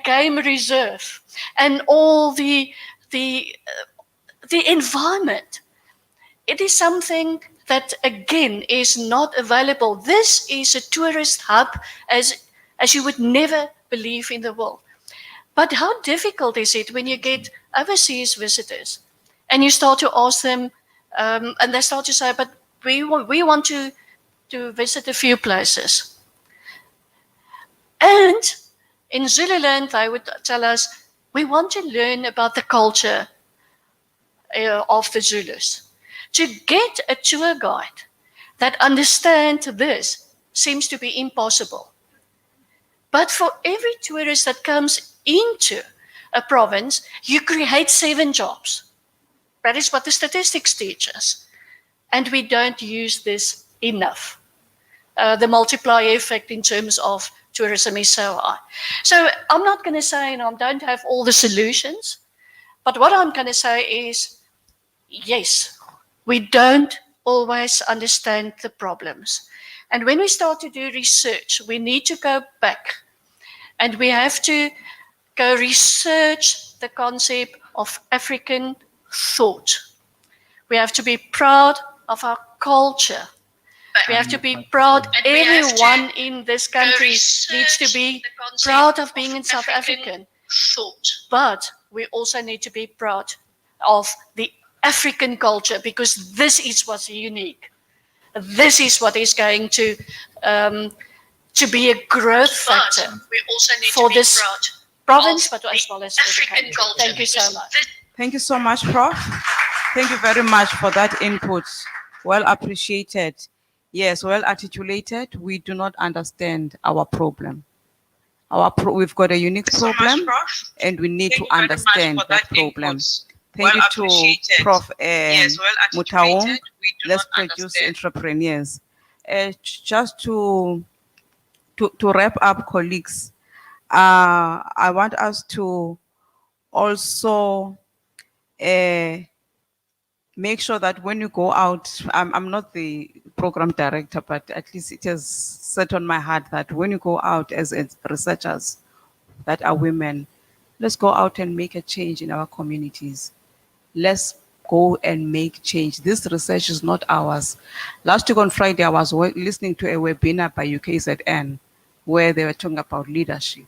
game reserve, and all the environment. It is something that, again, is not available. This is a tourist hub as you would never believe in the world. But how difficult is it when you get overseas visitors and you start to ask them, and they start to say, but we want to visit a few places. And in Zululand, they would tell us, we want to learn about the culture of the Zulus. To get a tour guide that understands this seems to be impossible. But for every tourist that comes into a province, you create 7 jobs. That is what the statistics teach us. And we don't use this enough. The multiplier effect in terms of tourism is so high. So I'm not going to say, I don't have all the solutions. But what I'm going to say is, yes, we don't always understand the problems. And when we start to do research, we need to go back and we have to go research the concept of African thought. We have to be proud of our culture. We have to be proud. Everyone in this country needs to be proud of being in South African. But we also need to be proud of the African culture, because this is what's unique. This is what is going to be a growth factor for this province, but as well as for the country. Thank you so much. Thank you so much, Prof. Thank you very much for that input. Well appreciated. Yes, well articulated. We do not understand our problem. We've got a unique problem, and we need to understand that problem. Thank you to Prof. Mutaung. Let's produce entrepreneurs. Just to wrap up, colleagues, I want us to also make sure that when you go out, I'm not the program director, but at least it has set on my heart that when you go out as researchers that are women, let's go out and make a change in our communities. Let's go and make change. This research is not ours. Last week on Friday, I was listening to a webinar by UKZN where they were talking about leadership.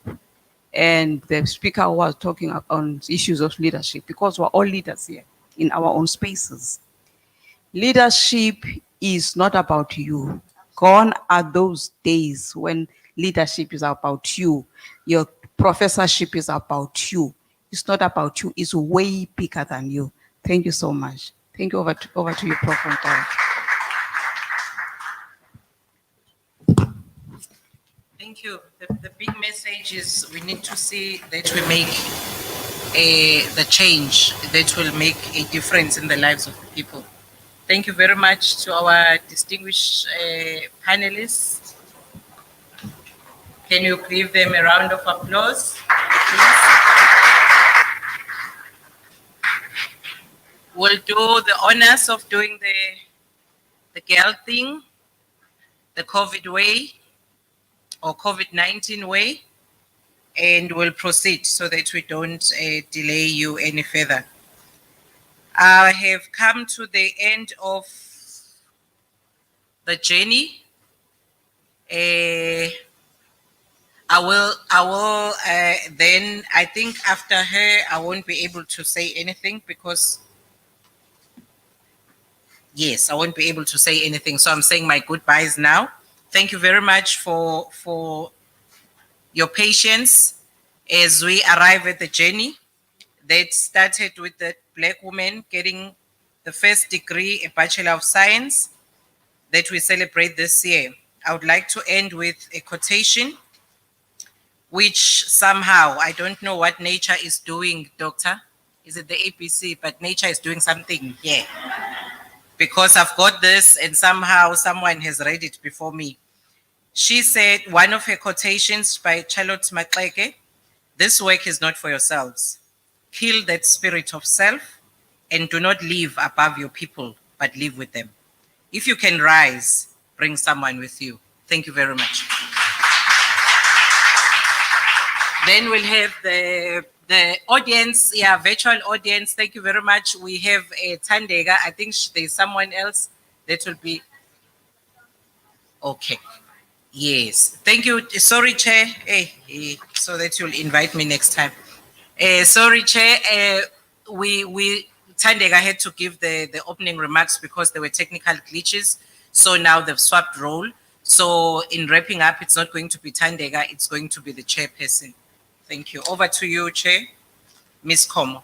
And the speaker was talking on issues of leadership because we're all leaders here in our own spaces. Leadership is not about you. Gone are those days when leadership is about you. Your professorship is about you. It's not about you. It's way bigger than you. Thank you so much. Thank you. Over to you, Prof. Ntaro. Thank you. The big message is we need to see that we make the change that will make a difference in the lives of people. Thank you very much to our distinguished panelists. Can you give them a round of applause, please? We'll do the honors of doing the girl thing, the COVID way, or COVID-19 way, and we'll proceed so that we don't delay you any further. I have come to the end of the journey. I will then, I think after her, I won't be able to say anything because, yes, I won't be able to say anything. So I'm saying my goodbyes now. Thank you very much for your patience as we arrive at the journey that started with the Black woman getting the first degree, a Bachelor of Science, that we celebrate this year. I would like to end with a quotation, which somehow, I don't know what nature is doing, doctor. Is it the ABC? But nature is doing something, yeah. Because I've got this and somehow someone has read it before me. She said, one of her quotations by Charlotte Maxeke, this work is not for yourselves. Kill that spirit of self and do not live above your people, but live with them. If you can rise, bring someone with you. Thank you very much. Then we'll have the audience, virtual audience. Thank you very much. We have Tandega. I think there's someone else that will be. Okay. Yes. Thank you. Sorry, Chair. So that you'll invite me next time. Sorry, Chair. Tandega had to give the opening remarks because there were technical glitches. So now they've swapped role. So in wrapping up, it's not going to be Tandega, it's going to be the chairperson. Thank you. Over to you, Chair. Ms. Como.